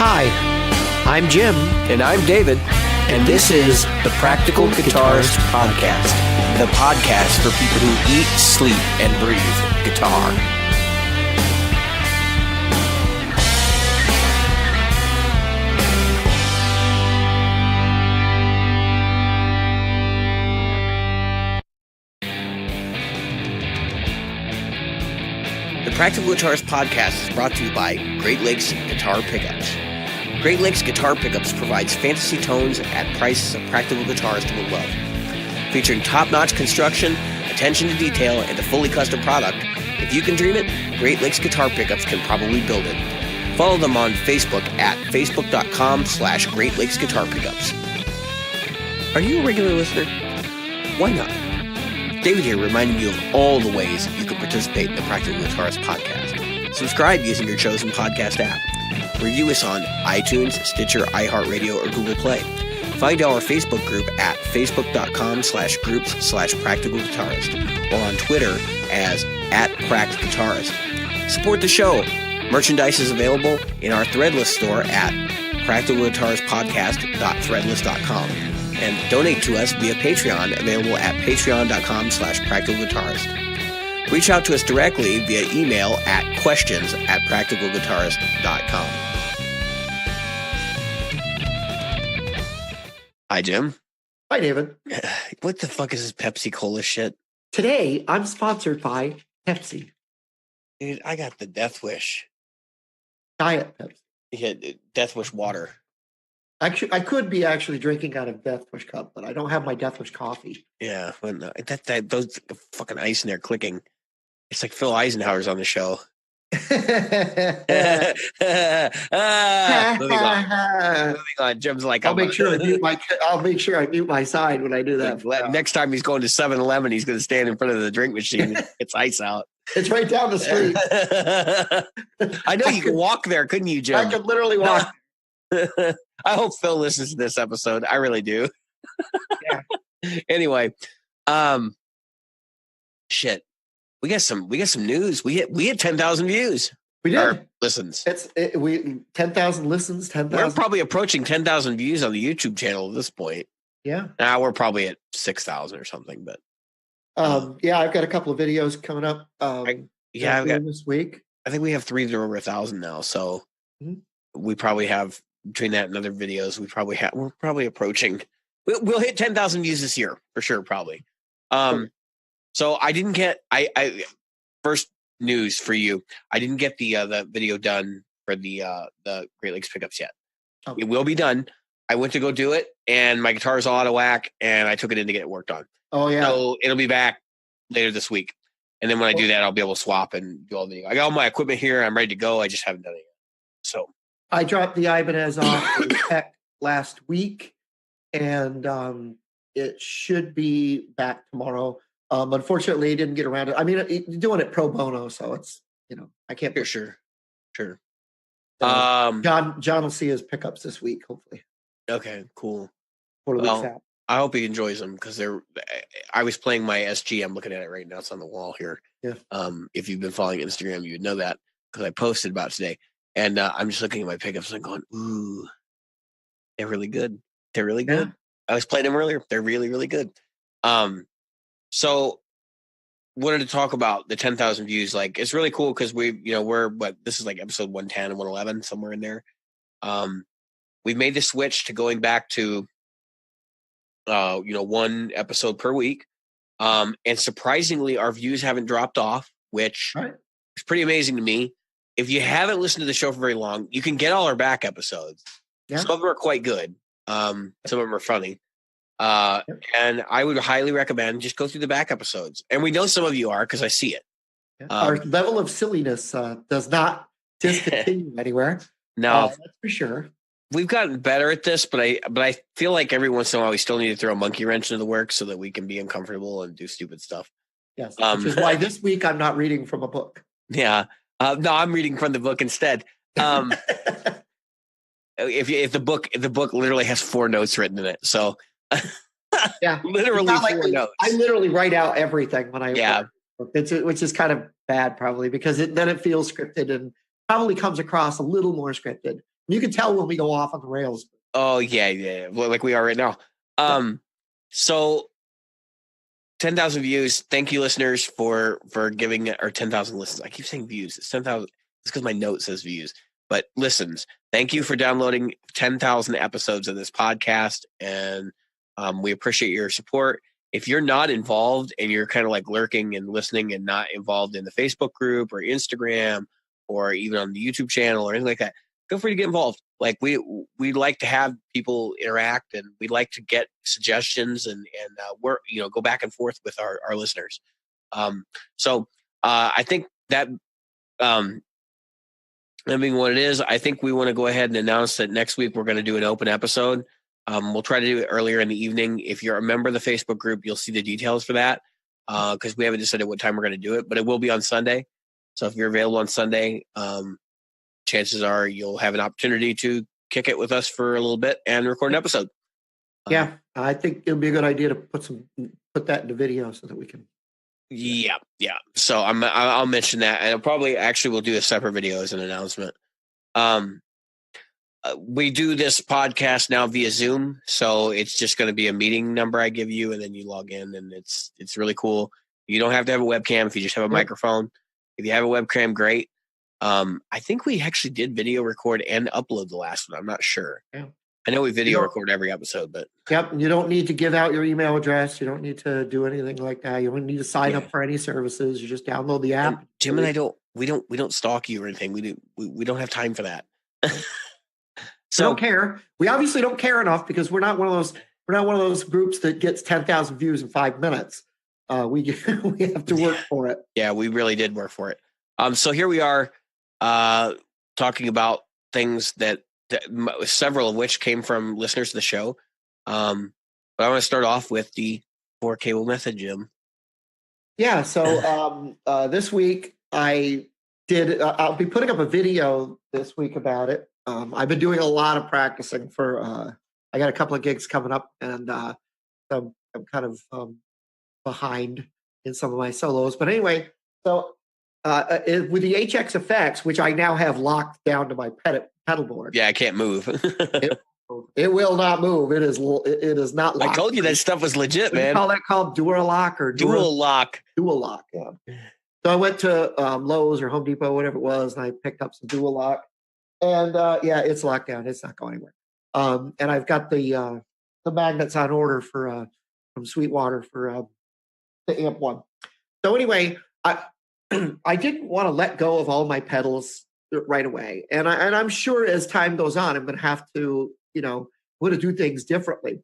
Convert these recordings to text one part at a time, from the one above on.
Hi, I'm Jim. And I'm David. And this is the Practical Guitarist Podcast. The podcast for people who eat, sleep, and breathe guitar. The Practical Guitarist Podcast is brought to you by Great Lakes Guitar Pickups. Great Lakes Guitar Pickups provides fantasy tones at prices a practical guitarist will love. Featuring top-notch construction, attention to detail, and a fully custom product, if you can dream it, Great Lakes Guitar Pickups can probably build it. Follow them on Facebook at facebook.com/Great Lakes Guitar Pickups. Are you a regular listener? Why not? David here reminding you of all the ways you can participate in the Practical Guitarist Podcast. Subscribe using your chosen podcast app. Review us on iTunes, Stitcher, iHeartRadio, or Google Play. Find our Facebook group at facebook.com/groups/practicalguitarist or on Twitter as @practguitarist. Support the show. Merchandise is available in our Threadless store at practicalguitaristpodcast.threadless.com. And donate to us via Patreon, available at patreon.com/practicalguitarist. Reach out to us directly via email at questions@practicalguitarist.com. Hi, Jim. Hi, David. What the fuck is this Pepsi Cola shit? Today, I'm sponsored by Pepsi. Dude, I got the Death Wish. Diet Pepsi. Yeah, Death Wish water. Actually, I could be actually drinking out of Death Wish cup, but I don't have my Death Wish coffee. Yeah, those fucking ice in there clicking. It's like Phil Eisenhower's on the show. Moving on. Jim's like, I'll make sure I mute my side when I do that. Next time he's going to 7-Eleven, he's going to stand in front of the drink machine. It's ice out. It's right down the street. I know you could walk there, couldn't you, Jim? I could literally walk. I hope Phil listens to this episode. I really do. Yeah. Anyway, shit. We got some news. We hit 10,000 views. We did. Or listens. 10,000 listens, 10,000. We're probably approaching 10,000 views on the YouTube channel at this point. Yeah. Now we're probably at 6,000 or something, but yeah, I've got a couple of videos coming up. I've got this week. I think we have 3 that are over 1,000 now. So we probably have between that and other videos, we're probably approaching. We'll hit 10,000 views this year for sure, probably. So I didn't get first news for you. I didn't get the video done for the Great Lakes pickups yet. Okay. It will be done. I went to go do it, and my guitar is all out of whack, and I took it in to get it worked on. Oh yeah. So it'll be back later this week, and then when I do that, I'll be able to swap and do all the video. I got all my equipment here. I'm ready to go. I just haven't done it yet. So I dropped the Ibanez off the tech last week, and it should be back tomorrow. Unfortunately, he didn't get around it. I mean, you're doing it pro bono, so it's, I can't. Sure. John will see his pickups this week, hopefully. Okay, cool. Well, I hope he enjoys them because I was playing my SG. I'm looking at it right now. It's on the wall here. Yeah. If you've been following Instagram, you would know that because I posted about today. And I'm just looking at my pickups and going, ooh, they're really good. They're really good. I was playing them earlier. They're really, really good. So wanted to talk about the 10,000 views. Like, it's really cool because this is like episode 110 and 111, somewhere in there. We've made the switch to going back to, one episode per week. And surprisingly, our views haven't dropped off, which is pretty amazing to me. If you haven't listened to the show for very long, you can get all our back episodes. Yeah. Some of them are quite good. Some of them are funny. And I would highly recommend just go through the back episodes. And we know some of you are because I see it. Our level of silliness does not discontinue anywhere. No, that's for sure. We've gotten better at this, but I feel like every once in a while we still need to throw a monkey wrench into the work so that we can be uncomfortable and do stupid stuff. Yes, which is why this week I'm not reading from a book. Yeah. No, I'm reading from the book instead. If the book literally has 4 notes written in it, so yeah, literally 4 notes. I literally write out everything when I write, which is kind of bad probably because then it feels scripted and probably comes across a little more scripted. You can tell when we go off on the rails. Oh yeah. Well, like we are right now. So 10,000 views. Thank you, listeners, for giving or 10,000 listens. I keep saying views. It's 10,000. It's because my note says views, but listens. Thank you for downloading 10,000 episodes of this podcast, and we appreciate your support. If you're not involved and you're kind of like lurking and listening and not involved in the Facebook group or Instagram or even on the YouTube channel or anything like that, feel free to get involved. Like we like to have people interact, and we like to get suggestions and work, go back and forth with our listeners. So I think that that being what it is, I think we want to go ahead and announce that next week we're going to do an open episode. We'll try to do it earlier in the evening. If you're a member of the Facebook group, you'll see the details for that because we haven't decided what time we're going to do it, but it will be on Sunday. So if you're available on Sunday, chances are you'll have an opportunity to kick it with us for a little bit and record an episode. Yeah, I think it'll be a good idea to put that into video so that we can. Yeah. So I'll mention that, and I'll probably we'll do a separate video as an announcement. We do this podcast now via Zoom, so it's just going to be a meeting number I give you, and then you log in, and it's really cool. You don't have to have a webcam if you just have a microphone. If you have a webcam, great. I think we actually did video record and upload the last one. I'm not sure. Yeah. I know we video record every episode, but yep. You don't need to give out your email address. You don't need to do anything like that. You don't need to sign up for any services. You just download the app. And Jim and I we don't stalk you or anything. We don't have time for that. So we don't care. We obviously don't care enough because we're not one of those groups that gets 10,000 views in 5 minutes. We have to work for it. Yeah, we really did work for it. So here we are talking about things that several of which came from listeners to the show. But I want to start off with the 4-cable method, Jim. Yeah. So this week I'll be putting up a video this week about it. I've been doing a lot of practicing for. I got a couple of gigs coming up, and I'm kind of behind in some of my solos. But anyway, so. With the HX effects, which I now have locked down to my pedal board. Yeah, I can't move. It will not move. It is not locked. I told you that stuff was legit, man. Call that called dual lock or dual lock? Dual lock, yeah. So I went to Lowe's or Home Depot, whatever it was, and I picked up some dual lock. And it's locked down. It's not going anywhere. And I've got the magnets on order from Sweetwater for the amp one. So anyway, I didn't want to let go of all my pedals right away. And I'm sure as time goes on, I'm going to have to, do things differently.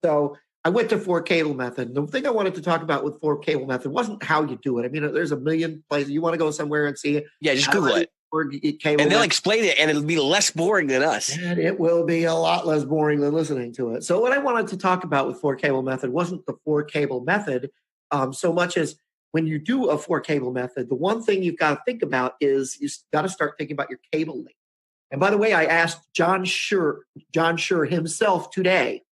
So I went to 4-cable method. The thing I wanted to talk about with 4-cable method wasn't how you do it. I mean, there's a million places. You want to go somewhere and see it. Yeah, just Google it. And they'll explain it, and it'll be less boring than us. And it will be a lot less boring than listening to it. So what I wanted to talk about with 4-cable method wasn't the 4-cable method so much as when you do a 4-cable method, the one thing you've got to think about is you've got to start thinking about your cable length. And by the way, I asked John Schur himself today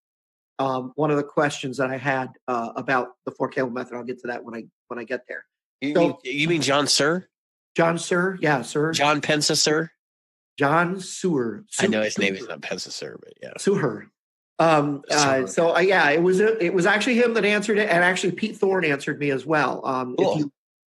one of the questions that I had about the 4-cable method. I'll get to that when I get there. You mean John Sir? John Sir, yeah, Sir. John Pensa Sir? John Sewer. I know his name is not Pensa Sir, but yeah. Sewer. It was actually him that answered it, and actually Pete Thorne answered me as well. Cool.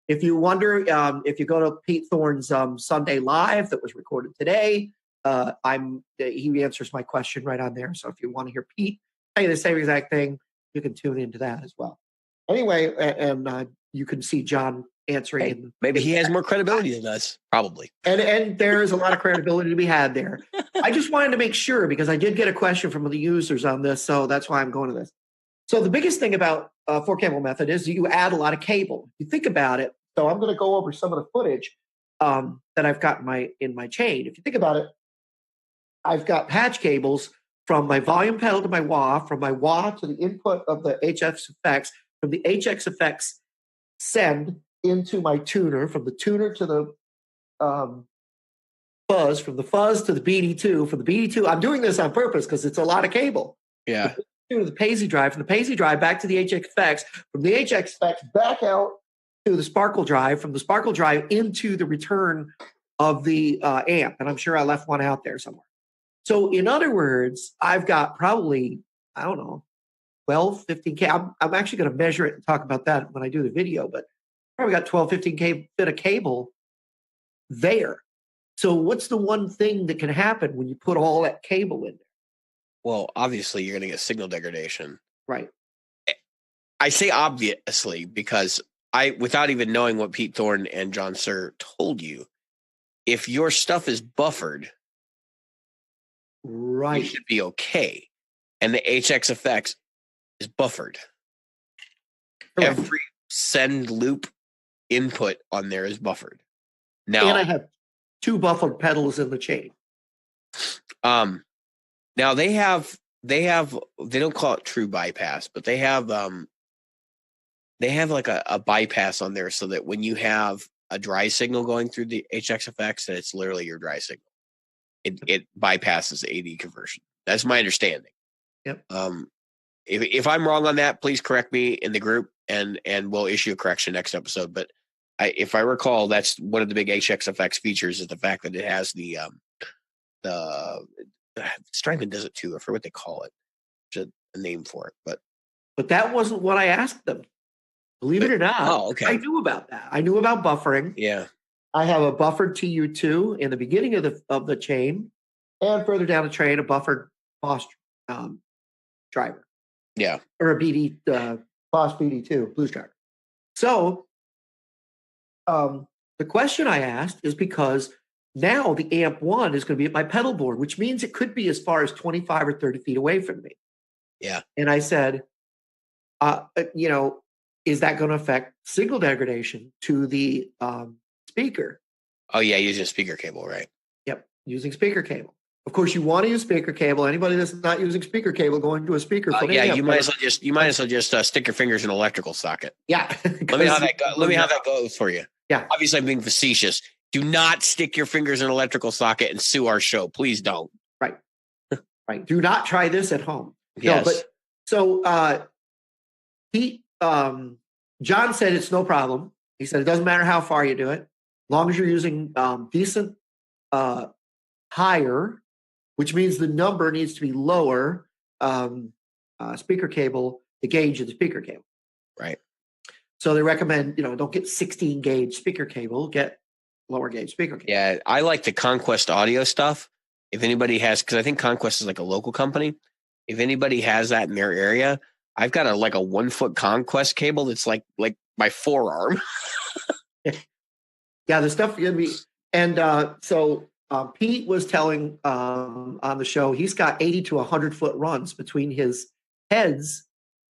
If you wonder, if you go to Pete Thorne's Sunday Live that was recorded today, he answers my question right on there. So if you want to hear Pete say the same exact thing, you can tune into that as well. Anyway, and you can see John answering. Hey, maybe he has more credibility than us, probably. And there's a lot of credibility to be had there. I just wanted to make sure because I did get a question from the users on this, so that's why I'm going to this. So the biggest thing about 4-cable method is you add a lot of cable. You think about it. So I'm going to go over some of the footage that I've got in my chain. If you think about it, I've got patch cables from my volume pedal to my wah, from my wah to the input of the HX effects, from the HX effects send into my tuner, from the tuner to the fuzz, from the fuzz to the BD2, from the BD2. I'm doing this on purpose because it's a lot of cable. Yeah. To the Paisley drive, from the Paisley drive back to the HX effects, from the HX effects back out to the Sparkle drive, from the Sparkle drive into the return of the amp, and I'm sure I left one out there somewhere. So in other words, I've got probably, I don't know, 12, 15K. I'm actually going to measure it and talk about that when I do the video, but probably got 12, 15K bit of cable there. So what's the one thing that can happen when you put all that cable in there? Well, obviously, you're going to get signal degradation. Right. I say obviously because without even knowing what Pete Thorne and John Suhr told you, if your stuff is buffered, right, you should be okay. And the HX effects is buffered. Correct. Every send loop input on there is buffered. Now, and I have 2 buffered pedals in the chain. Now they don't call it true bypass, but they have like a bypass on there so that when you have a dry signal going through the HXFX, that it's literally your dry signal. It bypasses AD conversion. That's my understanding. Yep. If I'm wrong on that, please correct me in the group and we'll issue a correction next episode. But if I recall, that's one of the big HXFX features is the fact that it has the Strymon does it too. I forget what they call it. There's a name for it, but that wasn't what I asked them. Believe it or not. Oh, okay. I knew about that. I knew about buffering. Yeah. I have a buffered TU2 in the beginning of the chain, and further down the chain, a buffered Boss driver. Yeah. Or a BD Boss BD2 blues driver. So the question I asked is because now the amp 1 is going to be at my pedal board, which means it could be as far as 25 or 30 feet away from me. Yeah. And I said, is that going to affect signal degradation to the speaker? Oh, yeah, using speaker cable, right? Yep, using speaker cable. Of course, you want to use speaker cable. Anybody that's not using speaker cable going to a speaker. You might as well just stick your fingers in an electrical socket. Yeah. Let me how that goes for you. Yeah. Obviously, I'm being facetious. Do not stick your fingers in an electrical socket and sue our show. Please don't. Right. Right. Do not try this at home. Yes. No, but so John said it's no problem. He said it doesn't matter how far you do it, as long as you're using decent higher, which means the number needs to be lower speaker cable, the gauge of the speaker cable. Right. So they recommend, don't get 16 gauge speaker cable, get lower gauge speaker cable. Yeah, I like the Conquest Audio stuff. If anybody has, because I think Conquest is like a local company. If anybody has that in their area, I've got a 1 foot Conquest cable that's like my forearm. Yeah, the stuff you're gonna be, and so Pete was telling on the show he's got 80 to 100 foot runs between his heads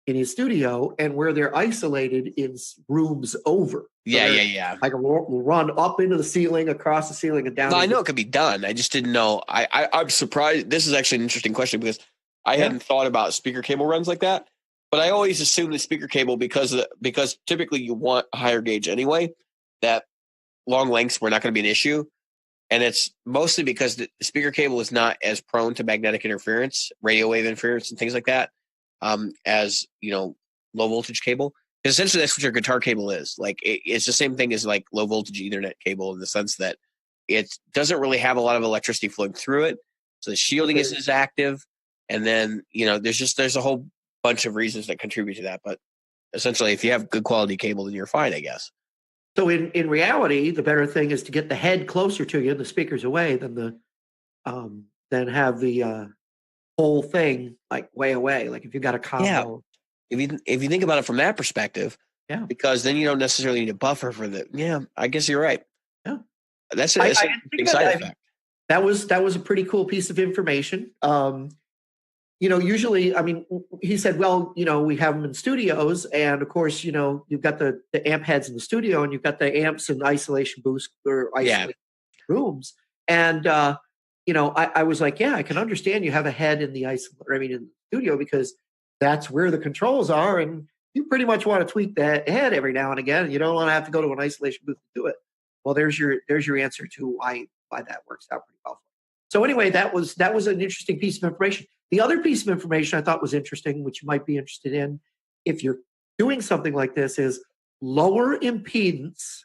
in his studio and where they're isolated in rooms over. So yeah. Like will run up into the ceiling, across the ceiling, and down. No, I know it could be done. I just didn't know. I'm surprised. This is actually an interesting question because I hadn't thought about speaker cable runs like that. But I always assume the speaker cable because typically you want a higher gauge anyway, that long lengths were not going to be an issue. And it's mostly because the speaker cable is not as prone to magnetic interference, radio wave interference, and things like that, as low voltage cable. Because essentially that's what your guitar cable is. Like it's the same thing as like low voltage Ethernet cable in the sense that it doesn't really have a lot of electricity flowing through it, so the shielding isn't as active. And then there's a whole bunch of reasons that contribute to that. But essentially, if you have good quality cable, then you're fine, I guess. So in reality, the better thing is to get the head closer to you and the speakers away than have the whole thing like way away. Like if you got a combo. Yeah. If you think about it from that perspective, because then you don't necessarily need a buffer for the. Yeah, I guess you're right. Yeah, that's a big side effect. That was a pretty cool piece of information. Usually, I mean, he said, well, we have them in studios, and of course, you've got the amp heads in the studio, and you've got the amps in isolation booths or isolation rooms. And I was like, I can understand you have a head in in the studio because that's where the controls are, and you pretty much want to tweak that head every now and again. And you don't want to have to go to an isolation booth to do it. Well, there's your answer to why that works out pretty well. So anyway, that was an interesting piece of information. The other piece of information I thought was interesting, which you might be interested in if you're doing something like this, is lower impedance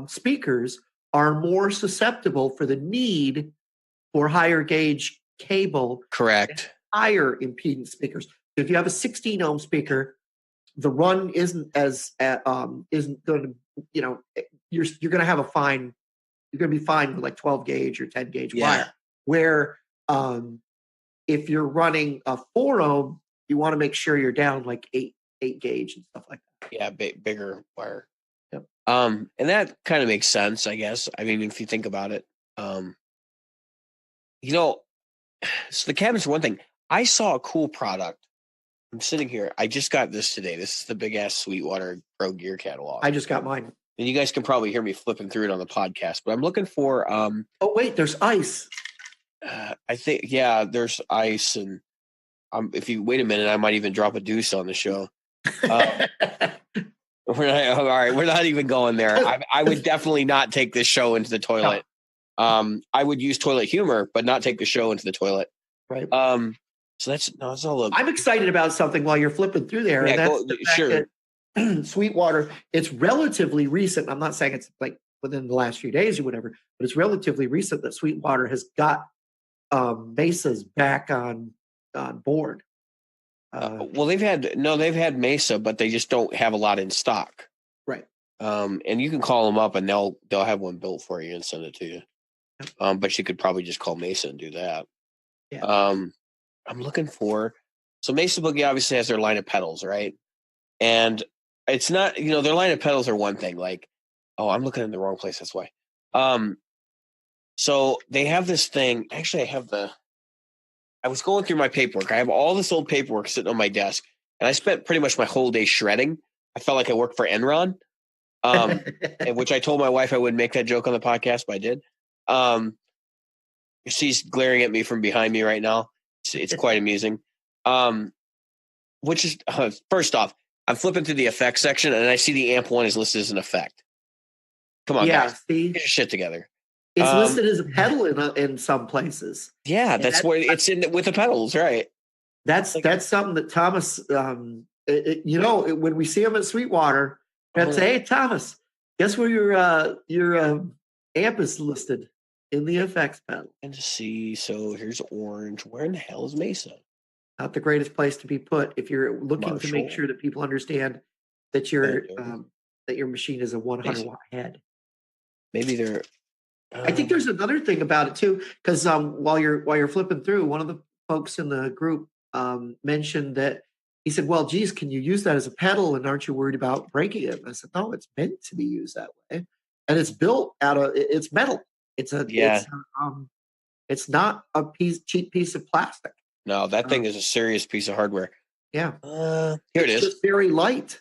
speakers are more susceptible for the need for higher gauge cable. Correct. Higher impedance speakers. If you have a 16 ohm speaker, the run isn't isn't going to, you're going to have you're going to be fine with like 12 gauge or 10 gauge wire. Where if you're running a 4 ohm, you want to make sure you're down like 8 gauge and stuff like that. Yeah, bigger wire. Yep. And that kind of makes sense, I guess. I mean, if you think about it, so the cabinet's one thing. I saw a cool product. I'm sitting here. I just got this today. This is the big ass Sweetwater Pro Gear catalog. I just got mine. And you guys can probably hear me flipping through it on the podcast, but I'm looking for oh wait, there's ice. I think there's ice, and if you wait a minute, I might even drop a deuce on the show. We're not even going there. I would definitely not take this show into the toilet. No. I would use toilet humor, but not take the show into the toilet. Right. So that's all. I'm excited about something while you're flipping through there. Yeah, and that's sure. Sweetwater, it's relatively recent. I'm not saying it's like within the last few days or whatever, but it's relatively recent that Sweetwater has got Mesas back on board. Well, they've had Mesa, but they just don't have a lot in stock. Right. And you can call them up and they'll have one built for you and send it to you. But you could probably just call Mesa and do that. Yeah. I'm looking for, so Mesa Boogie obviously has their line of pedals, right? And it's not, their line of pedals are one thing. Like, I'm looking in the wrong place. That's why. So they have this thing. Actually, I was going through my paperwork. I have all this old paperwork sitting on my desk, and I spent pretty much my whole day shredding. I felt like I worked for Enron, which I told my wife I wouldn't make that joke on the podcast, but I did. She's glaring at me from behind me right now. It's quite amusing. Which is, first off, I'm flipping through the effects section, and I see the amp one is listed as an effect. Come on, guys. See? Get your shit together. It's listed as a pedal in some places. Yeah, that's where it's in with the pedals, right? That's something that Thomas, when we see him at Sweetwater, that's hey Thomas, guess where your amp is listed in the effects pedal. And to see, so here's orange. Where in the hell is Mesa? Not the greatest place to be put if you're looking to make sure that people understand that your machine is a 100 watt head. Maybe they're. I think there's another thing about it too, because while you're flipping through, one of the folks in the group mentioned that he said, "Well, geez, can you use that as a pedal? And aren't you worried about breaking it?" And I said, "No, it's meant to be used that way, and it's built out of it's metal. It's not a cheap piece of plastic. No, that thing is a serious piece of hardware. Yeah, here it is. It's very light.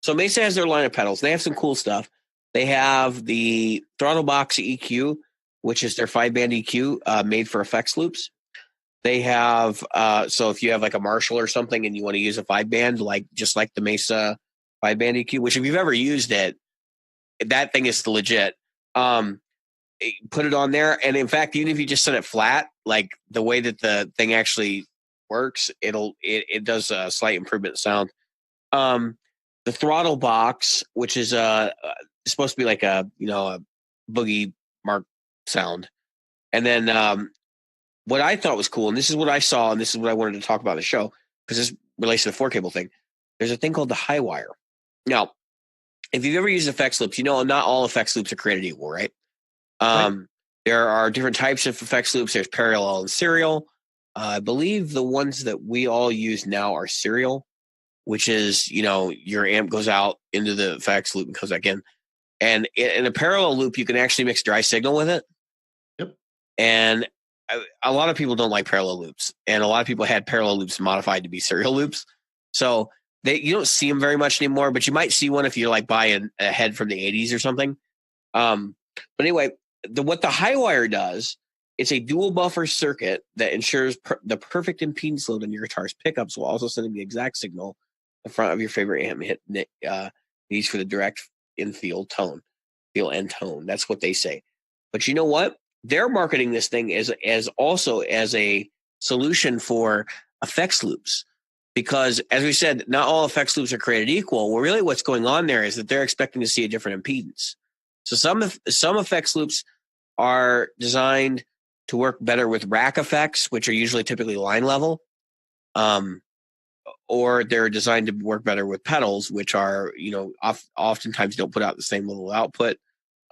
So Mesa has their line of pedals. They have some cool stuff. They have the Throttle Box EQ, which is their 5-band EQ made for effects loops. They have, so if you have like a Marshall or something and you want to use a 5-band, just like the Mesa 5-band EQ, which if you've ever used it, that thing is legit. Put it on there. And in fact, even if you just set it flat, like the way that the thing actually works, it does a slight improvement in sound. The Throttle Box, which is supposed to be like a Boogie Mark sound. And then what I thought was cool, and this is what I saw, and this is what I wanted to talk about in the show, because this relates to the 4-cable thing. There's a thing called the high wire. Now, if you've ever used effects loops, not all effects loops are created equal, right? Right. There are different types of effects loops. There's parallel and serial. I believe the ones that we all use now are serial, which is, your amp goes out into the effects loop and comes back in. And in a parallel loop, you can actually mix dry signal with it. Yep. And a lot of people don't like parallel loops. And a lot of people had parallel loops modified to be serial loops. So you don't see them very much anymore, but you might see one if you're buying a head from the 80s or something. But anyway, what the high wire does, it's a dual buffer circuit that ensures the perfect impedance load on your guitar's pickups while also sending the exact signal in front of your favorite amp needs for the direct in-field tone, feel and tone. That's what they say. But you know what? They're marketing this thing as a solution for effects loops. Because as we said, not all effects loops are created equal. Well, really what's going on there is that they're expecting to see a different impedance. So some effects loops are designed to work better with rack effects, which are usually typically line level, or they're designed to work better with pedals, which are oftentimes don't put out the same level of output.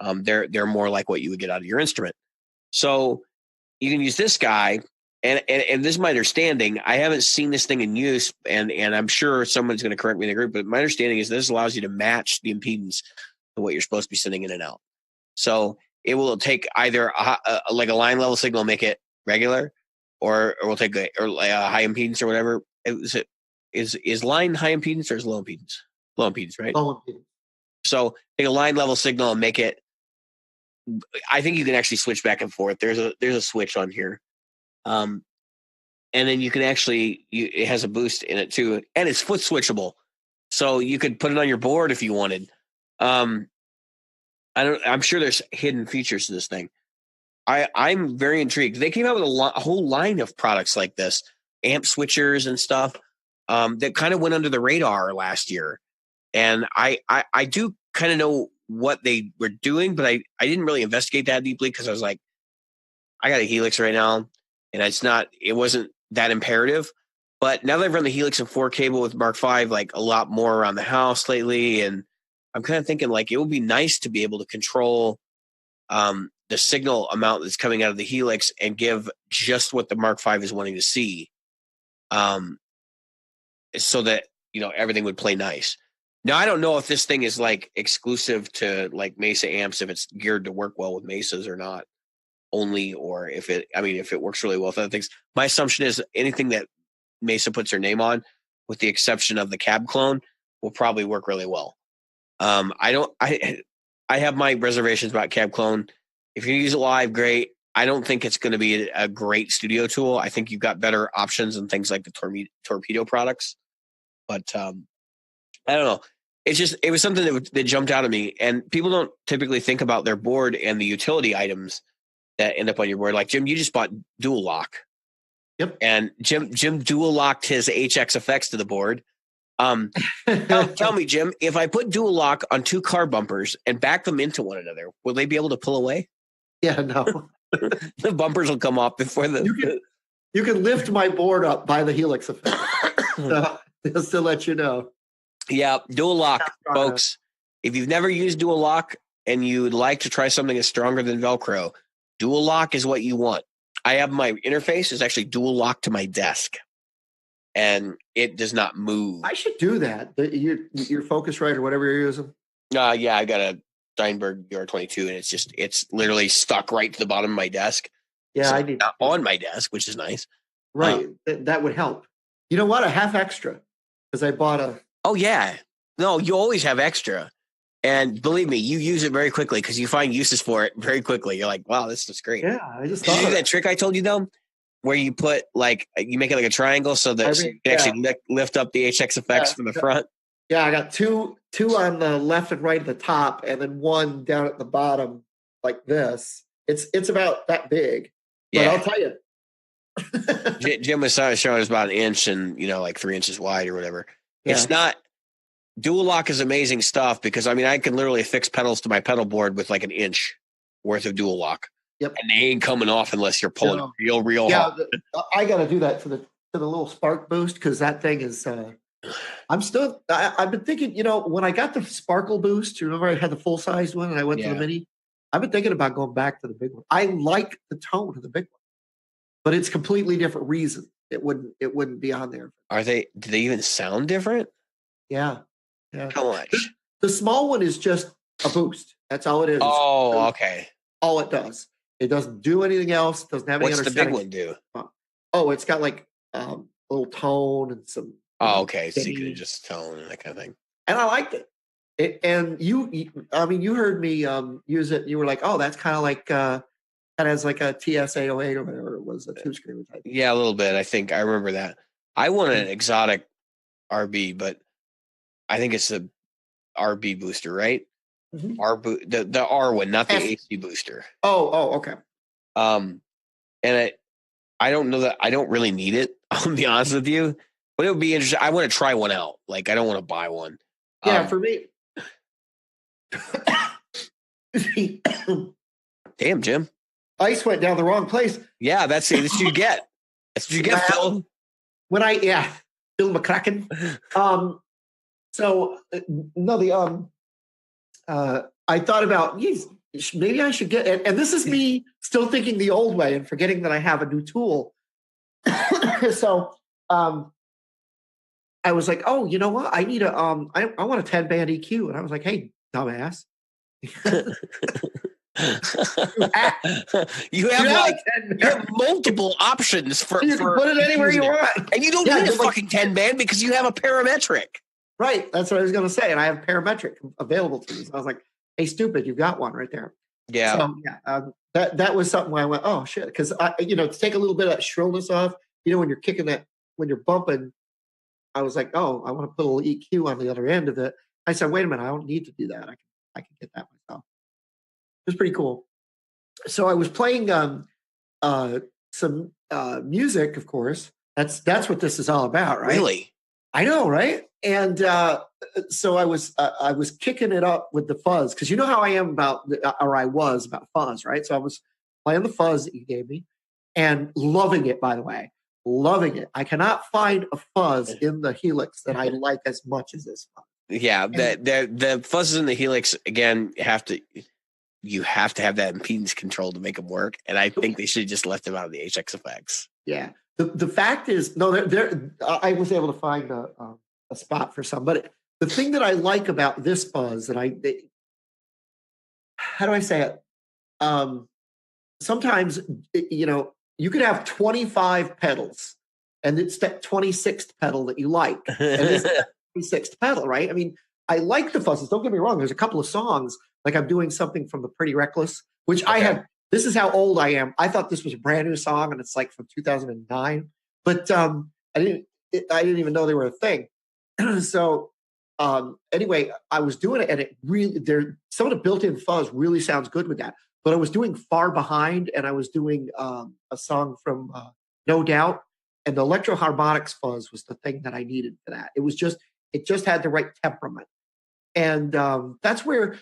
They're more like what you would get out of your instrument. So you can use this guy, and this is my understanding. I haven't seen this thing in use, and I'm sure someone's going to correct me in the group, but my understanding is this allows you to match the impedance to what you're supposed to be sending in and out. So it will take either like a line level signal, make it regular, or we'll take a high impedance or whatever. Is line high impedance or is low impedance? Low impedance, right? Low impedance. So take a line level signal and make it. I think you can actually switch back and forth. There's a switch on here, and then you can actually it has a boost in it too, and it's foot switchable, so you could put it on your board if you wanted. I'm sure there's hidden features to this thing. I'm very intrigued. They came out with a whole line of products like this, amp switchers and stuff, that kind of went under the radar last year. And I do kind of know what they were doing, but I didn't really investigate that deeply because I was like, I got a Helix right now, and it wasn't that imperative. But now that I've run the Helix in 4 cable with Mark V, like a lot more around the house lately, and I'm kind of thinking like it would be nice to be able to control the signal amount that's coming out of the Helix and give just what the Mark V is wanting to see, so that everything would play nice. Now, I don't know if this thing is like exclusive to like Mesa amps, if it's geared to work well with Mesas or not only, or if it works really well with other things. My assumption is anything that Mesa puts their name on, with the exception of the cab clone, will probably work really well. I have my reservations about cab clone. If you use it live, great. I don't think it's going to be a great studio tool. I think you've got better options and things like the Torpedo products. But I don't know. It was something that jumped out at me. And people don't typically think about their board and the utility items that end up on your board. Like, Jim, you just bought dual lock. Yep. And Jim dual locked his HX effects to the board. Tell me, Jim, if I put dual lock on 2 car bumpers and back them into one another, will they be able to pull away? Yeah, no. The bumpers will come off before You can lift my board up by the Helix effect. So, just to let you know. Yeah, dual lock, folks. If you've never used dual lock and you'd like to try something that's stronger than Velcro, dual lock is what you want. I have my interface is actually dual lock to my desk, and it does not move. I should do that. Your Focusrite or whatever you're using. Yeah, I got a Steinberg UR22, and it's literally stuck right to the bottom of my desk. Yeah, so I need not on my desk, which is nice. Right, that would help. You know what? I have extra because I bought a. Oh yeah, no, you always have extra, and believe me, you use it very quickly because you find uses for it very quickly. You're like, wow, this is great. Yeah, I just Did thought you do that trick I told you though, where you put you make it like a triangle so that you can actually lift up the HX effects from the front. Yeah, I got two on the left and right at the top, and then one down at the bottom like this. It's about that big. But I'll tell you. Jim was showing us about an inch and like 3 inches wide or whatever. Yeah. It's not dual lock is amazing stuff because I can literally fix pedals to my pedal board with like an inch worth of dual lock. Yep. And they ain't coming off unless you're pulling real hard. I got to do that to the little spark boost because that thing is. I've been thinking. When I got the sparkle boost, remember I had the full size one and I went to the mini. I've been thinking about going back to the big one. I like the tone of the big one, but it's completely different reason. It wouldn't be on there. Do they even sound different? Yeah. How much? The small one is just a boost. That's all it is. Oh, okay. All it does. It doesn't do anything else. Doesn't have any other settings. What's the big one do? Oh, it's got like a little tone and some. Oh, okay. So you can just tone and that kind of thing. And I liked it. And you heard me use it. And you were like, oh, that's kind of like kind of has like a TS-808 or whatever it was, a 2-screamer type. Yeah, a little bit. I think I remember that. I want an exotic RB, but I think it's the RB booster, right? Mm-hmm. The R one, not the AC booster. Oh, okay. And I don't know that I don't really need it. I'll be honest with you, but it would be interesting. I want to try one out. Like I don't want to buy one. Yeah, for me. Damn, Jim. Ice went down the wrong place. Yeah, that's what you get. That's what you get, Phil. Phil McCracken. I thought about, geez, maybe I should get, and this is me still thinking the old way and forgetting that I have a new tool. So I was like, oh, you know what? I need I want a 10-band EQ. And I was like, hey, dumbass. you have multiple options for you can put it anywhere you want. And you don't need a fucking 10-band because you have a parametric. Right. That's what I was going to say. And I have parametric available to me. So I was like, hey, stupid, you've got one right there. Yeah. So that was something where I went, oh shit. Cause to take a little bit of that shrillness off, when you're kicking that, when you're bumping, I was like, oh, I want to put a little EQ on the other end of it. I said, wait a minute, I don't need to do that. I can get that myself. It was pretty cool. So I was playing some music, of course. That's what this is all about, right? Really? I know, right? And so I was kicking it up with the fuzz, because you know how I am I was about fuzz, right? So I was playing the fuzz that you gave me and loving it, by the way. Loving it. I cannot find a fuzz in the Helix that I like as much as this fuzz. Yeah, the fuzzes in the Helix, again, you have to have that impedance control to make them work. And I think they should have just left them out of the HX effects. Yeah. The fact is, no, I was able to find a spot for some. But the thing that I like about this fuzz how do I say it? Sometimes, you could have 25 pedals, and it's that 26th pedal that you like. And it's the 26th pedal, right? I mean, I like the fuzzes. Don't get me wrong. There's a couple of songs, like I'm doing something from the Pretty Reckless, which I have. This is how old I am. I thought this was a brand new song, and it's like from 2009. But I didn't even know they were a thing. So anyway, I was doing it, and it really some of the built-in fuzz really sounds good with that. But I was doing Far Behind, and I was doing a song from No Doubt, and the electro harmonics fuzz was the thing that I needed for that. It just had the right temperament, and that's where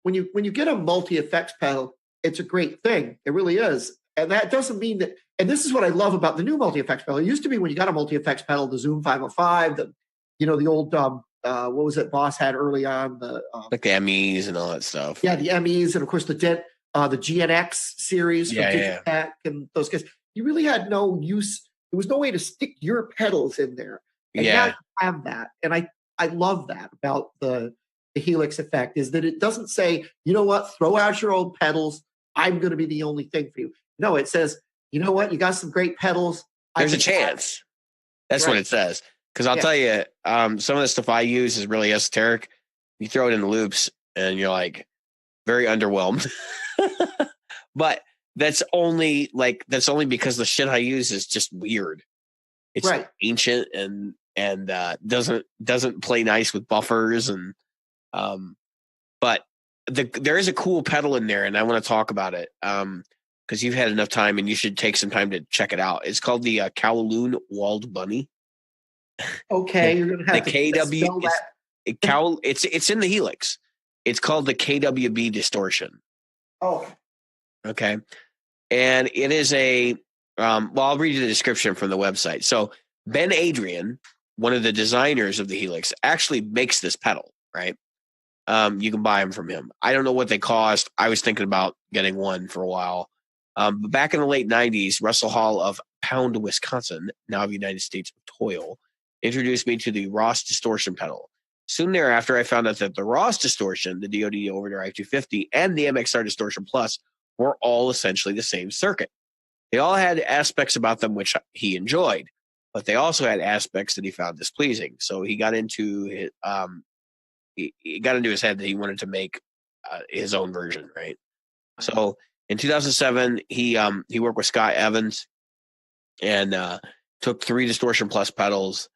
when you get a multi-effects pedal, it's a great thing. It really is, and that doesn't mean that. And this is what I love about the new multi-effects pedal. It used to be when you got a multi-effects pedal, the Zoom 505, the old what was it Boss had early on, like the MEs and all that stuff. Yeah, the MEs, and of course the GNX series from Digitech and those guys. You really had no use. There was no way to stick your pedals in there. And now you have that, and I love that about the Helix effect, is that it doesn't say, you know what, throw out your old pedals. I'm going to be the only thing for you. No, it says, you know what, you got some great pedals. There's a chance. That's what it says. Because I'll tell you, some of the stuff I use is really esoteric. You throw it in the loops, and you're like very underwhelmed. But that's only because the shit I use is just weird. It's ancient and doesn't play nice with buffers and but there is a cool pedal in there, and I want to talk about it because you've had enough time, and you should take some time to check it out. It's called the Kowloon Walled Bunny. Okay, you're gonna have the KW. It's in the Helix. It's called the KWB distortion. Oh, okay, and it is a. I'll read you the description from the website. So Ben Adrian, one of the designers of the Helix, actually makes this pedal. Right, you can buy them from him. I don't know what they cost. I was thinking about getting one for a while. But back in the late '90s, Russell Hall of Pound, Wisconsin, now of United States of Toil, introduced me to the Ross distortion pedal. Soon thereafter, I found out that the Ross distortion, the DoD Overdrive 250, and the MXR Distortion Plus were all essentially the same circuit. They all had aspects about them which he enjoyed, but they also had aspects that he found displeasing. So he got into his head that he wanted to make his own version, right? So in 2007, he worked with Scott Evans and took 3 Distortion Plus pedals,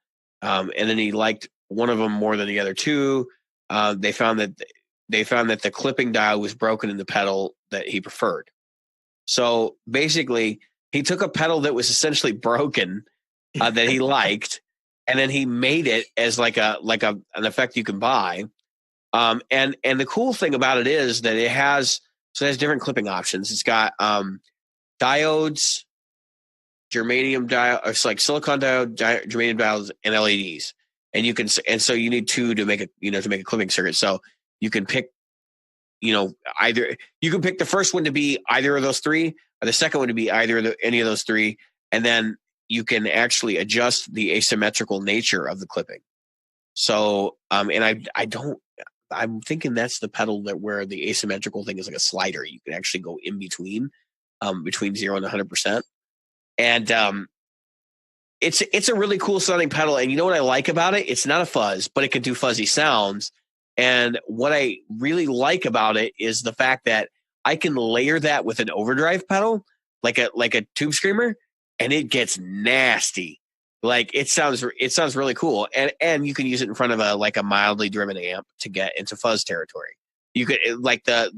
and then he liked one of them more than the other 2. They found that the clipping dial was broken in the pedal that he preferred. So basically, he took a pedal that was essentially broken that he liked, and then he made it as like an effect you can buy. And the cool thing about it is that it has different clipping options. It's got diodes, germanium diode, it's like silicon diode, germanium diodes, and LEDs. And so you need two to make a clipping circuit. So you can pick, either you can pick the first one to be either of those three, or the second one to be any of those three, and then you can actually adjust the asymmetrical nature of the clipping. So, and I'm thinking that's the pedal where the asymmetrical thing is like a slider. You can actually go in between 0 and 100%. And it's a really cool sounding pedal. And you know what I like about it? It's not a fuzz, but it can do fuzzy sounds. And what I really like about it is the fact that I can layer that with an overdrive pedal, like a tube screamer, and it gets nasty. Like it sounds really cool. And you can use it in front of a mildly driven amp to get into fuzz territory. You could like the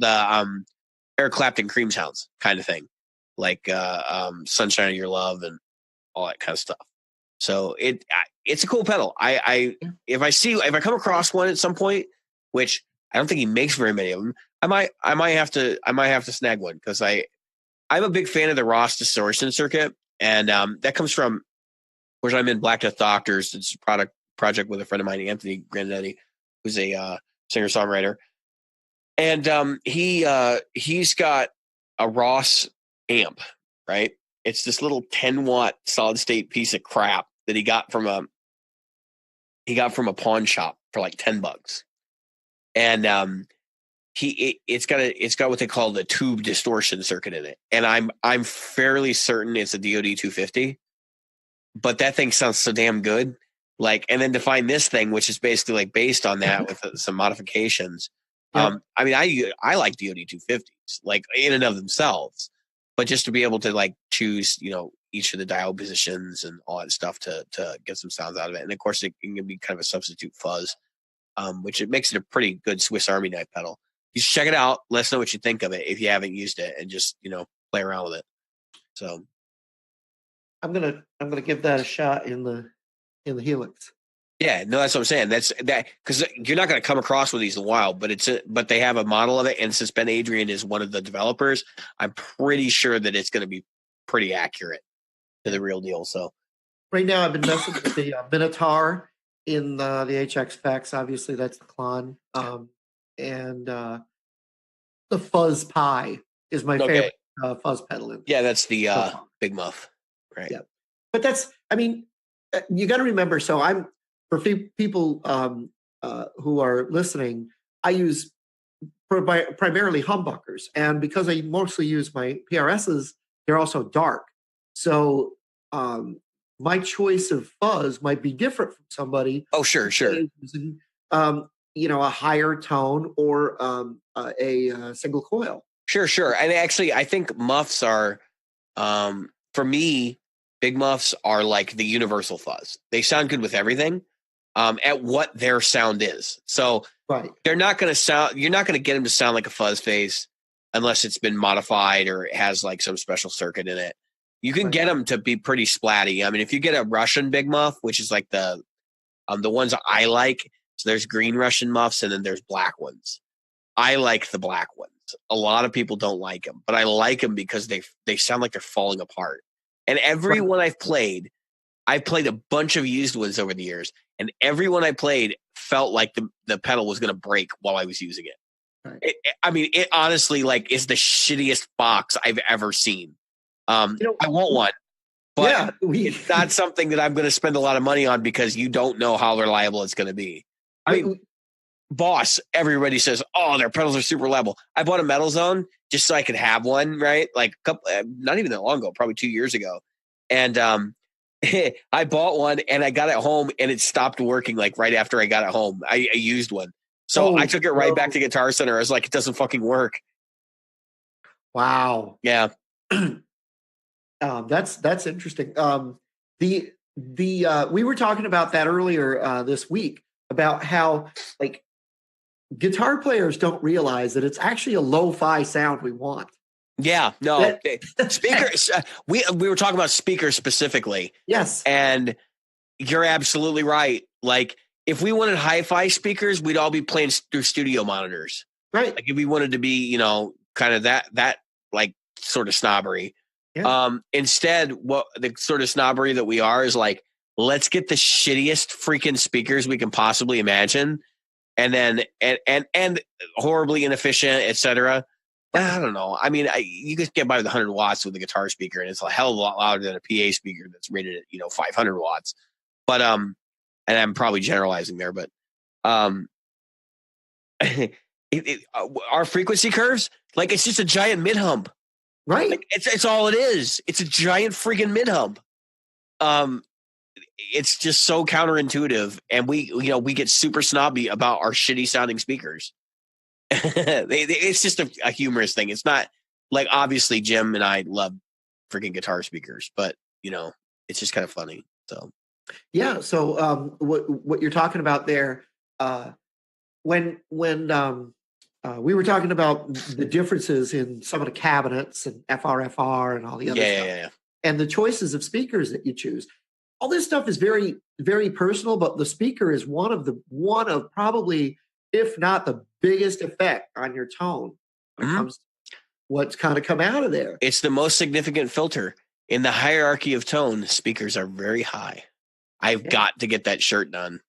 Eric Clapton cream sounds kind of thing, like Sunshine of Your Love and all that kind of stuff. So it's a cool pedal. If I come across one at some point, which I don't think he makes very many of them, I might have to snag one, because I'm a big fan of the Ross distortion circuit, and that comes from, of course, I'm in Black Death Doctors. It's a project with a friend of mine, Anthony Grandetti, who's a singer-songwriter. And he's got a Ross amp, right? It's this little 10-watt solid-state piece of crap that he got from a pawn shop for like $10. And it's got what they call the tube distortion circuit in it. And I'm fairly certain it's a DoD 250. But that thing sounds so damn good. Like, and then to find this thing, which is basically like based on that with some modifications. Yep. I mean, I like DoD 250s, like in and of themselves, but just to be able to like choose, each of the dial positions and all that stuff to get some sounds out of it. And of course, it can be kind of a substitute fuzz, which it makes it a pretty good Swiss Army knife pedal. You should check it out. Let us know what you think of it if you haven't used it, and just play around with it. So. I'm gonna give that a shot in the Helix. Yeah, no, that's what I'm saying. That's that, because you're not going to come across with these in a while, but they have a model of it, and since Ben Adrian is one of the developers, I'm pretty sure that it's going to be pretty accurate to the real deal. So right now, I've been messing with the Minotaur in the HX Specs. Obviously, that's the Klon, and the Fuzz Pi is my favorite fuzz pedal. Yeah, that's the Big Muff. Right. Yeah, but you got to remember. So for people who are listening, I use primarily humbuckers, and because I mostly use my PRSs, they're also dark. So my choice of fuzz might be different from somebody. Oh, sure. Using, a higher tone or a single coil. Sure. And actually, I think muffs are, for me, big muffs are like the universal fuzz. They sound good with everything, at what their sound is. So right. You're not going to get them to sound like a fuzz face unless it's been modified or it has like some special circuit in it. You can get them to be pretty splatty. I mean, if you get a Russian big muff, which is like the ones I like, so there's green Russian muffs and then there's black ones. I like the black ones. A lot of people don't like them, but I like them because they sound like they're falling apart. And every one I've played a bunch of used ones over the years, and every one I played felt like the pedal was going to break while I was using it. Right. It honestly is the shittiest box I've ever seen. I want one, but it's not something that I'm going to spend a lot of money on because you don't know how reliable it's going to be. Boss, everybody says, oh, their pedals are super reliable. I bought a Metal Zone just so I could have one, right? Like not even that long ago, probably 2 years ago. And I bought one and I got it home and it stopped working like right after I got it home. I used one. So I took it right back to Guitar Center. I was like, it doesn't fucking work. Wow. Yeah. That's interesting. We were talking about that earlier this week about how guitar players don't realize that it's actually a lo-fi sound we want. Yeah, no. Speakers. We were talking about speakers specifically. Yes. And you're absolutely right. Like if we wanted hi-fi speakers, we'd all be playing through studio monitors. Right. Like if we wanted to be, kind of that like sort of snobbery. Yeah. Instead, what the sort of snobbery that we are is like, let's get the shittiest freaking speakers we can possibly imagine, and then and horribly inefficient, etc. I don't know. I mean, you could get by with 100 watts with a guitar speaker, and it's a hell of a lot louder than a PA speaker that's rated at 500 watts. But and I'm probably generalizing there, but our frequency curves, like it's just a giant mid hump. Right. Like it's all it is. It's a giant freaking mid hump. It's just so counterintuitive, and we get super snobby about our shitty sounding speakers. It's just a humorous thing. It's not like, obviously Jim and I love freaking guitar speakers, but it's just kind of funny. So yeah. So what you're talking about there, when we were talking about the differences in some of the cabinets and FRFR and all the other stuff, and the choices of speakers that you choose. All this stuff is very, very personal, but the speaker is one of probably, if not the biggest effect on your tone when it comes to what's kind of come out of there. It's the most significant filter in the hierarchy of tone. Speakers are very high. I've got to get that shirt done.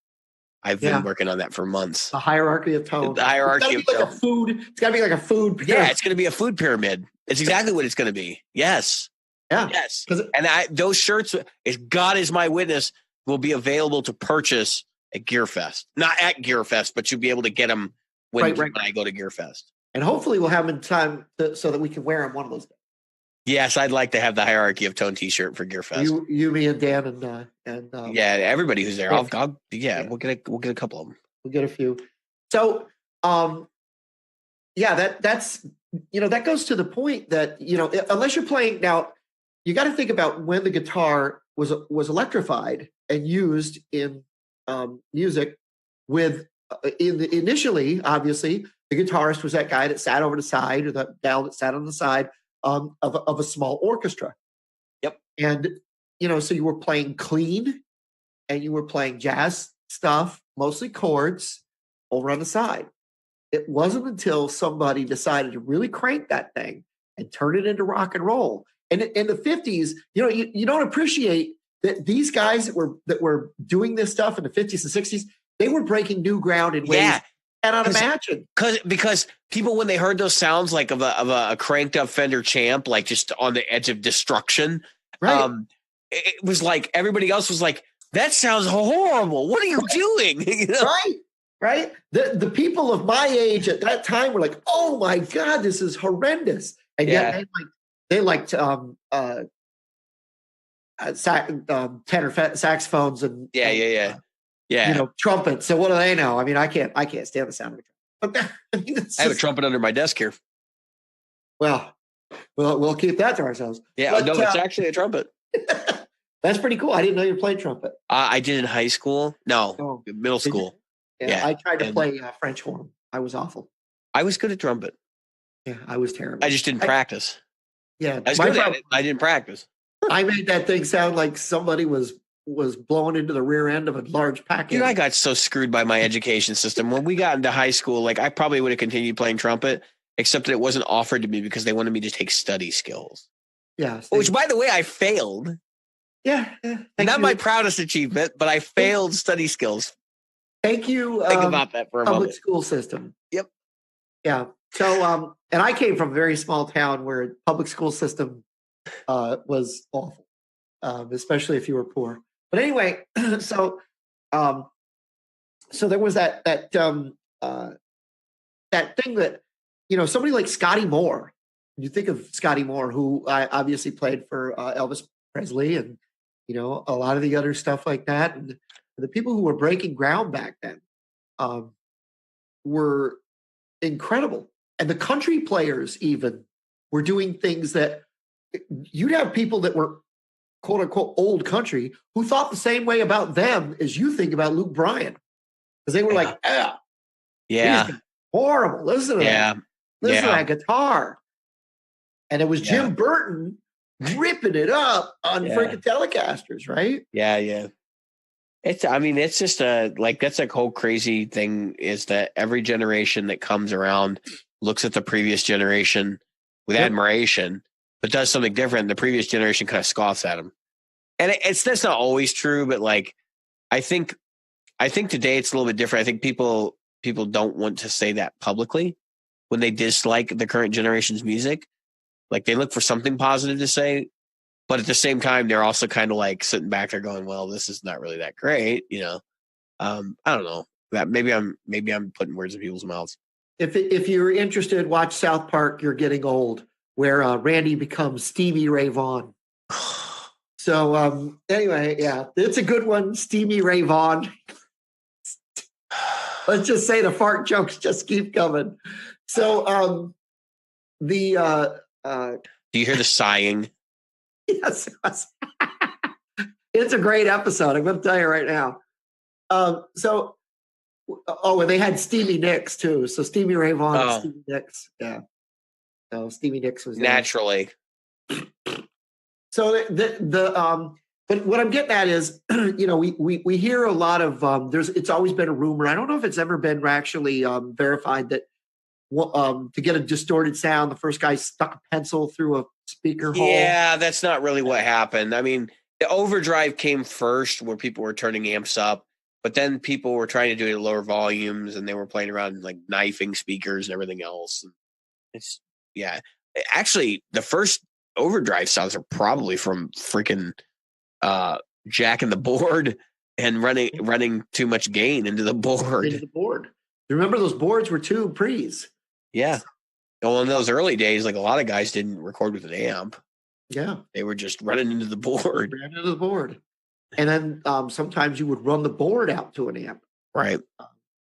I've been working on that for months. The hierarchy of tone. The hierarchy of tone. It's got to be like a food pyramid. Yeah, it's going to be a food pyramid. It's exactly what it's going to be. Yes. Yeah. Yes. And those shirts, as God is my witness, will be available to purchase at GearFest. Not at GearFest, but you'll be able to get them when I go to GearFest. And hopefully we'll have them in time so that we can wear them one of those days. Yes, I'd like to have the hierarchy of tone T-shirt for GearFest. You, me, and Dan, and everybody who's there. We'll get a couple of them. We'll get a few. So, that's that goes to the point that unless you're playing now, you got to think about when the guitar was electrified and used in music. Initially, obviously, the guitarist was that guy that sat over the side, or the gal that sat on the side of a small orchestra. Yep. And so you were playing clean, and you were playing jazz stuff, mostly chords, over on the side. It wasn't until somebody decided to really crank that thing and turn it into rock and roll. And in the 50s, you don't appreciate that these guys that were doing this stuff in the 50s and 60s, they were breaking new ground in ways I cannot imagine. Because people, when they heard those sounds like of a cranked up Fender Champ, like just on the edge of destruction, right. It was like everybody else was like, that sounds horrible. What are you doing? Right. The people of my age at that time were like, oh my God, this is horrendous. And yet they liked tenor saxophones and trumpets. So what do they know? I mean, I can't stand the sound of a trumpet. But I have a trumpet under my desk here. Well, we'll keep that to ourselves. Yeah, it's actually a trumpet. That's pretty cool. I didn't know you played trumpet. I did in high school. No, middle school. Yeah, I tried to play French horn. I was awful. I was good at trumpet. Yeah, I was terrible. I just didn't practice. Yeah, I was good at it. I didn't practice. I made that thing sound like somebody was blowing into the rear end of a large package. I got so screwed by my education system. When we got into high school, like I probably would have continued playing trumpet, except that it wasn't offered to me because they wanted me to take study skills. Yeah. Which, by the way, I failed. Yeah. Not my proudest achievement, but I failed study skills. Thank you. Think about that for a public moment. School system. Yep. Yeah. So, and I came from a very small town where public school system was awful, especially if you were poor. But anyway, so there was that thing that somebody like Scotty Moore. You think of Scotty Moore, who I obviously played for Elvis Presley and a lot of the other stuff like that, and the people who were breaking ground back then were incredible. And the country players even were doing things that you'd have people that were quote unquote old country who thought the same way about them as you think about Luke Bryan. Because they were like, horrible. Listen to that. Listen to that guitar. And it was Jim Burton ripping it up on freaking Telecasters, right? Yeah. It's just that's a whole crazy thing is that every generation that comes around looks at the previous generation with admiration, but does something different. The previous generation kind of scoffs at them. And that's not always true, but like, I think today it's a little bit different. I think people don't want to say that publicly when they dislike the current generation's music. Like they look for something positive to say, but at the same time, they're also kind of like sitting back there going, well, this is not really that great. I don't know that maybe I'm putting words in people's mouths. If you're interested, watch South Park, You're Getting Old, where Randy becomes Stevie Ray Vaughan. So anyway, yeah, it's a good one. Stevie Ray Vaughan. Let's just say the fart jokes just keep coming. So do you hear the sighing? Yes. It's a great episode. I'm going to tell you right now. And they had Stevie Nicks too. So Stevie Ray Vaughan and Stevie Nicks. Yeah. So Stevie Nicks was naturally. So but what I'm getting at is, we hear a lot of it's always been a rumor. I don't know if it's ever been actually verified that to get a distorted sound, the first guy stuck a pencil through a speaker hole. Yeah, that's not really what happened. I mean, the overdrive came first where people were turning amps up, but then people were trying to do it at lower volumes and they were playing around like knifing speakers and everything else. Actually, the first overdrive sounds are probably from freaking jacking the board and running too much gain into the board. Remember those boards were tube pre's. Yeah. Well, in those early days, like a lot of guys didn't record with an amp. Yeah. They were just running into the board. And then sometimes you would run the board out to an amp. Right.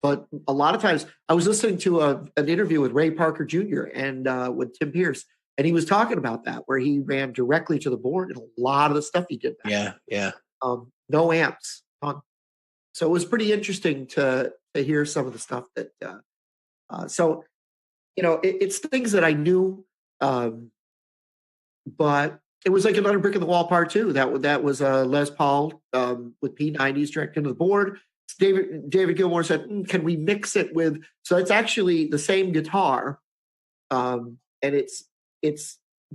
But a lot of times I was listening to an interview with Ray Parker Jr. and with Tim Pierce, and he was talking about that, where he ran directly to the board and a lot of the stuff he did. Yeah. No amps. So it was pretty interesting to hear some of the stuff that, it's things that I knew, but it was like another brick in the wall part two. That was Les Paul with P90s direct into the board. David Gilmour said, can we mix it with, so it's actually the same guitar, and it's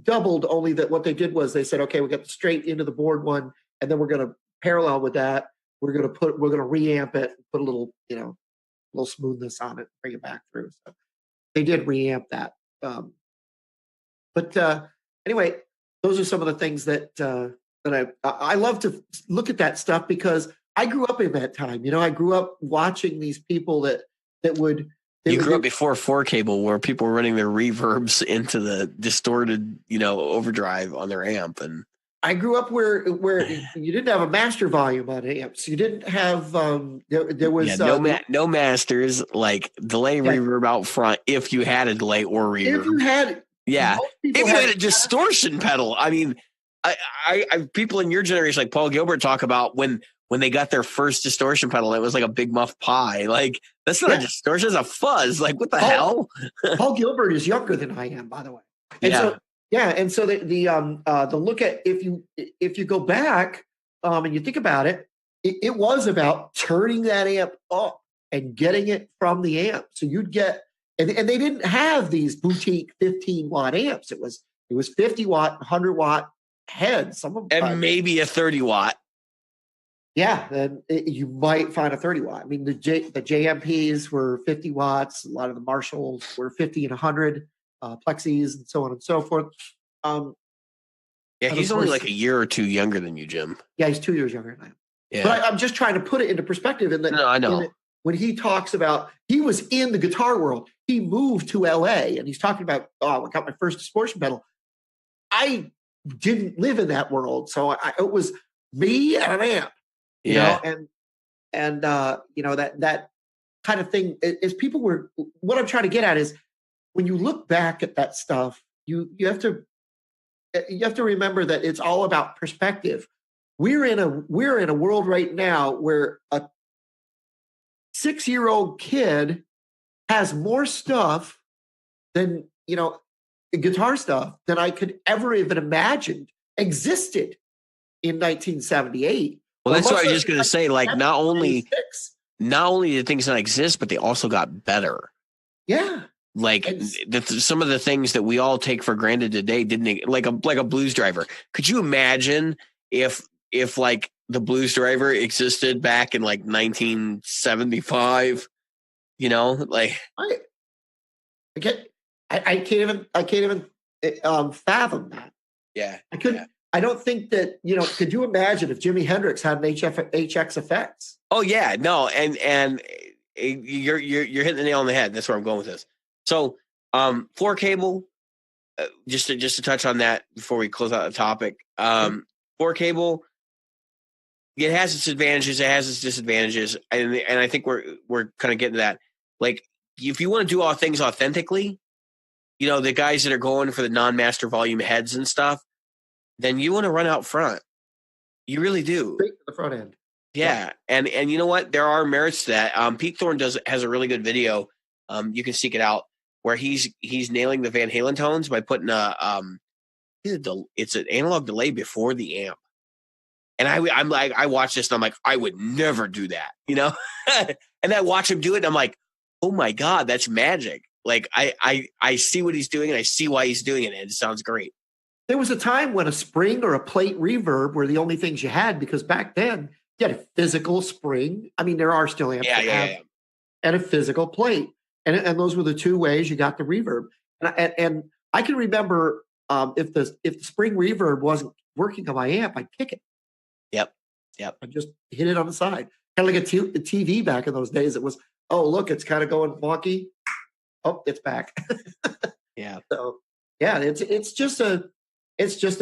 doubled, only that what they did was they said, okay, we got the straight into the board one, and then we're going to parallel with that. We're going to reamp it, put a little smoothness on it, bring it back through. So they did reamp that. Anyway, those are some of the things that I love to look at that stuff because I grew up in that time. I grew up watching these people that would. You grew up before 4-cable, where people were running their reverbs into the distorted, overdrive on their amp, and I grew up where you didn't have a master volume on amps. You didn't have there was no masters, like delay reverb out front if you had a delay or reverb. If you had a distortion pedal. I mean, I people in your generation like Paul Gilbert talk about when they got their first distortion pedal, it was like a big muff pie. Like that's not a distortion, it's a fuzz. Like what the hell? Paul Gilbert is younger than I am, by the way. And so the look at if you go back and you think about it, it was about turning that amp up and getting it from the amp. So you'd get and they didn't have these boutique 15-watt amps. It was 50-watt, 100-watt heads. Some of them, and maybe a 30-watt. Yeah, then you might find a 30-watt. I mean, the JMPs were 50 watts. A lot of the Marshalls were 50 and 100. Plexis and so on and so forth. He's only like a year or two younger than you, Jim. Yeah, he's 2 years younger than I am. Yeah. But I'm just trying to put it into perspective. No, I know. When he talks about, he was in the guitar world. He moved to LA and he's talking about, I got my first distortion pedal. I didn't live in that world. So it was me and an amp, you know, and that kind of thing is people were, what I'm trying to get at is, when you look back at that stuff, you have to remember that it's all about perspective. We're in a world right now where a 6-year-old kid has more stuff than guitar stuff than I could ever even imagined existed in 1978 Well, that's what I was most just of going to say. Like, that's not only 26. did things not exist, but they also got better. Yeah. Like some of the things that we all take for granted today didn't, like a blues driver. Could you imagine if like the blues driver existed back in like 1975? You know, like I can't I can't even fathom that. yeah, I couldn't. yeah. I don't think that, could you imagine if Jimi Hendrix had an HX effects? Oh yeah, no, and you're hitting the nail on the head. That's where I'm going with this. So, floor cable. Just to touch on that before we close out the topic. Floor cable. It has its advantages. It has its disadvantages, and I think we're kind of getting to that. Like, if you want to do all things authentically, the guys that are going for the non-master volume heads and stuff, then you want to run out front. You really do. Straight to the front end. Yeah. And you know what? There are merits to that. Pete Thorne has a really good video. You can seek it out where he's nailing the Van Halen tones by putting it's an analog delay before the amp. And I'm like, I watch this and I'm like, I would never do that, and I watch him do it and I'm like, oh my God, that's magic. Like I see what he's doing and I see why he's doing it. And it sounds great. There was a time when a spring or a plate reverb were the only things you had, because back then you had a physical spring. I mean, there are still amps and a physical plate. And those were the two ways you got the reverb. And I can remember if the spring reverb wasn't working on my amp, I'd kick it. Yep. I just hit it on the side. Kind of like a TV back in those days. It was, oh, look, it's kind of going wonky. Oh, it's back. Yeah. So yeah, it's just a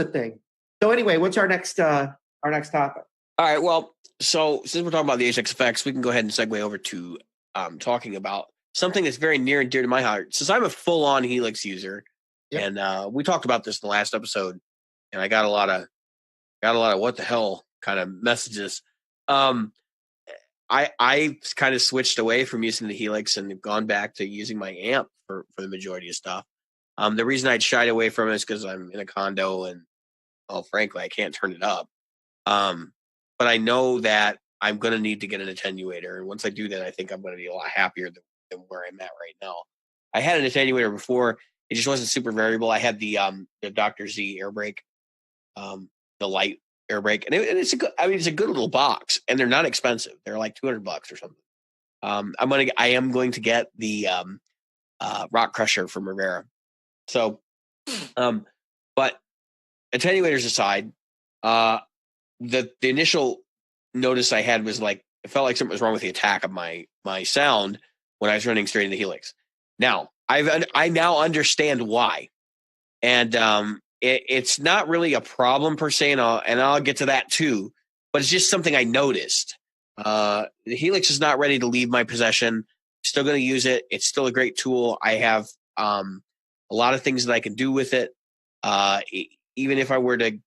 thing. So anyway, what's our next topic? All right. Well, so since we're talking about the HX effects, we can go ahead and segue over to talking about something that's very near and dear to my heart. Since I'm a full-on Helix user, and we talked about this in the last episode, and I got a lot of what the hell kind of messages. I kind of switched away from using the Helix and gone back to using my amp for the majority of stuff. The reason I'd shied away from it is because I'm in a condo and, frankly, I can't turn it up. But I know that I'm going to need to get an attenuator. And once I do that, I think I'm going to be a lot happier than where I'm at right now. I had an attenuator before. It just wasn't super variable. I had the Dr. Z air brake, the light air brake. And it's a good little box. And they're not expensive. They're like $200 or something. I am going to get the Rock Crusher from Rivera. So, but attenuators aside, the initial notice I had was like, it felt like something was wrong with the attack of my sound when I was running straight into Helix. Now I now understand why, and it's not really a problem per se, and I'll get to that too. But it's just something I noticed. The Helix is not ready to leave my possession. Still going to use it. It's still a great tool. I have a lot of things that I can do with it. Even if I were to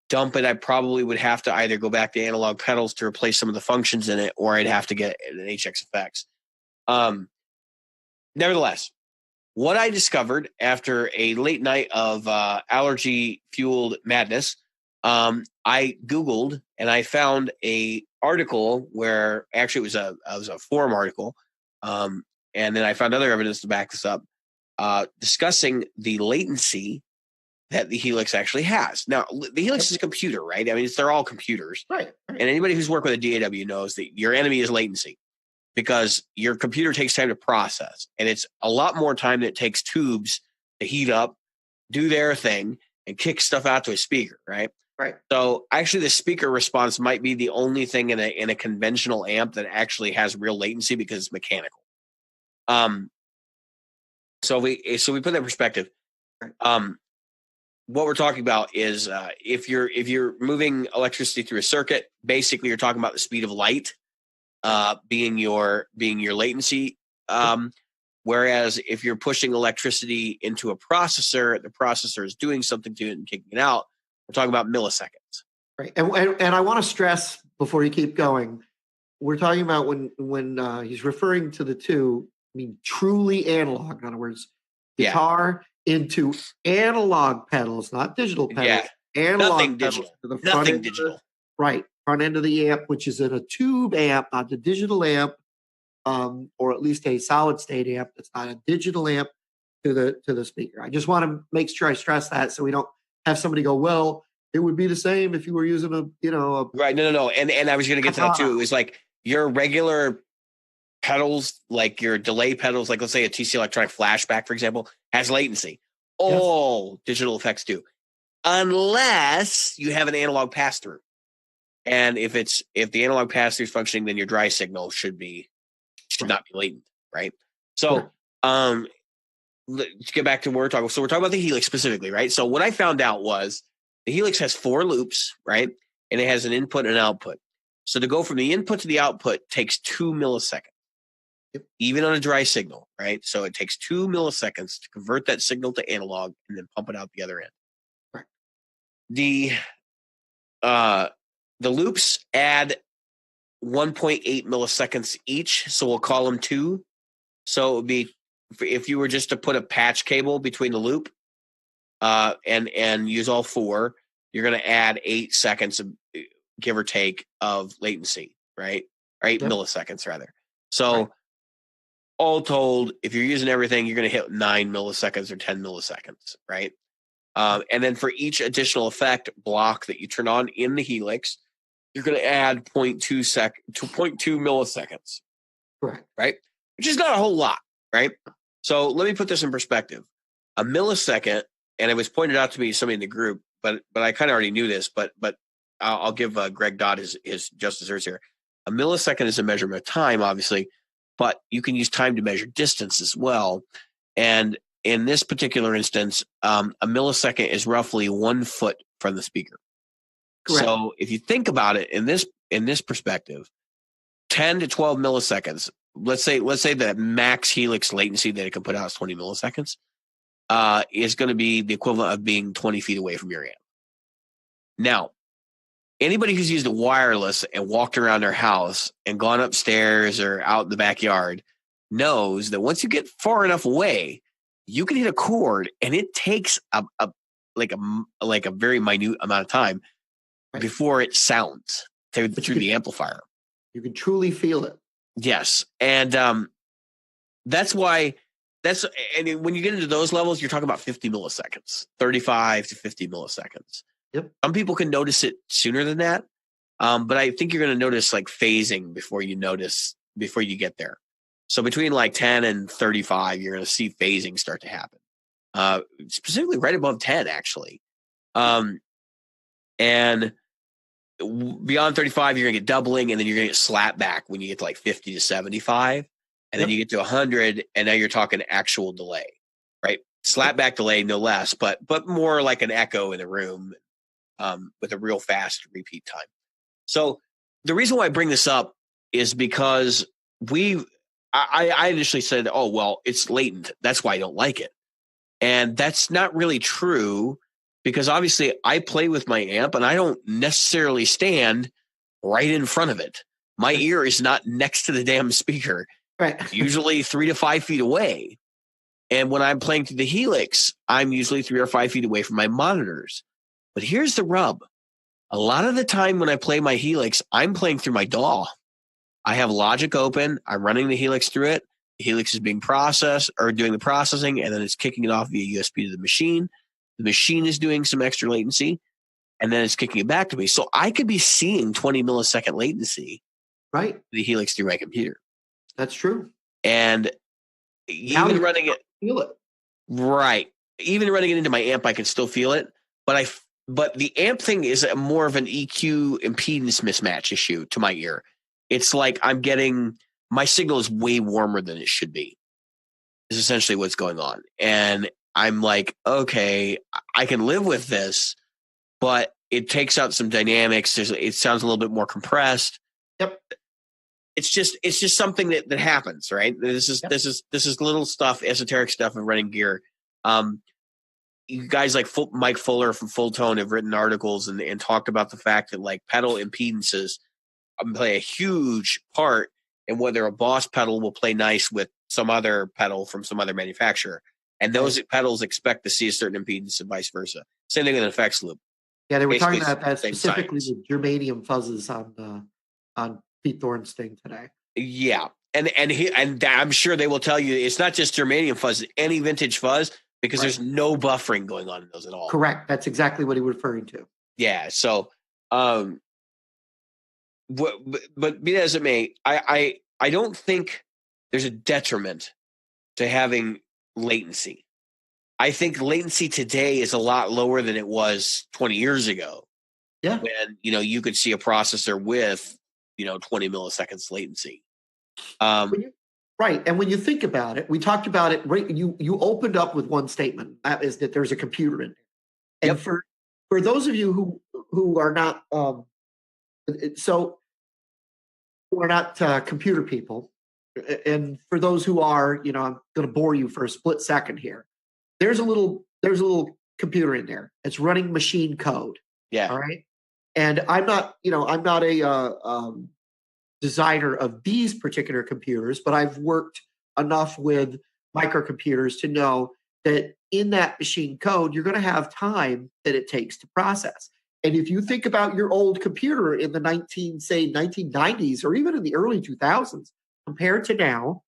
dump it, I probably would have to either go back to analog pedals to replace some of the functions in it, or I'd have to get an HX effects. Nevertheless, what I discovered after a late night of allergy-fueled madness, I Googled and I found a article where actually it was a forum article, and then I found other evidence to back this up, discussing the latency that the Helix actually has. Now, the Helix is a computer, right? I mean, they're all computers. Right. And anybody who's worked with a DAW knows that your enemy is latency, because your computer takes time to process. And it's a lot more time than it takes tubes to heat up, do their thing, and kick stuff out to a speaker, right? Right. So actually the speaker response might be the only thing in a conventional amp that actually has real latency because it's mechanical. So we put that in perspective. What we're talking about is if you're moving electricity through a circuit, basically you're talking about the speed of light being your latency. Whereas if you're pushing electricity into a processor, the processor is doing something to it and kicking it out. We're talking about milliseconds. Right. And I want to stress before you keep going, we're talking about when he's referring to the two, I mean, truly analog. In other words, guitar into analog pedals, not digital pedals. Yeah. Analog Nothing pedals digital. to the front Nothing end digital. Right. front end of the amp, which is in a tube amp, not a digital amp, or at least a solid state amp. It's not a digital amp to the speaker. I just want to make sure I stress that so we don't have somebody go, well, it would be the same if you were using a right. No. And I was going to get to that too. It was like your regular pedals, like your delay pedals, like let's say a TC Electronic Flashback, for example, has latency. All digital effects do, unless you have an analog pass through. And if the analog pass through is functioning, then your dry signal should not be latent, right? So, let's get back to what we're talking. So we're talking about the Helix specifically, right? So what I found out was the Helix has 4 loops, right? And it has an input and an output. So to go from the input to the output takes 2 milliseconds, even on a dry signal, right? So it takes 2 milliseconds to convert that signal to analog and then pump it out the other end. Right. The loops add 1.8 milliseconds each, so we'll call them 2. So it would be, if you were just to put a patch cable between the loop and use all 4, you're going to add 8 seconds, of, give or take, of latency, right? Or 8 milliseconds, rather. So all told, if you're using everything, you're going to hit 9 milliseconds or 10 milliseconds, right? And then for each additional effect block that you turn on in the Helix, you're going to add 0.2 milliseconds. Correct. Right? Which is not a whole lot, right? So let me put this in perspective. A millisecond, and it was pointed out to me, somebody in the group, but I kind of already knew this, but I'll give Greg Dodd his just desserts here. A millisecond is a measurement of time, obviously, but you can use time to measure distance as well. And in this particular instance, a millisecond is roughly 1 foot from the speaker. Correct. So if you think about it in this perspective, 10 to 12 milliseconds, let's say the max Helix latency that it can put out is 20 milliseconds, is going to be the equivalent of being 20 feet away from your amp. Now, anybody who's used a wireless and walked around their house and gone upstairs or out in the backyard knows that once you get far enough away, you can hit a chord and it takes a very minute amount of time before it sounds through the amplifier. You can truly feel it. Yes. And that's why and when you get into those levels, you're talking about 50 milliseconds, 35 to 50 milliseconds. Yep. Some people can notice it sooner than that. But I think you're going to notice like phasing before you get there. So between like 10 and 35, you're going to see phasing start to happen. Specifically right above 10, actually. And beyond 35, you're going to get doubling, and then you're going to get slap back when you get to like 50 to 75. And then you get to 100, and now you're talking actual delay, right? Slap back delay, no less, but more like an echo in the room with a real fast repeat time. So the reason why I bring this up is because I initially said, oh, well, it's latent. That's why I don't like it. And that's not really true, because obviously I play with my amp and I don't necessarily stand right in front of it. My ear is not next to the damn speaker, right? Usually 3 to 5 feet away. And when I'm playing through the Helix, I'm usually 3 or 5 feet away from my monitors. But here's the rub. A lot of the time when I play my Helix, I'm playing through my DAW. I have Logic open. I'm running the Helix through it. The Helix is being processed or doing the processing, and then it's kicking it off via USB to the machine. The machine is doing some extra latency, and then it's kicking it back to me. So I could be seeing 20 millisecond latency, right? The Helix through my computer. That's true. And even running it, feel it. Right. Even running it into my amp, I can still feel it. But the amp thing is more of an EQ impedance mismatch issue to my ear. It's like I'm getting my signal is way warmer than it should be. Is essentially what's going on. And I'm like, okay, I can live with this, but it takes out some dynamics. It sounds a little bit more compressed. Yep. It's just something that happens, right? This is little stuff, esoteric stuff of running gear. You guys like Mike Fuller from Full Tone have written articles and talked about the fact that like pedal impedances play a huge part in whether a Boss pedal will play nice with some other pedal from some other manufacturer. And those pedals expect to see a certain impedance and vice versa. Same thing with an effects loop. Yeah, they were talking Basically, about that same specifically science. with germanium fuzzes on Pete Thorne's thing today. Yeah, and I'm sure they will tell you it's not just germanium fuzz, any vintage fuzz, because Right. there's no buffering going on in those at all. Correct. That's exactly what he was referring to. Yeah. So, but be that as it may, I don't think there's a detriment to having latency. I think latency today is a lot lower than it was 20 years ago. Yeah. When you could see a processor with 20 milliseconds latency. Right. And when you think about it, we talked about it. Right, you opened up with one statement, that is that there's a computer in there. And Yep. for those of you who are not computer people, and for those who are, I'm going to bore you for a split second here. There's a little computer in there. It's running machine code. Yeah. All right. And I'm not a designer of these particular computers, but I've worked enough with microcomputers to know that in that machine code, you're going to have time that it takes to process. And if you think about your old computer in the 1990s or even in the early 2000s compared to now,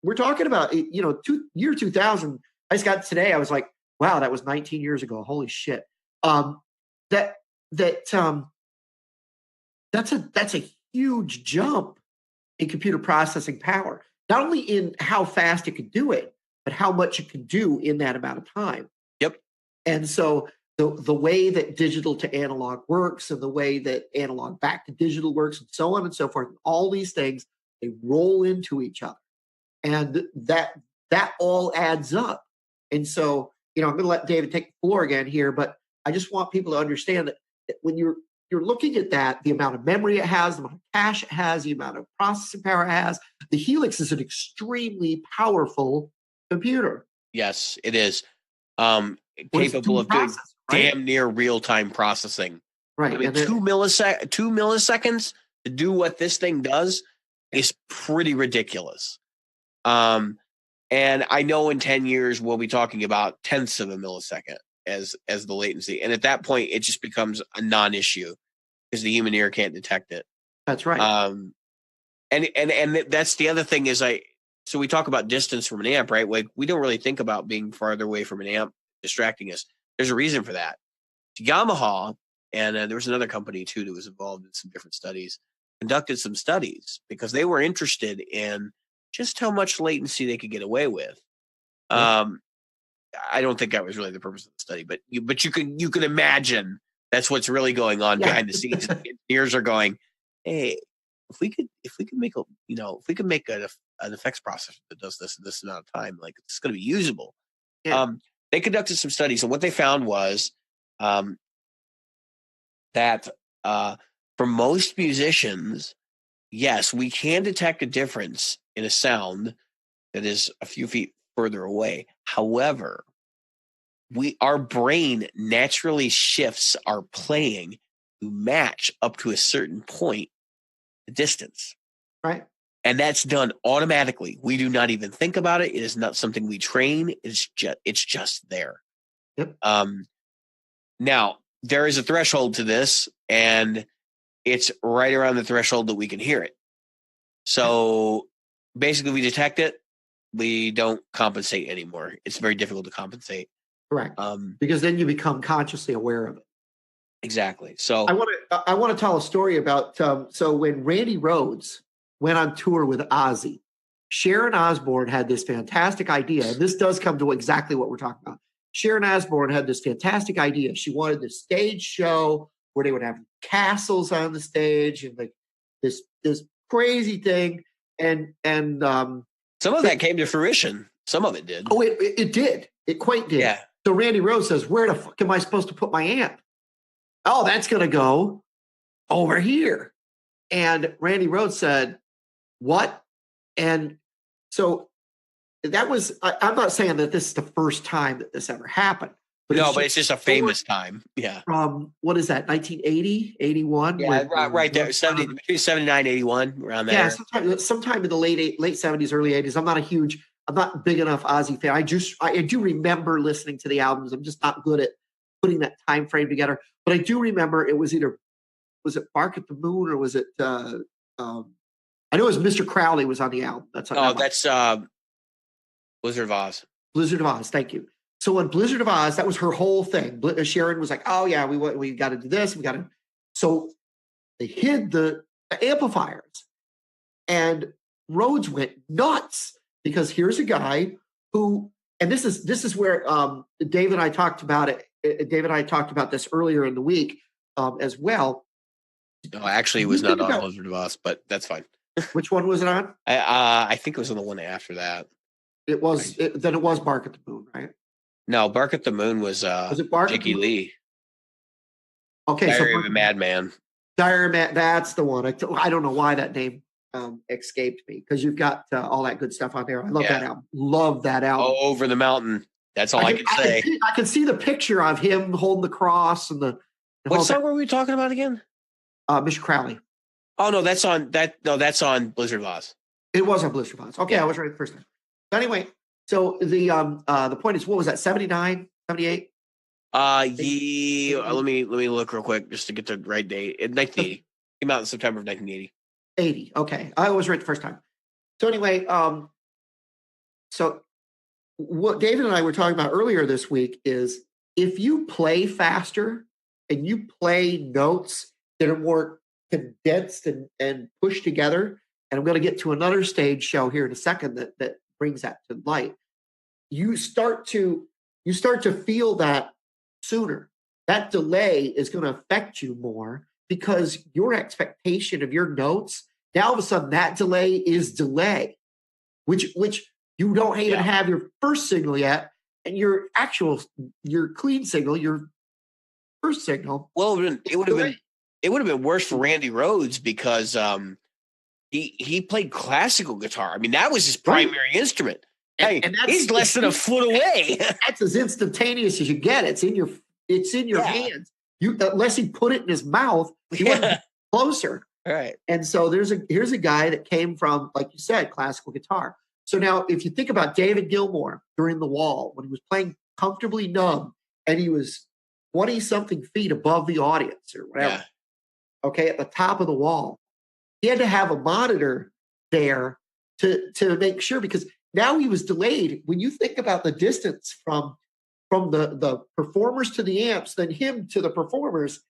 we're talking about, year 2000. I just got today. I was like, wow, that was 19 years ago. Holy shit. That's a huge jump in computer processing power. Not only in how fast it can do it, but how much it can do in that amount of time. Yep. And so the way that digital to analog works and the way that analog back to digital works and so on and so forth, all these things, they roll into each other. And that all adds up. And so, I'm going to let David take the floor again here, but I just want people to understand that when you're looking at that, the amount of memory it has, the amount of cache it has, the amount of processing power it has, the Helix is an extremely powerful computer. Yes, it is. Capable of doing damn near real-time processing. Right. I mean, 2 milliseconds to do what this thing does is pretty ridiculous. And I know in 10 years we'll be talking about tenths of a millisecond as the latency. And at that point, it just becomes a non-issue because the human ear can't detect it. That's right. And that's the other thing is so we talk about distance from an amp, right? Like we don't really think about being farther away from an amp distracting us. There's a reason for that. Yamaha, and there was another company too that was involved in some different studies, conducted some studies because they were interested in just how much latency they could get away with. I don't think that was really the purpose of the study, but you can imagine that's what's really going on behind the scenes. Engineers are going, hey, if we could make an effects processor that does this amount of time, like it's going to be usable. Yeah. They conducted some studies, and what they found was that for most musicians, yes, we can detect a difference in a sound that is a few feet further away. However, our brain naturally shifts our playing to match up to a certain point the distance. Right. And that's done automatically. We do not even think about it. It is not something we train. It's just there. Yep. Now, there is a threshold to this, and it's right around the threshold that we can hear it. So basically, we detect it. We don't compensate anymore. It's very difficult to compensate. Correct. Because then you become consciously aware of it. Exactly. So I want to tell a story about so when Randy Rhoads went on tour with Ozzy, Sharon Osbourne had this fantastic idea, and this does come to exactly what we're talking about. Sharon Osbourne had this fantastic idea. She wanted this stage show where they would have castles on the stage and like this crazy thing, and some of that came to fruition. Some of it did. Oh, it did. It quite did. Yeah. So Randy Rhoads says, "Where the fuck am I supposed to put my amp?" Oh, that's going to go over here. And Randy Rhoads said, what? And so that was, I'm not saying that this is the first time that this ever happened. But it's just a famous time. Yeah. From, what is that, 1980, 81? Yeah, right there. Between 79 and 81, around there. Yeah, sometime in the late 70s, early 80s. I'm not big enough Ozzy fan. I do remember listening to the albums. I'm just not good at putting that time frame together. But I do remember it was it Bark at the Moon or was it? I know it was Mr. Crowley was on the album. That's Blizzard of Oz. Blizzard of Oz. Thank you. So when Blizzard of Oz, that was her whole thing. Sharon was like, "Oh yeah, we got to do this. We got to." So they hid the amplifiers, and Rhodes went nuts because here's a guy who, and this is where Dave and I talked about it. David and I talked about this earlier in the week as well. No, actually, it was not on Blizzard of Oz, but that's fine. Which one was it on? I think it was on the one after that. It was then it was Bark at the Moon, right? No, Bark at the Moon was it Bark Jackie Lee. Okay, Diary of a Madman. Diary of a Madman, that's the one. I don't know why that name escaped me because you've got all that good stuff on there. I love that album. Love that album. Oh, Over the Mountain. That's all I can say. I can see the picture of him holding the cross and the. What song were we talking about again? Mr. Crowley. Oh no, that's on that's on Blizzard of Oz. It was on Blizzard of Oz. Okay, I was right the first time. So anyway, so the point is, what was that? 79, 78? Let me look real quick just to get the right date. 1980. Came out in September of 1980. 80. Okay, I was right the first time. So anyway, so what David and I were talking about earlier this week is if you play faster and you play notes that are more condensed and pushed together, and I'm going to get to another stage show here in a second that brings that to light. You start to feel that sooner. That delay is going to affect you more because your expectation of your notes, now all of a sudden that delay is delay, which you don't even have your first signal yet, and your clean signal, your first signal. Well, it would have been worse for Randy Rhoads because he played classical guitar. I mean, that was his primary instrument. Hey, and he's less than a foot away. That's as instantaneous as you get. It's in your hands. Unless he put it in his mouth, he wasn't closer. Right. And so here's a guy that came from, like you said, classical guitar. So now if you think about David Gilmour during The Wall, when he was playing Comfortably Numb and he was 20-something feet above the audience or whatever, okay, at the top of the wall, he had to have a monitor there to make sure, because now he was delayed. When you think about the distance from the performers to the amps, then him to the performers,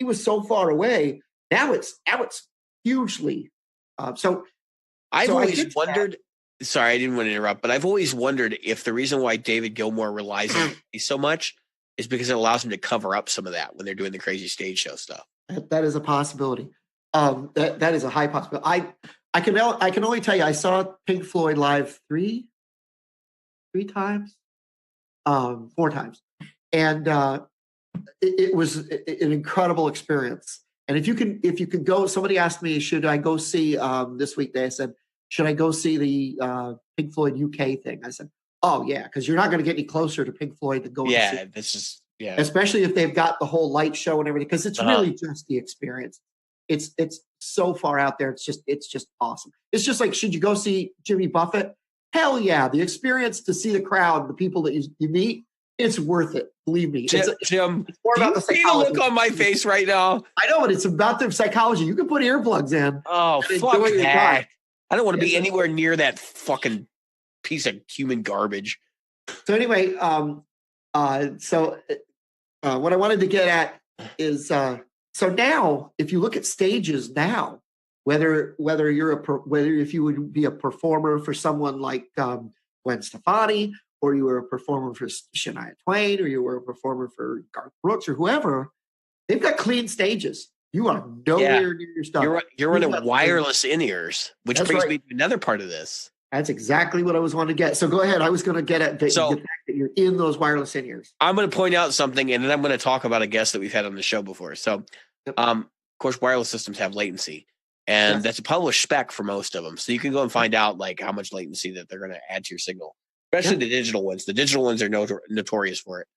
he was so far away. Now it's hugely. So I've always wondered. Sorry, I didn't want to interrupt, but I've always wondered if the reason why David Gilmour relies on it so much is because it allows him to cover up some of that when they're doing the crazy stage show stuff. That is a possibility. That is a high possibility. I can only tell you I saw Pink Floyd live three times, 4 times, and it was an incredible experience. And if you can go, somebody asked me, should I go see this week? I said, should I go see the Pink Floyd UK thing? I said, oh yeah, because you're not going to get any closer to Pink Floyd than going. Yeah, this is especially if they've got the whole light show and everything, because it's really just the experience. It's so far out there. It's just awesome. It's just like, should you go see Jimmy Buffett? Hell yeah. The experience to see the crowd, the people that you meet, it's worth it. Believe me. Jim, it's more about the psychology. Look on my face right now. I know, but it's about the psychology. You can put earplugs in. Oh, fuck that. I don't want to be anywhere near that fucking piece of human garbage. So anyway, what I wanted to get at is, so now if you look at stages now, whether if you would be a performer for someone like Gwen Stefani, or you were a performer for Shania Twain, or you were a performer for Garth Brooks or whoever, they've got clean stages. You are nowhere near your stuff. You're running wireless in-ears, which brings me to another part of this. That's exactly what I was wanting to get. So go ahead. I was going to get at the fact that you're in those wireless in-ears. I'm going to point out something, and then I'm going to talk about a guest that we've had on the show before. So, of course, wireless systems have latency, and that's a published spec for most of them. So you can go and find out like how much latency that they're going to add to your signal, especially the digital ones. The digital ones are notorious for it.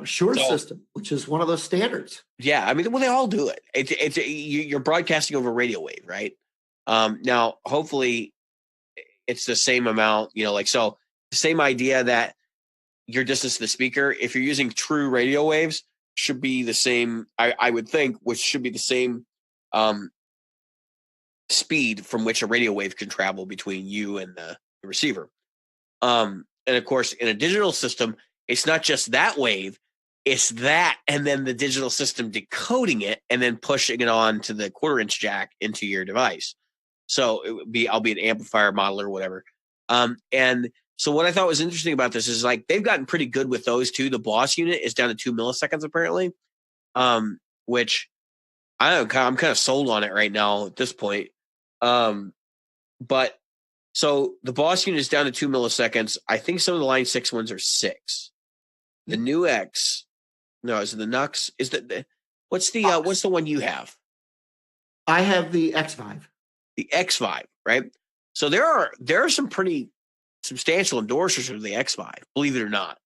Shure system, which is one of those standards. Yeah, I mean, well, they all do it. You're broadcasting over radio wave, right? Now, hopefully, it's the same amount. The same idea that your distance to the speaker. If you're using true radio waves, should be the same, I would think, which should be the same speed from which a radio wave can travel between you and the receiver. And of course, in a digital system, it's not just that wave, it's that, and then the digital system decoding it and then pushing it on to the 1/4-inch jack into your device. So it would be, I'll be an amplifier model or whatever. And so what I thought was interesting about this is like they've gotten pretty good with those too. The Boss unit is down to 2 milliseconds apparently, which I'm kind of sold on it right now at this point. But so the Boss unit is down to 2 milliseconds. I think some of the Line 6 ones are 6. The new X, no, is it the Nux? Is that what's the one you have? I have the X5. The X5, right? So there are some pretty substantial endorsers of the X5, believe it or not.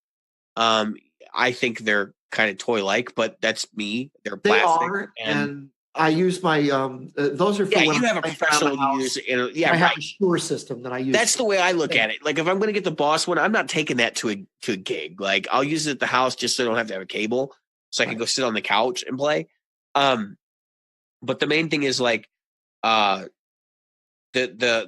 I think they're kind of toy-like, but that's me. They're plastic. They are, and I use my those are for when you have a professional to use. I have a Shure system that I use. That's the way I look at it. Like if I'm going to get the Boss one, I'm not taking that to a gig. Like I'll use it at the house just so I don't have to have a cable, so I can go sit on the couch and play. But the main thing is like the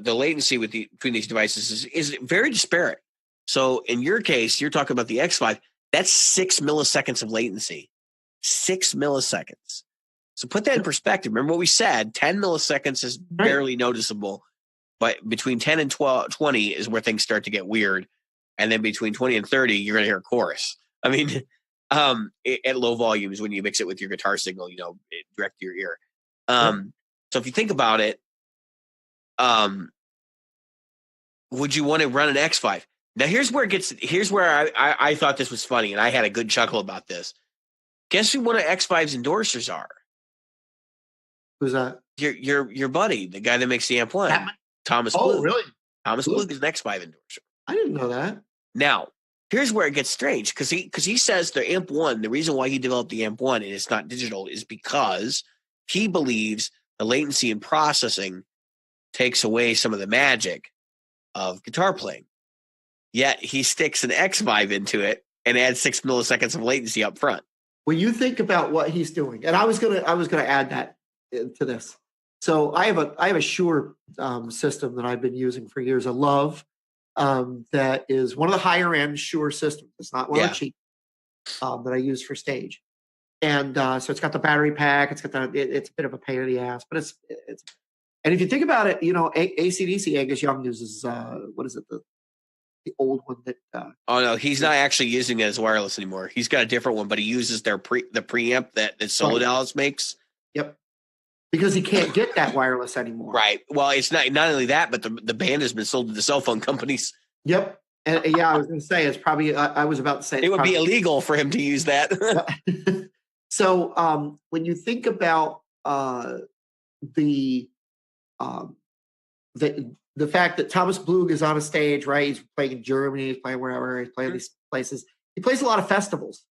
latency between these devices is very disparate. So in your case, you're talking about the X5. That's 6 milliseconds of latency. 6 milliseconds. So put that in perspective. Remember what we said, 10 milliseconds is barely noticeable, but between 10 and 20 is where things start to get weird. And then between 20 and 30, you're going to hear a chorus. I mean, at low volumes when you mix it with your guitar signal, direct to your ear. So if you think about it, would you want to run an X5? Now here's where I thought this was funny, and I had a good chuckle about this. Guess who one of X5's endorsers are? Who's that? Your buddy, the guy that makes the Amp 1. Thomas Blue. Oh, really? Thomas Blue is an X5 endorser. I didn't know that. Now, here's where it gets strange, because he says the Amp 1, the reason why he developed the Amp 1 and it's not digital is because he believes the latency in processing takes away some of the magic of guitar playing. Yet he sticks an X5 into it and adds 6 milliseconds of latency up front. When you think about what he's doing, and I was gonna add that to this. So I have a Shure system that I've been using for years. I love that is one of the higher end Shure systems. It's not one of the cheap that I use for stage. And so it's got the battery pack. It's got it's a bit of a pain in the ass, but it's. And if you think about it, AC/DC Angus Young uses what is it, the old one that. Oh no, he's not actually using it as wireless anymore. He's got a different one, but he uses the preamp that Solo Dallas makes. Yep. Because he can't get that wireless anymore. Right. Well, it's not only that, but the band has been sold to the cell phone companies. Yep. And I was going to say it's probably. I was about to say it would be illegal for him to use that. So when you think about the fact that Thomas Blug is on a stage, right? He's playing in Germany, he's playing wherever, he's playing these places. He plays a lot of festivals.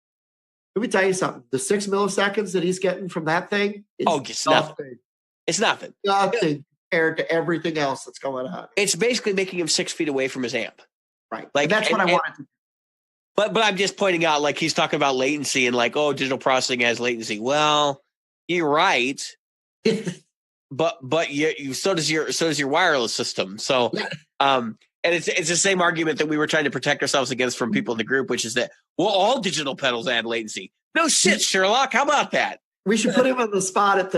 Let me tell you something. The 6 milliseconds that he's getting from that thing it's nothing. It's nothing. Nothing compared to everything else that's going on. It's basically making him 6 feet away from his amp. Right. Like that's what I wanted to do. But I'm just pointing out, like he's talking about latency and like, digital processing has latency. Well, you're right. But so does your wireless system. So and it's the same argument that we were trying to protect ourselves against from people in the group, which is that all digital pedals add latency. No shit, Sherlock. How about that? We should put him on the spot at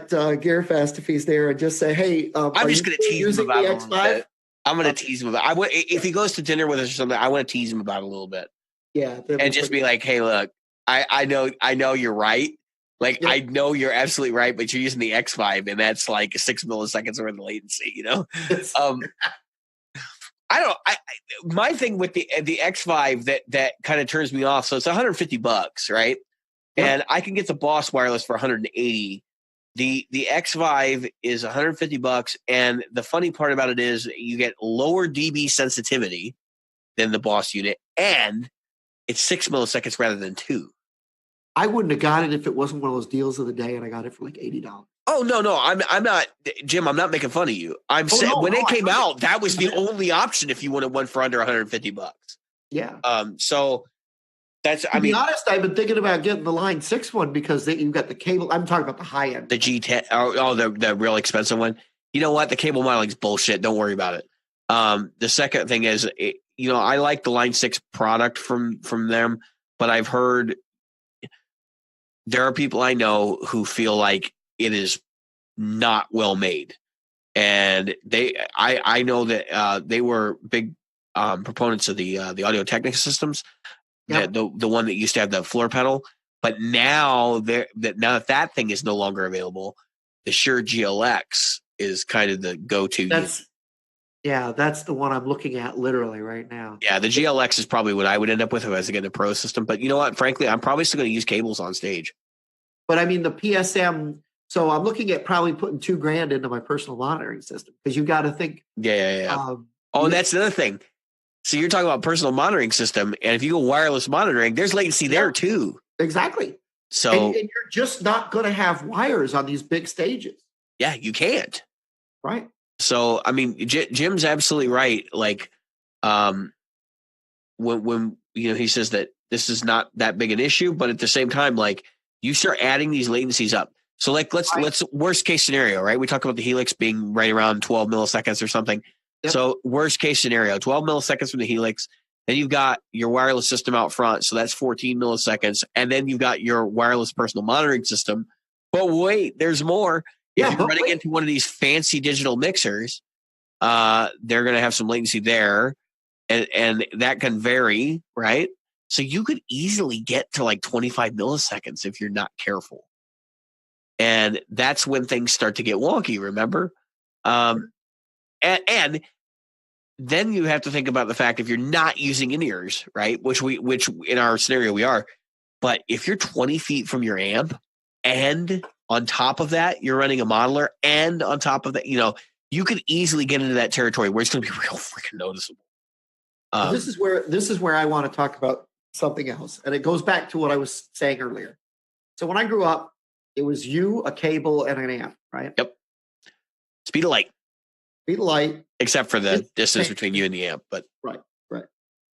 GearFest if he's there and just say, "Hey, I'm just going to tease him about it a little bit. I'm going to tease him about. If he goes to dinner with us or something, I want to tease him about it a little bit. Yeah, and just be like, "Hey, look, I know you're right. Like I know you're absolutely right, but you're using the X5, and that's like 6 milliseconds worth of latency. My thing with the X5 that kind of turns me off. So it's $150, right? Yep. And I can get the Boss wireless for $180. The X5 is $150, and the funny part about it is you get lower dB sensitivity than the Boss unit, and it's 6 milliseconds rather than 2. I wouldn't have got it if it wasn't one of those deals of the day, and I got it for like $80. Oh no, I'm not, Jim. I'm not making fun of you. I'm saying when it came out, that was the only option if you wanted one for under $150. Yeah. So that's, To be honest, I've been thinking about getting the Line 6 one because you've got the cable. I'm talking about the high end. The G10, the real expensive one. You know what? The cable modeling's bullshit. Don't worry about it. The second thing is, I like the Line 6 product from them, but I've heard there are people I know who feel like it is not well made. And I know that they were big proponents of the Audio Technica systems, Yep. the one that used to have the floor pedal. But now that thing is no longer available, the Shure GLX is kind of the go-to. That's the one I'm looking at literally right now. Yeah, the GLX is probably what I would end up with if I was to get a Pro system. But you know what? Frankly, I'm probably still going to use cables on stage. But I mean, the PSM. So I'm looking at probably putting $2,000 into my personal monitoring system because you got to think. Yeah. And that's another thing. So you're talking about personal monitoring system, and if you go wireless monitoring, there's latency there too. Exactly. So and you're just not going to have wires on these big stages. Yeah, you can't. Right. So I mean, Jim's absolutely right. Like, when he says that this is not that big an issue, but at the same time, like you start adding these latencies up. So like let's worst case scenario, right? We talk about the Helix being right around 12 milliseconds or something. Yep. So worst case scenario, 12 milliseconds from the Helix. Then you've got your wireless system out front. So that's 14 milliseconds. And then you've got your wireless personal monitoring system. But wait, there's more. If you're running into one of these fancy digital mixers, they're going to have some latency there. And that can vary, right? So you could easily get to like 25 milliseconds if you're not careful. And that's when things start to get wonky, remember? And then you have to think about the fact if you're not using in-ears, right? Which in our scenario we are. But if you're 20 feet from your amp and on top of that, you're running a modeler and on top of that, you could easily get into that territory where it's going to be real freaking noticeable. This is where I want to talk about something else. And it goes back to what I was saying earlier. So when I grew up, it was a cable, and an amp, right? Yep. Speed of light. Speed of light. Except for the distance between you and the amp. But Right.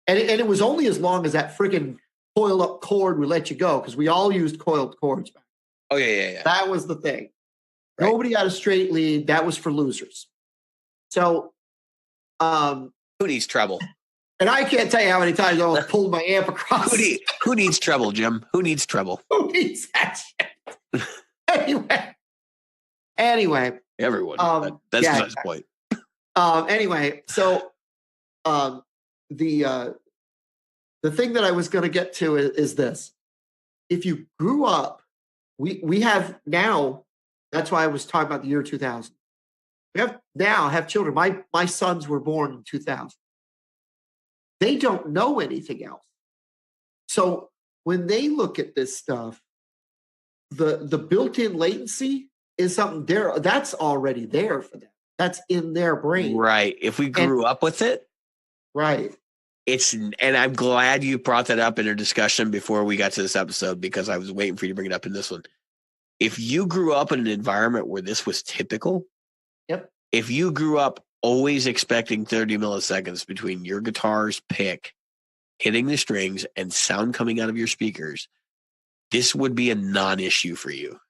And it was only as long as that freaking coiled up cord would let you go, because we all used coiled cords back. Oh, yeah. That was the thing. Right. Nobody got a straight lead. That was for losers. So who needs treble? And I can't tell you how many times I pulled my amp across. Who needs treble, Jim? Who needs treble? Who needs that shit? Anyway. Everyone. That's besides the point. Anyway, so the thing that I was going to get to is this. If you grew up, we have now, that's why I was talking about the year 2000. We have children. My sons were born in 2000. They don't know anything else. So when they look at this stuff, the built-in latency is something that's already there for them. That's in their brain. Right. If we grew up with it. Right. And I'm glad you brought that up in a discussion before we got to this episode, because I was waiting for you to bring it up in this one. If you grew up in an environment where this was typical. Yep. If you grew up always expecting 30 milliseconds between your guitar's pick hitting the strings and sound coming out of your speakers, this would be a non-issue for you.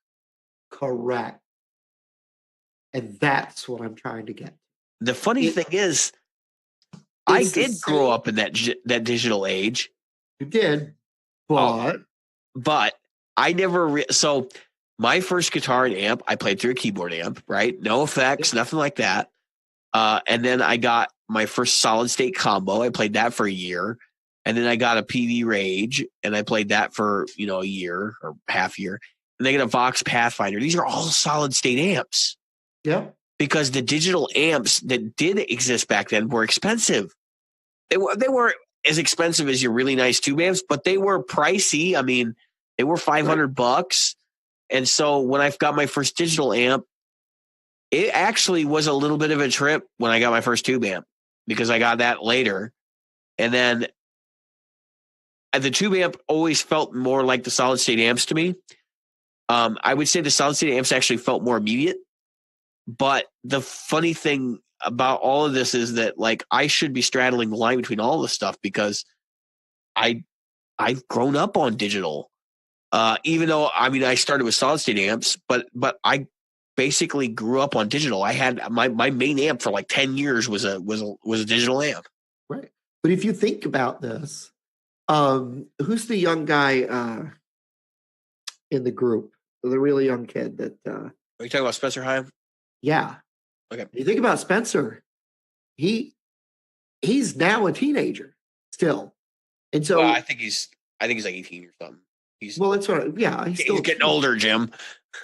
Correct. And that's what I'm trying to get. The funny thing is, I did grow up in that digital age. You did, but I never. So my first guitar and amp, I played through a keyboard amp, right? No effects, nothing like that. And then I got my first solid state combo. I played that for a year. And then I got a PV Rage, and I played that for, a year or half year. And I got a Vox Pathfinder. These are all solid state amps. Yeah. Because the digital amps that did exist back then were expensive. They weren't as expensive as your really nice tube amps, but they were pricey. I mean, they were $500. And so when I got my first digital amp, it actually was a little bit of a trip when I got my first tube amp, because I got that later. And then the tube amp always felt more like the solid state amps to me. I would say the solid state amps actually felt more immediate. But the funny thing about all of this is that, like, I should be straddling the line between all this stuff, because I've grown up on digital. Even though I started with solid state amps, but I basically grew up on digital. I had my main amp for like 10 years was a digital amp. Right. But if you think about this, who's the young guy in the group? The really young kid that Are you talking about Spencer Hyam? yeah. Okay. You think about Spencer, he's now a teenager still. And so Well, I think he's like 18 or something. He's that's what he's getting older, Jim.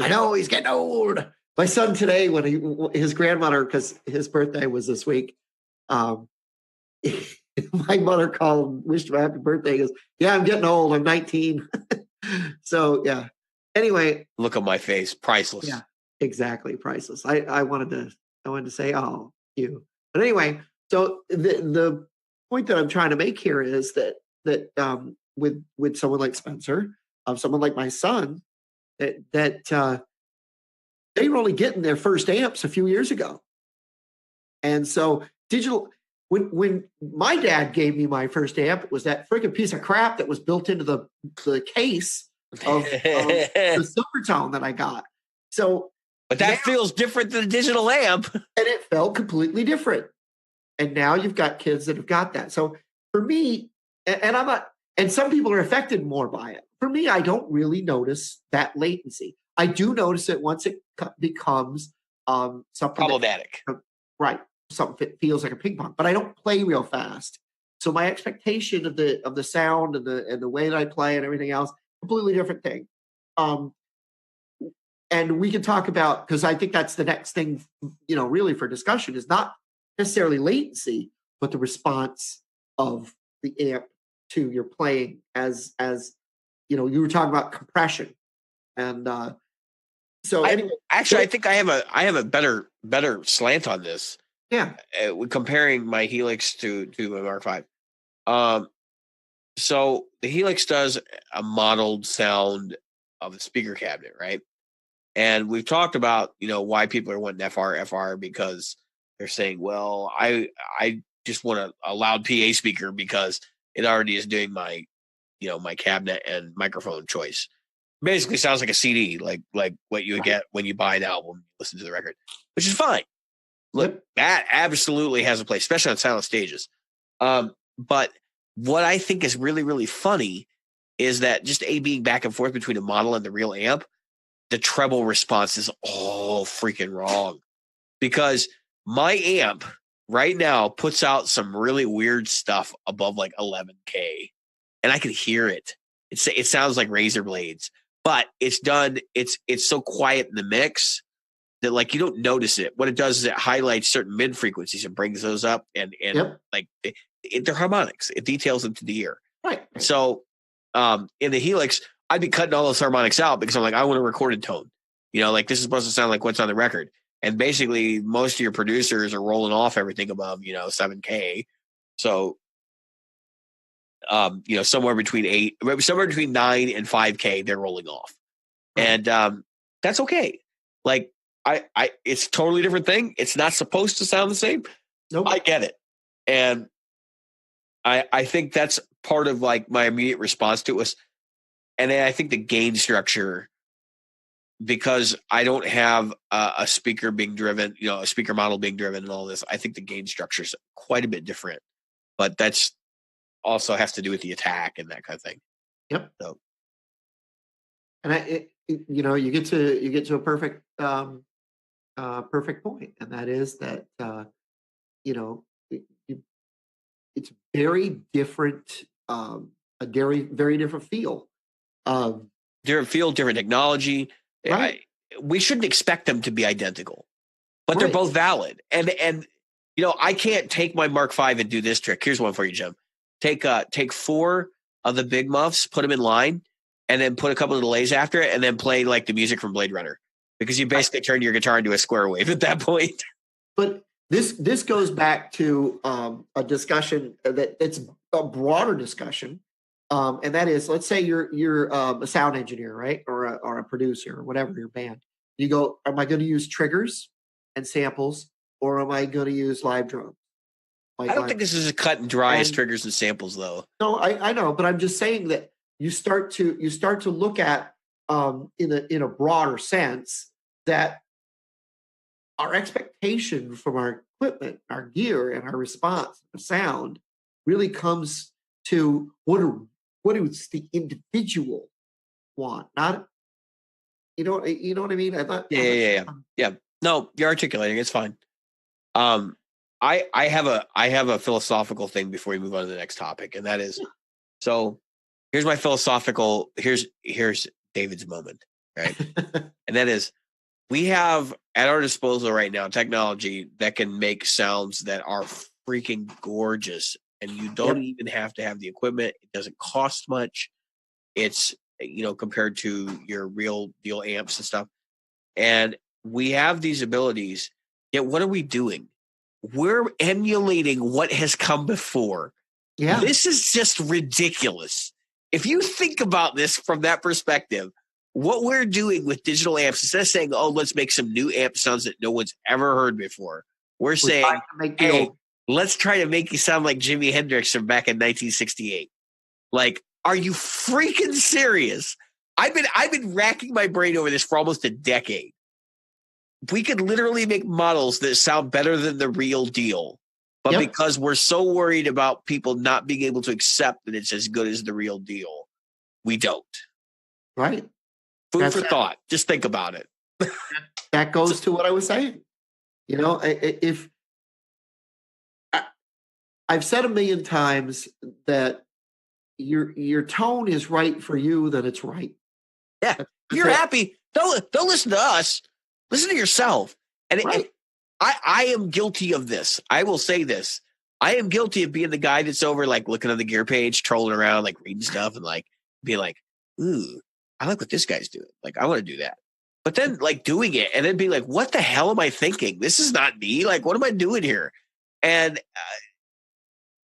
I know he's getting old. My son today, when his grandmother, because his birthday was this week, my mother called, wished him a happy birthday. He goes, "Yeah, I'm getting old. I'm 19." So yeah. Anyway, look at my face, priceless. Yeah, exactly, priceless. I wanted to say, oh, you. But anyway, so the point that I'm trying to make here is that with someone like Spencer, someone like my son, that they were only getting their first amps a few years ago. And so digital, when my dad gave me my first amp, it was that freaking piece of crap that was built into the case of the Silvertone that I got. So, but that feels different than a digital amp. And it felt completely different. And now you've got kids that have got that. So for me, and I'm not, and some people are affected more by it. For me, I don't really notice that latency. I do notice it once it becomes something problematic. Right. Something that feels like a ping pong, but I don't play real fast. So my expectation of the sound and the way that I play and everything else, completely different thing. And we can talk about, because I think that's the next thing, really for discussion is not necessarily latency, but the response of the amp to your playing as you were talking about compression. And so anyway, I think I have a better slant on this. Yeah. Comparing my Helix to my Mark V. So the Helix does a modeled sound of the speaker cabinet, right? And we've talked about, why people are wanting FR because they're saying, well, I just want a loud PA speaker because it already is doing my, my cabinet and microphone choice. Basically sounds like a CD, like what you would get when you buy an album, listen to the record, which is fine. Look, that absolutely has a place, especially on silent stages. But what I think is really, really funny is that just being back and forth between a model and the real amp, the treble response is all freaking wrong. Because my amp right now puts out some really weird stuff above like 11K. And I can hear it. It sounds like razor blades. But it's done, it's so quiet in the mix that like you don't notice it. What it does is it highlights certain mid frequencies and brings those up, and like they're harmonics. It details them to the ear. Right. So in the Helix, I'd be cutting all those harmonics out because I'm like, I want a recorded tone. Like this is supposed to sound like what's on the record. And basically, most of your producers are rolling off everything above 7K. So somewhere between 9 and 5K, they're rolling off, and that's okay. Like it's a totally different thing. It's not supposed to sound the same. Nope. I get it, and I think that's part of like my immediate response to it was, and then I think the gain structure, because I don't have a speaker being driven, a speaker model being driven, and all this. I think the gain structure is quite a bit different, but that's also has to do with the attack and that kind of thing. Yep. So, and you get to a perfect perfect point, and that is that it's very different, a very different feel. Different feel, different technology. Right. We shouldn't expect them to be identical, but they're both valid. And I can't take my Mark V and do this trick. Here's one for you, Jim. Take 4 of the big muffs, put them in line, and then put a couple of delays after it, and then play like the music from Blade Runner, because you basically turn your guitar into a square wave at that point. But this goes back to a discussion that's a broader discussion, and that is, let's say you're a sound engineer, right, or a producer or whatever, your band. You go, am I going to use triggers and samples, or am I going to use live drums? I don't think this is as cut and dry as triggers and samples, though. No, I know, but I'm just saying that you start to look at in a broader sense that our expectation from our equipment, our gear, and our response, the sound, really comes to what does the individual want, not you know what I mean? I thought Yeah. No, you're articulating. It's fine. I have a philosophical thing before we move on to the next topic, and that is so. Here's my philosophical. Here's David's moment, right? And that is, we have at our disposal right now technology that can make sounds that are freaking gorgeous, and you don't even have to have the equipment. It doesn't cost much. It's compared to your real deal amps and stuff, and we have these abilities. Yet, what are we doing? We're emulating what has come before. Yeah, this is just ridiculous. If you think about this from that perspective, what we're doing with digital amps, instead of saying, "Oh, let's make some new amp sounds that no one's ever heard before," we're saying, "Hey, let's try to make you sound like Jimi Hendrix from back in 1968." Like, are you freaking serious? I've been racking my brain over this for almost a decade. We could literally make models that sound better than the real deal. But because we're so worried about people not being able to accept that it's as good as the real deal, we don't. Right. Food for thought. Just think about it. That goes to what I was saying. If I've said a million times that your tone is right for you, then it's right. Yeah. You're happy. Don't listen to us. Listen to yourself. And I am guilty of this. I will say this. I am guilty of being the guy that's over, like, looking on the gear page, trolling around, like, reading stuff, and, like, being like, ooh, I like what this guy's doing. Like, I want to do that. But then, like, doing it and then being like, what the hell am I thinking? This is not me. Like, what am I doing here? And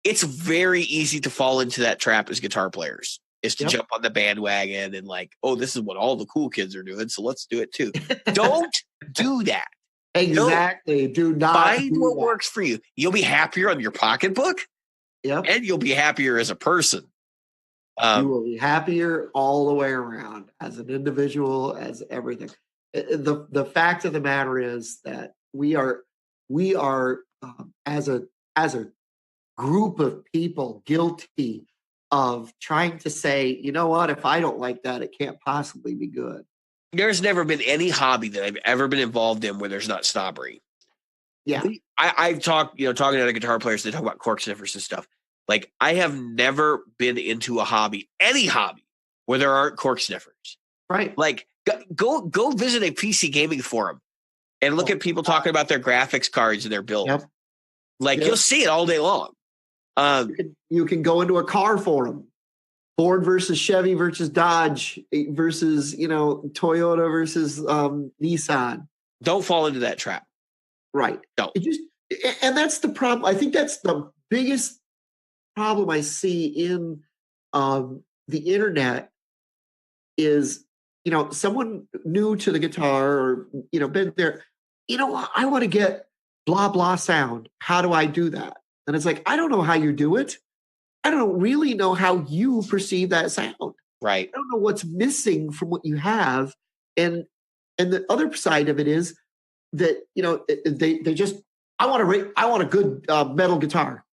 it's very easy to fall into that trap as guitar players, is to jump on the bandwagon and, like, oh, this is what all the cool kids are doing, so let's do it too. Don't do that. Exactly. Do not find what works for you. You'll be happier on your pocketbook. Yep. And you'll be happier as a person. You will be happier all the way around, as an individual, as everything. The fact of the matter is that we are as a group of people guilty of trying to say, you know what, if I don't like that, it can't possibly be good. There's never been any hobby that I've ever been involved in where there's not snobbery. Yeah. I've talked, talking to other guitar players, they talk about cork sniffers and stuff. Like, I have never been into a hobby, any hobby, where there aren't cork sniffers. Right. Like, go visit a PC gaming forum and look at people talking about their graphics cards and their build. Yep. Like, you'll see it all day long. You can go into a car forum. Ford versus Chevy versus Dodge versus, Toyota versus Nissan. Don't fall into that trap. Right. No. And that's the problem. I think that's the biggest problem I see in the internet is, someone new to the guitar or, been there, I want to get blah, blah sound. How do I do that? And it's like, I don't know how you do it. I don't really know how you perceive that sound. Right. I don't know what's missing from what you have. And the other side of it is that, they just, I want a good metal guitar.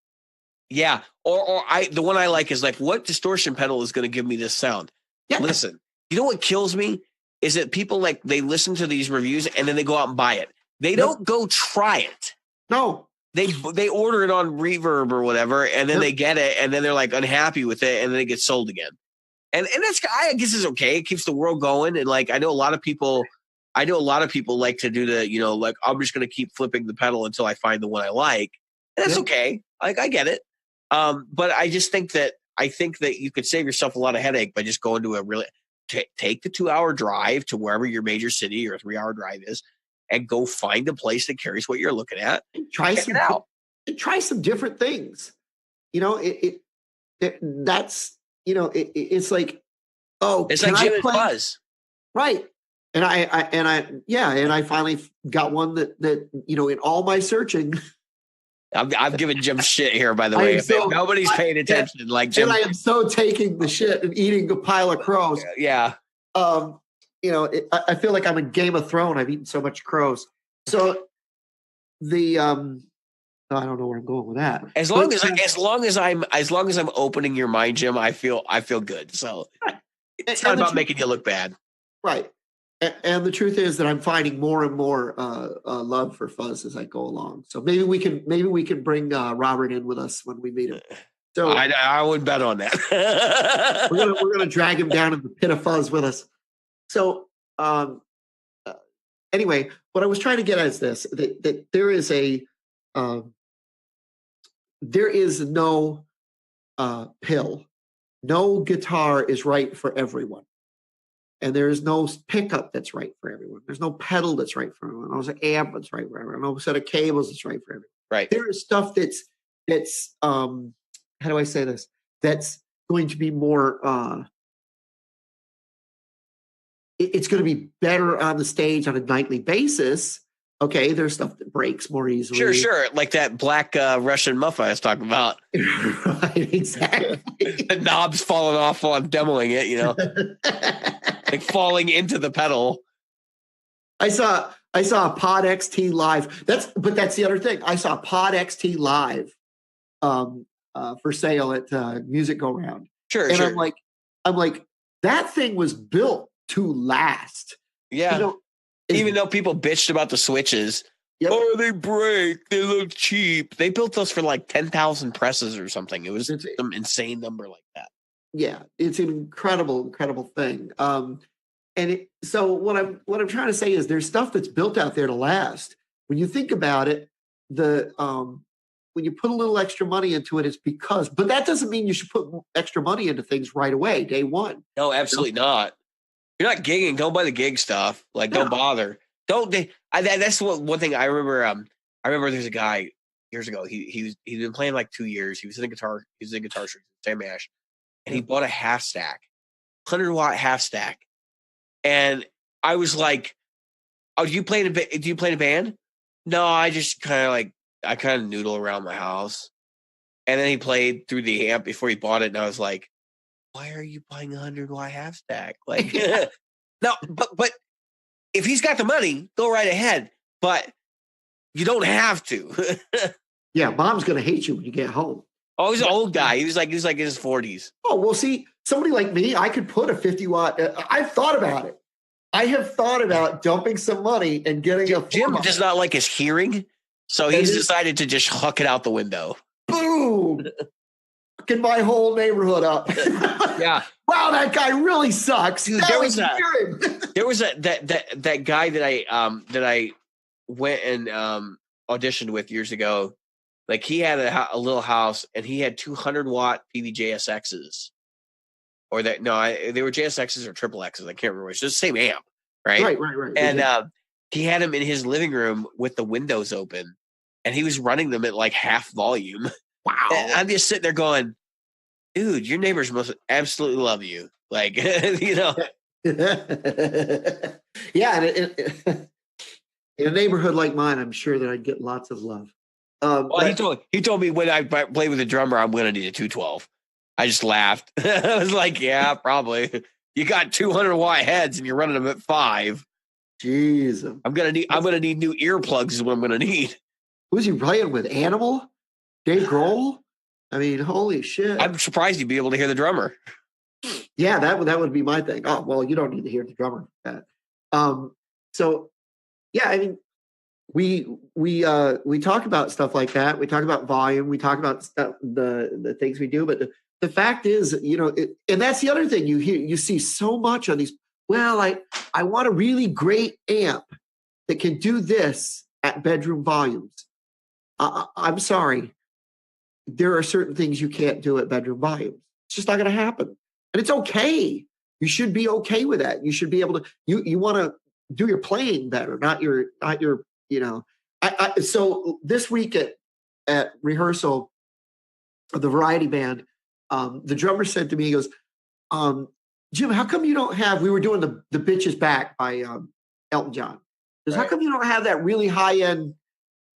Yeah. Or the one I like is like, what distortion pedal is going to give me this sound? Yeah. Listen, you know what kills me is that people, like, they listen to these reviews and then they go out and buy it. They don't go try it. No. They order it on Reverb or whatever, and then they get it, and then they're, like, unhappy with it, and then it gets sold again. And that's, I guess, is okay. It keeps the world going. And, like, I know a lot of people like to do the, like, I'm just going to keep flipping the pedal until I find the one I like. And that's okay. Like, I get it. But I just think that you could save yourself a lot of headache by just going to a really take the 2-hour drive to wherever your major city or 3-hour drive is, and go find a place that carries what you're looking at. Try some different things. It's like, oh, it's like Jim and Buzz, right? And I finally got one that in all my searching, I'm giving Jim shit here, by the I way. am If so- nobody's paying attention, like Jim. And I am so taking the shit and eating a pile of crows. Yeah. I feel like I'm in Game of Thrones. I've eaten so much crows. So I don't know where I'm going with that. As long as I'm opening your mind, Jim, I feel good. So it's not about making you look bad. Right. And the truth is that I'm finding more and more love for fuzz as I go along. So maybe we can bring Robert in with us when we meet him. So I would bet on that. we're gonna drag him down in the pit of fuzz with us. So anyway, what I was trying to get at is this: that there is no pill. No guitar is right for everyone. And there is no pickup that's right for everyone. There's no pedal that's right for everyone. There's an amp that's right for everyone. No set of cables that's right for everyone. Right. There is stuff that's how do I say this? That's going to be more it's going to be better on the stage on a nightly basis. Okay, there's stuff that breaks more easily. Sure. Like that black Russian muffin I was talking about. Right, exactly. The knobs falling off while I'm demoing it, like falling into the pedal. I saw a Pod XT live. That's the other thing. I saw Pod XT live for sale at Music Go Round. Sure. I'm like, that thing was built to last. Yeah. Even though people bitched about the switches, yep. Oh, they break, they look cheap. They built those for like 10,000 presses or something. It was some insane number like that. Yeah, it's an incredible thing. So what I'm trying to say is there's stuff that's built out there to last. When you think about it, when you put a little extra money into it, it's because. But that doesn't mean you should put extra money into things right away, day one. No, absolutely not. You're not gigging. Don't buy the gig stuff. Like, don't bother. That's one thing I remember. I remember there's a guy years ago. He'd been playing like 2 years. He was in a guitar. He was in Guitar Street, Sam Ash, and he bought a half stack, 100-watt half stack. And I was like, "Oh, do you play in a band?" No, I just kind of noodle around my house. And then he played through the amp before he bought it, and I was like, why are you buying a 100-watt half stack? Like, no, but if he's got the money, go right ahead. But you don't have to. Yeah, mom's gonna hate you when you get home. Oh, he's an old guy. He was like in his 40s. Oh, well, see, somebody like me, I could put a 50-watt. I've thought about it. I have thought about dumping some money and getting a. Jim does not like his hearing, so he's decided to just huck it out the window. Boom. Fucking my whole neighborhood up. Yeah. Wow, that guy really sucks. Dude, there was that guy that I went and auditioned with years ago. Like, he had a little house and he had 200-watt PVJSXs. Or they were JSXs or triple X's. I can't remember. It's just the same amp, right? Right. And he had them in his living room with the windows open, and he was running them at like half volume. Wow. And I'm just sitting there going, dude, your neighbors must absolutely love you. Like, Yeah, and in a neighborhood like mine, I'm sure that I'd get lots of love. Well, he told me when I play with a drummer, I'm going to need a 212. I just laughed. I was like, yeah, probably. You got 200-watt heads and you're running them at 5. Jeez. I'm gonna need new earplugs is what I'm gonna need. Who's he playing with? Animal? Dave Grohl? I mean, holy shit. I'm surprised you'd be able to hear the drummer. Yeah, that would be my thing. Oh, well, you don't need to hear the drummer. So yeah, I mean, we talk about stuff like that. We talk about volume. We talk about stuff, the things we do. But the fact is, and that's the other thing you see so much on these. Well, I want a really great amp that can do this at bedroom volumes. I'm sorry. There are certain things you can't do at bedroom volumes. It's just not going to happen. And it's okay. You should be okay with that. You should be able to, you want to do your playing better, not your, so this week at rehearsal of the variety band, the drummer said to me, he goes, Jim, how come you don't have, we were doing the Bitches Back by Elton John. He goes, how come you don't have that really high end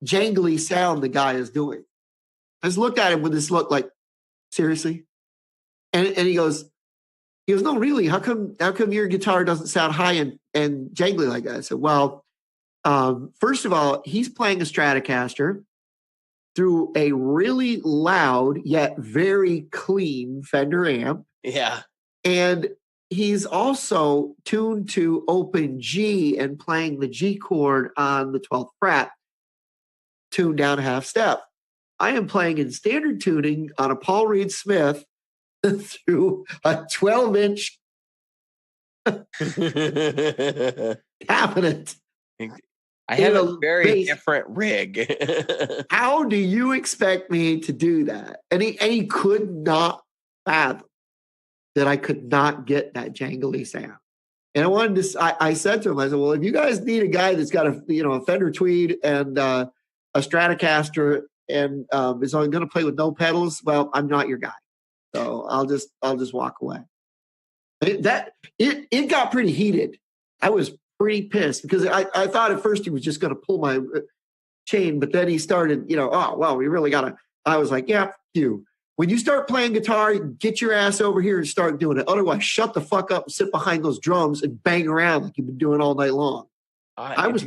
jangly sound the guy is doing? I just looked at him with this look like, seriously? And he goes, no, really, how come your guitar doesn't sound high and jangly like that? I said, well, first of all, he's playing a Stratocaster through a really loud yet very clean Fender amp. Yeah. And he's also tuned to open G and playing the G chord on the 12th fret, tuned down a half step. I am playing in standard tuning on a Paul Reed Smith through a 12-inch cabinet. I have a very different rig. How do you expect me to do that? And he could not fathom that I could not get that jangly sound. And I wanted to. I said to him, I said, "Well, if you guys need a guy that's got a Fender Tweed and a Stratocaster and is only going to play with no pedals, well, I'm not your guy. So I'll just walk away." It got pretty heated. I was pretty pissed because I thought at first he was just going to pull my chain, but then he started, oh, well, we really got to. I was like, yeah, you. When you start playing guitar, get your ass over here and start doing it. Otherwise, shut the fuck up and sit behind those drums and bang around like you've been doing all night long. I've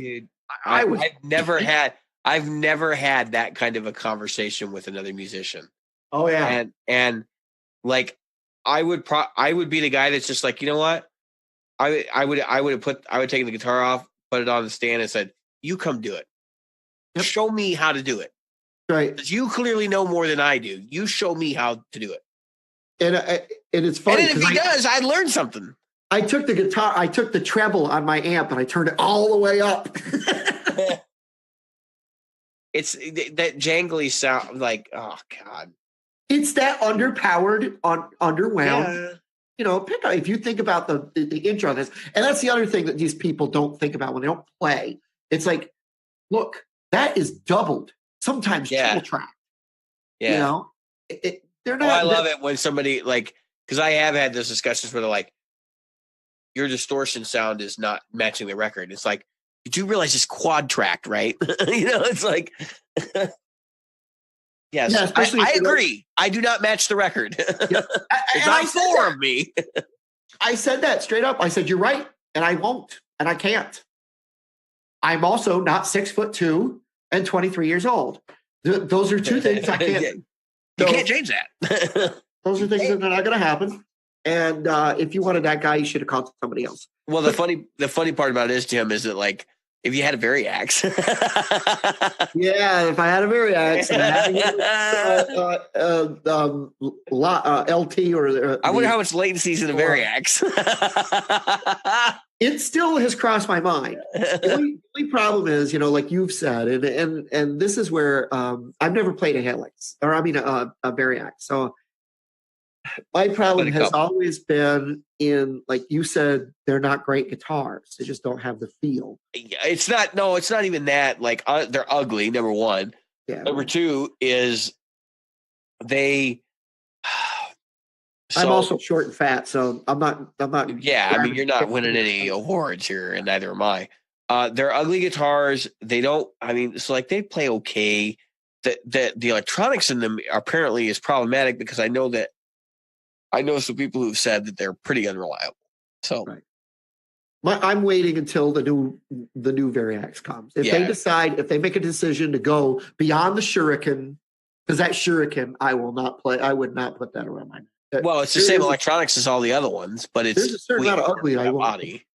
never had that kind of a conversation with another musician. Oh yeah, and like I would be the guy that's just like, you know what? I would take the guitar off, put it on the stand, and said, "You come do it. Yep. Show me how to do it. Right? Because you clearly know more than I do. You show me how to do it." And it's funny. And if he does, I learned something. I took the guitar, I took the treble on my amp, and I turned it all the way up. It's that jangly sound, like, oh God. It's that underpowered, underwhelmed. Yeah. Pick up, if you think about the intro of this, and that's the other thing that these people don't think about when they don't play. It's like, look, that is doubled, sometimes triple track. Yeah. They're not. I love it when somebody, like, because I have had those discussions where they're like, your distortion sound is not matching the record. It's like, did you realize it's quad tracked, right? It's like, yes, yeah, I agree. I do not match the record. Yeah. It's not four of me. I said that straight up. I said, you're right. And I won't. And I can't. I'm also not 6'2" and 23 years old. Those are two things I can't. You can't change that. Those are things that are not going to happen. And if you wanted that guy, you should have called somebody else. Well, the funny part about it is, Jim, is that, like, if you had a Variax. Yeah, if I had a Variax. LT or... I wonder how much latency is in a Variax. It still has crossed my mind. The only problem is, like you've said, and this is where I've never played a Helix, or a Variax. So my problem has always been in, like you said, they're not great guitars. They just don't have the feel. It's not even that. Like, they're ugly, number one. Yeah. Number two is they... I'm also short and fat, so I'm not. Yeah, I mean, you're not winning any awards here, and neither am I. They're ugly guitars. They don't. I mean, so, like, they play okay. The electronics in them apparently is problematic, because I know some people who've said that they're pretty unreliable. So, right. I'm waiting until the new Variax comes. If they make a decision to go beyond the Shuriken, because that Shuriken I will not play. I would not put that around my neck. Well, it's the same electronics as all the other ones, but it's there's a certain amount of ugly I want. Body.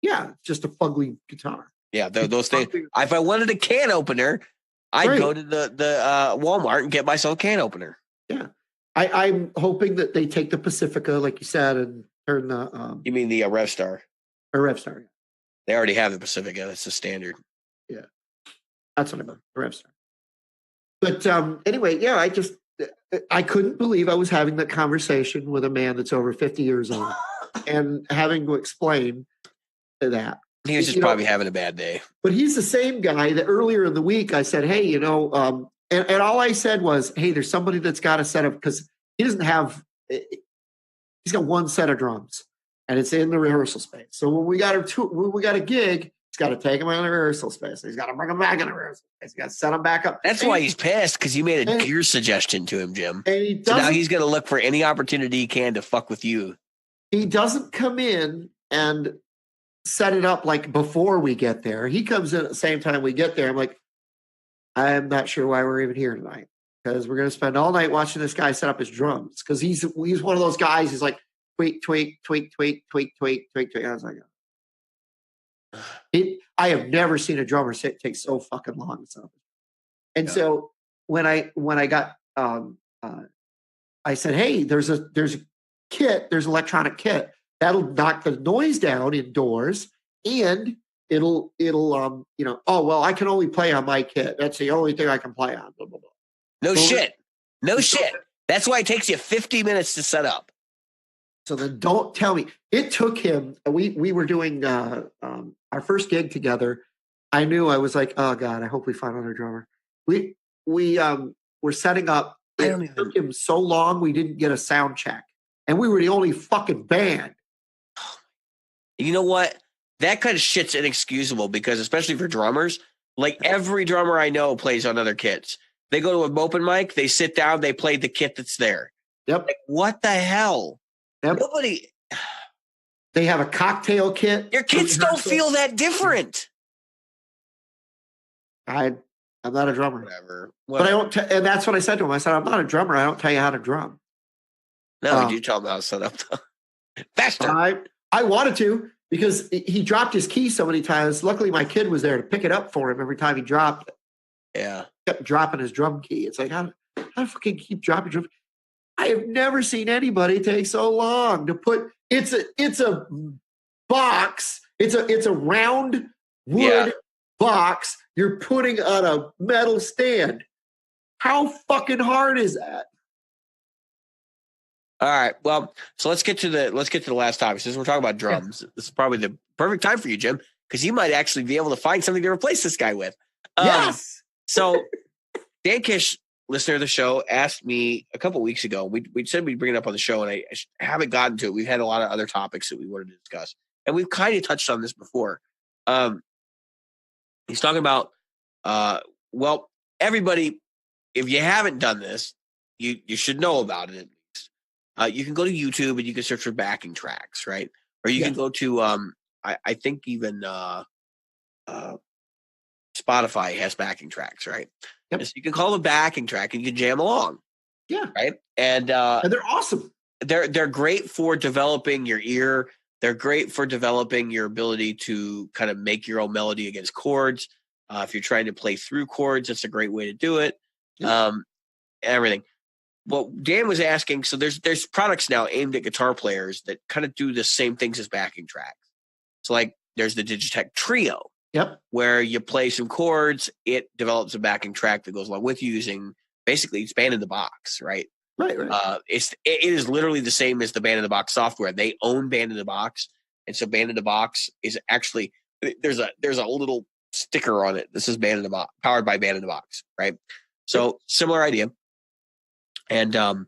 Yeah, it's just a fugly guitar. Yeah, those things. If I wanted a can opener, I'd go to the Walmart and get myself a can opener. Yeah, I'm hoping that they take the Pacifica, like you said, and turn the. You mean the RevStar? Or RevStar. Yeah. They already have the Pacifica. That's the standard. Yeah, that's what I meant. The RevStar. But anyway, yeah, I couldn't believe I was having that conversation with a man that's over 50 years old and having to explain that. He was just probably having a bad day. But he's the same guy that earlier in the week I said, hey, and all I said was, hey, there's somebody that's got a set of, because he doesn't have, he's got one set of drums and it's in the rehearsal space. So when we got a gig, He's got to take him out of the rehearsal space. He's got to bring him back in the rehearsal space. He's got to set him back up. That's why he's pissed, because you made a gear suggestion to him, Jim. And so now he's going to look for any opportunity he can to fuck with you. He doesn't come in and set it up like before we get there. He comes in at the same time we get there. I'm like, I'm not sure why we're even here tonight, because we're going to spend all night watching this guy set up his drums, because he's one of those guys. He's like, tweak, tweak, tweak, tweak, tweak, tweak, tweak, tweak. I was like, I have never seen a drummer take so fucking long. And so when I got, I said, hey, there's a kit, there's electronic kit that'll knock the noise down indoors, and it'll oh, well, I can only play on my kit. That's the only thing I can play on. Blah, blah, blah. No shit. That's why it takes you 50 minutes to set up. So then don't tell me. It took him, we were doing our first gig together. I knew, I was like, oh God, I hope we find another drummer. We were setting up. It took him so long, we didn't get a sound check. And we were the only fucking band. You know what? That kind of shit's inexcusable, because especially for drummers, like every drummer I know plays on other kits. They go to an open mic, they sit down, they play the kit that's there. Yep. Like, what the hell? Yep. Nobody. They have a cocktail kit. Your kids don't feel that different. I'm not a drummer. Whatever. But I don't, and that's what I said to him. I said, I'm not a drummer. I don't tell you how to drum. No, you tell him how to set up. Faster. I wanted to, because he dropped his key so many times. Luckily, my kid was there to pick it up for him every time he dropped it. Yeah. He kept dropping his drum key. It's like, how do fucking keep dropping drum? I have never seen anybody take so long to put. It's a box. It's a round wood box you're putting on a metal stand. How fucking hard is that? All right. Well, so let's get to the last topic. Since we're talking about drums, this is probably the perfect time for you, Jim, because you might actually be able to find something to replace this guy with. Yes. So Dan Kish, listener of the show, asked me a couple weeks ago. We said we'd bring it up on the show, and I haven't gotten to it. We've had a lot of other topics that we wanted to discuss, and we've kind of touched on this before. He's talking about, well, everybody, if you haven't done this, you should know about it. You can go to YouTube and you can search for backing tracks, right? Or you can go to, I think even Spotify has backing tracks, right? Yep. So you can call a backing track and you can jam along. Yeah. Right. And they're awesome. They're great for developing your ear. They're great for developing your ability to kind of make your own melody against chords. If you're trying to play through chords, that's a great way to do it. Yep. Everything. Well, Dan was asking, so there's products now aimed at guitar players that kind of do the same things as backing tracks. So like there's the Digitech Trio. Yep. Where you play some chords, it develops a backing track that goes along with you using basically it's Band in the Box, right? Right. It is literally the same as the Band in the Box software. They own Band in the Box, and so Band in the Box is actually there's a little sticker on it. This is Band in the Box, powered by Band in the Box, right? So similar idea. And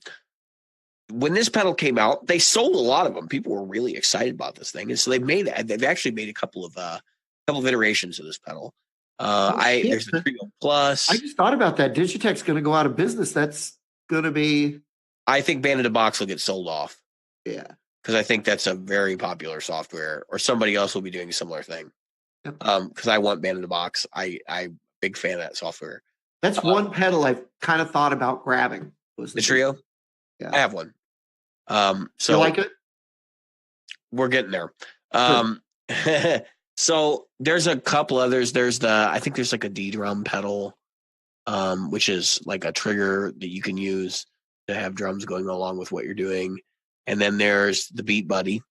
when this pedal came out, they sold a lot of them. People were really excited about this thing, and so they've actually made a couple of iterations of this pedal. There's the Trio Plus. I just thought about that. Digitech's going to go out of business. That's going to be. I think Band in the Box will get sold off. Yeah, because I think that's a very popular software, or somebody else will be doing a similar thing. Yep. Because I want Band in the Box. I'm a big fan of that software. That's one pedal I've kind of thought about grabbing. Was the Trio? Yeah, I have one. So you like it? We're getting there. So there's a couple others. I think there's like a D drum pedal, which is like a trigger that you can use to have drums going along with what you're doing. And then there's the Beat Buddy,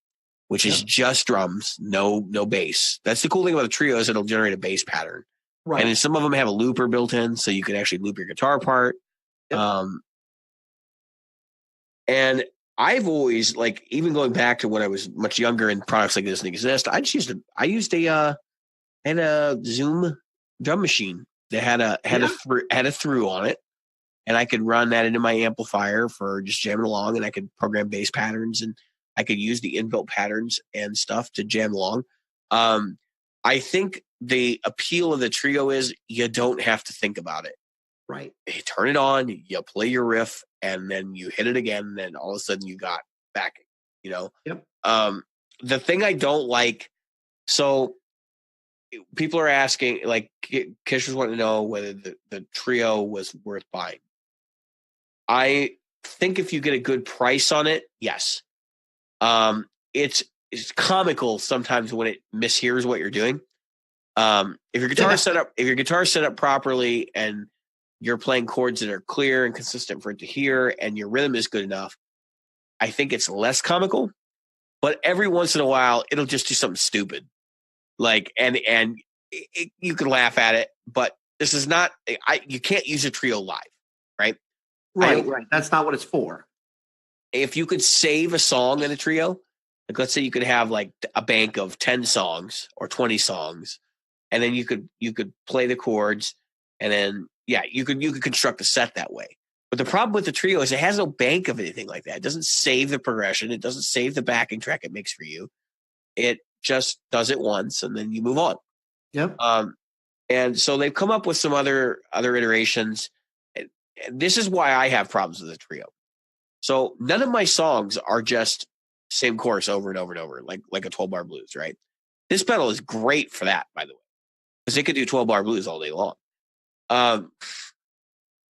which is just drums, no bass. That's the cool thing about the Trio is it'll generate a bass pattern. Right. And then some of them have a looper built in, so you can actually loop your guitar part. Yep. And I've always, like, even going back to when I was much younger and products like this didn't exist, I used a Zoom drum machine that had a through on it, and I could run that into my amplifier for just jamming along, and I could program bass patterns, and I could use the inbuilt patterns and stuff to jam along. I think the appeal of the trio is you don't have to think about it. Right. You turn it on, you play your riff, and then you hit it again, and then all of a sudden you got backing, you know? Yep. The thing I don't like, so people are asking, like, Kish was wanting to know whether the trio was worth buying. I think if you get a good price on it, yes. It's comical sometimes when it mishears what you're doing. If your guitar is set up properly and you're playing chords that are clear and consistent for it to hear, and your rhythm is good enough, I think it's less comical. But every once in a while, it'll just do something stupid, like you can laugh at it. But this is not. You can't use a trio live, right? Right. That's not what it's for. If you could save a song in a trio, like let's say you could have like a bank of 10 songs or 20 songs, and then you could play the chords, and then you could construct a set that way. But the problem with the trio is it has no bank of anything like that. It doesn't save the progression. It doesn't save the backing track it makes for you. It just does it once, and then you move on. Yep. And so they've come up with some other iterations. And this is why I have problems with the trio. So none of my songs are just same chorus over and over and over, like a 12-bar blues, right? This pedal is great for that, by the way, because it could do 12-bar blues all day long.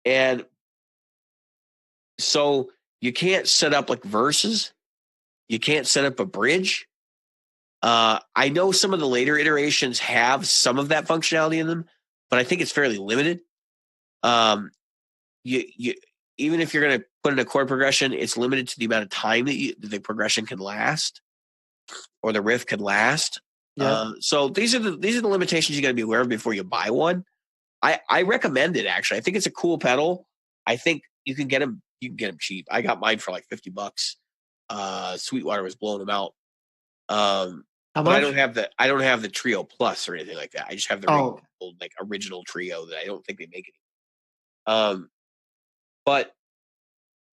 And so you can't set up like verses. You can't set up a bridge. I know some of the later iterations have some of that functionality in them, but I think it's fairly limited. You even if you're going to put in a chord progression, it's limited to the amount of time that the progression can last, or the riff can last. Yeah. So these are the limitations you got to be aware of before you buy one. I recommend it, actually. I think it's a cool pedal. I think you can get them cheap. I got mine for like $50. Sweetwater was blowing them out. How much? But I don't have the Trio Plus or anything like that. I just have the original Trio that I don't think they make anymore. But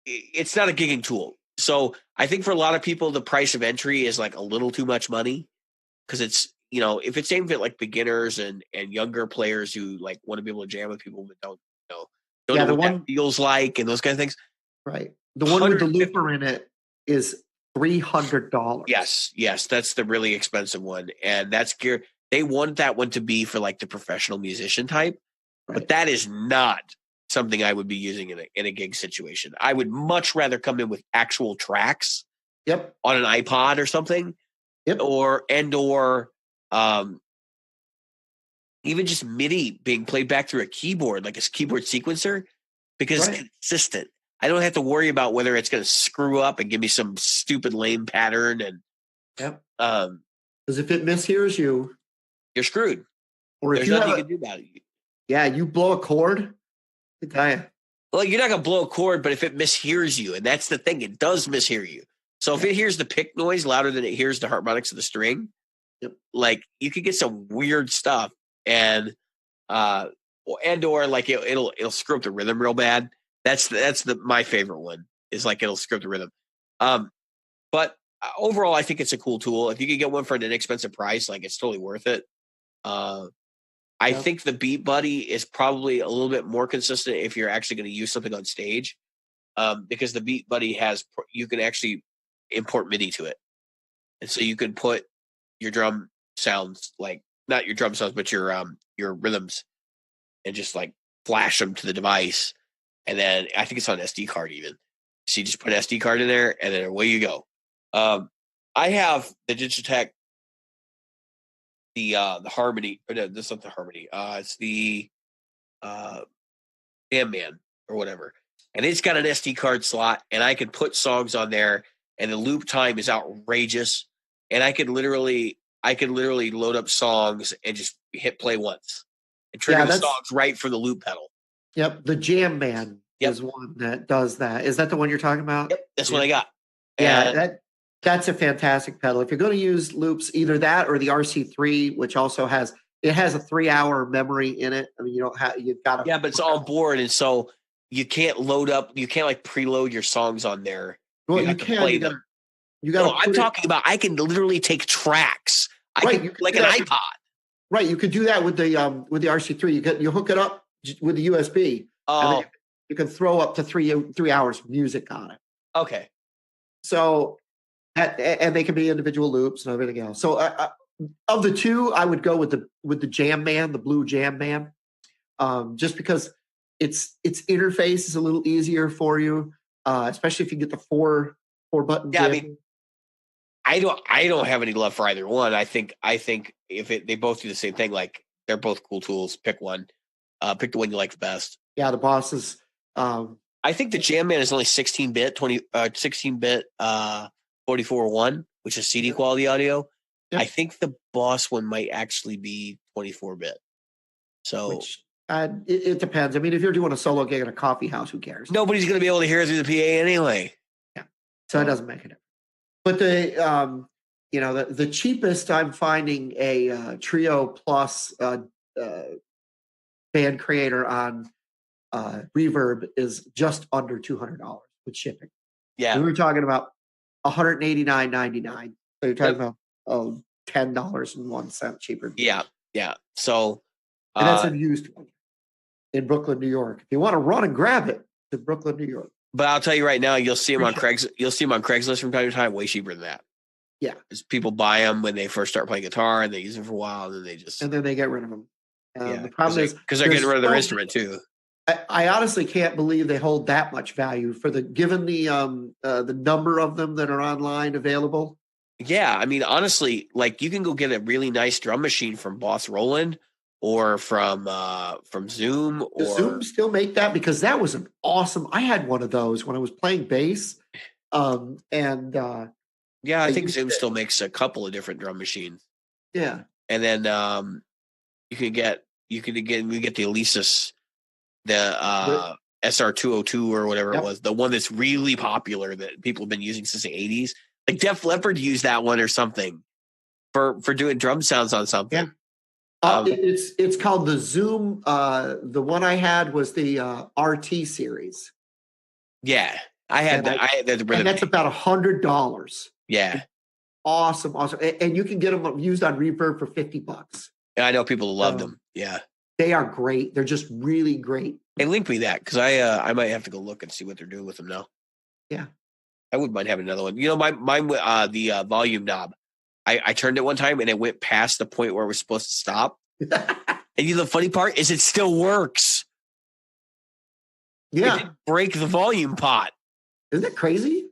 it's not a gigging tool. So I think for a lot of people, the price of entry is like a little too much money, because it's, if it's aimed at like beginners and younger players who like want to be able to jam with people that don't know what that feels like and those kind of things. Right. The one with the looper in it is $300. Yes, that's the really expensive one, and that's gear. They want that one to be for like the professional musician type, but that is not something I would be using in a gig situation. I would much rather come in with actual tracks. Yep. On an iPod or something. Yep. Or even just MIDI being played back through a keyboard, like a keyboard sequencer, because it's consistent. I don't have to worry about whether it's going to screw up and give me some stupid lame pattern. And because if it mishears you, you're screwed. Or if there's nothing you can do about it. Yeah, you blow a chord. I tell you. Well, you're not going to blow a chord, but if it mishears you, and that's the thing, it does mishear you. So if it hears the pick noise louder than it hears the harmonics of the string, like you could get some weird stuff, and or like it'll screw up the rhythm real bad. That's my favorite one, is like it'll screw up the rhythm. But overall, I think it's a cool tool. If you could get one for an inexpensive price, like it's totally worth it. I think the Beat Buddy is probably a little bit more consistent if you're actually going to use something on stage, because the Beat Buddy you can actually import MIDI to it, and so you can put your drum sounds, like not your drum sounds, but your rhythms, and just like flash them to the device, and then I think it's on SD card even. So you just put an SD card in there, and then away you go. I have the Digitech, the Harmony, or no, this is not the Harmony. It's the Jam Man or whatever, and it's got an SD card slot, and I can put songs on there, and the loop time is outrageous, and I could literally load up songs and just hit play once and trigger the songs right from the loop pedal. Yep, the Jam Man is one that does that. Is that the one you're talking about? Yep, that's what I got. Yeah, that's a fantastic pedal. If you're going to use loops, either that or the RC3, which also has a 3-hour memory in it. I mean, you've got to. Yeah, but it's on board, and so you can't load up. You can't like preload your songs on there. Well, you can play them. You got. I'm talking about. I can literally take tracks. I can, like an iPod. Right, you could do that with the RC3. You hook it up with the USB, and then Oh, you can throw up to 3 hours of music on it. okay. So, and they can be individual loops and everything else. So, of the two, I would go with the Jam Man, the blue Jam Man, just because its interface is a little easier for you, especially if you get the four button Yeah, I jam. mean, I don't have any love for either one. I think if they both do the same thing, like they're both cool tools. Pick one. Pick the one you like the best. Yeah, the bosses. I think the Jam Man is only 16-bit, 16-bit 44.1, which is CD quality audio. Yep. I think the Boss one might actually be 24-bit. So Which it depends. I mean, if you're doing a solo gig in a coffee house, who cares? nobody's going to be able to hear it through the PA anyway. Yeah, so it doesn't make a difference. But the cheapest I'm finding a Trio Plus band creator on Reverb is just under $200 with shipping. Yeah, we were talking about $189.99. So you're talking about $10.01 cheaper. Yeah. So, and that's a used one in Brooklyn, New York. If you want to run and grab it, to Brooklyn, New York. But I'll tell you right now, you'll see them on Craigslist from time to time, way cheaper than that. Yeah, because people buy them when they first start playing guitar and they use them for a while, and then they get rid of them. The problem is because they're getting rid of their instrument too. I honestly can't believe they hold that much value given the number of them that are online available. Yeah, I mean, honestly, like you can go get a really nice drum machine from Boss Roland or from Zoom. Does Zoom still make that? Because that was an awesome. I had one of those when I was playing bass, yeah, I think Zoom still makes a couple of different drum machines. Yeah, and then we get the Alesis, the SR202 or whatever it was, the one that's really popular that people have been using since the 80s. Like Def Leppard used that one or something for doing drum sounds on something. Yeah. It's called the Zoom. The one I had was the RT series. Yeah, I had that. And that's about $100. Yeah, awesome, and you can get them used on Reverb for $50. Yeah, I know people love them. Yeah, they are great. They're just really great. Hey, link me that because I might have to go look and see what they're doing with them now. Yeah, I wouldn't mind having another one. You know, mine the volume knob. I turned it one time and it went past the point where it was supposed to stop. And the funny part is it still works. Yeah, it didn't break the volume pot. Isn't that crazy?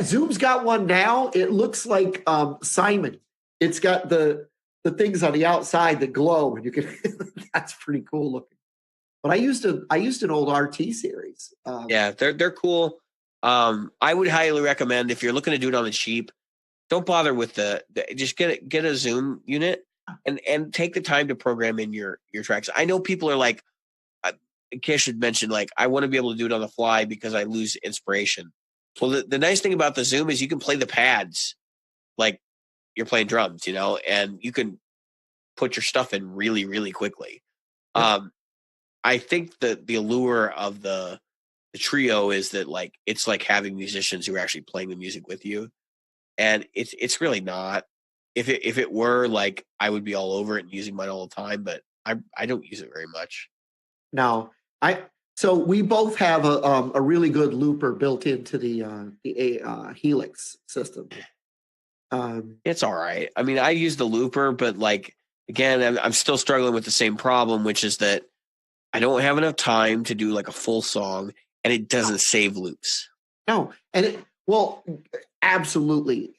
Zoom's got one now. It looks like Simon. It's got the things on the outside that glow, and you can. That's pretty cool looking. But I used an old RT series. Yeah, they're cool. I would highly recommend if you're looking to do it on the cheap, don't bother with just get a Zoom unit and take the time to program in your tracks. I know people are like, Kish had mentioned, like, I want to be able to do it on the fly because I lose inspiration. Well, the nice thing about the Zoom is you can play the pads like you're playing drums, and you can put your stuff in really, really quickly. Yeah. I think the allure of the Trio is that, like, it's like having musicians who are actually playing the music with you. And it's really not. If it were, like, I would be all over it and using mine all the time, but I don't use it very much. No, so we both have a really good looper built into the Helix system. It's all right. I mean, I use the looper, but, like, again, I'm still struggling with the same problem, which is that I don't have enough time to do like a full song, and it doesn't save loops. No, absolutely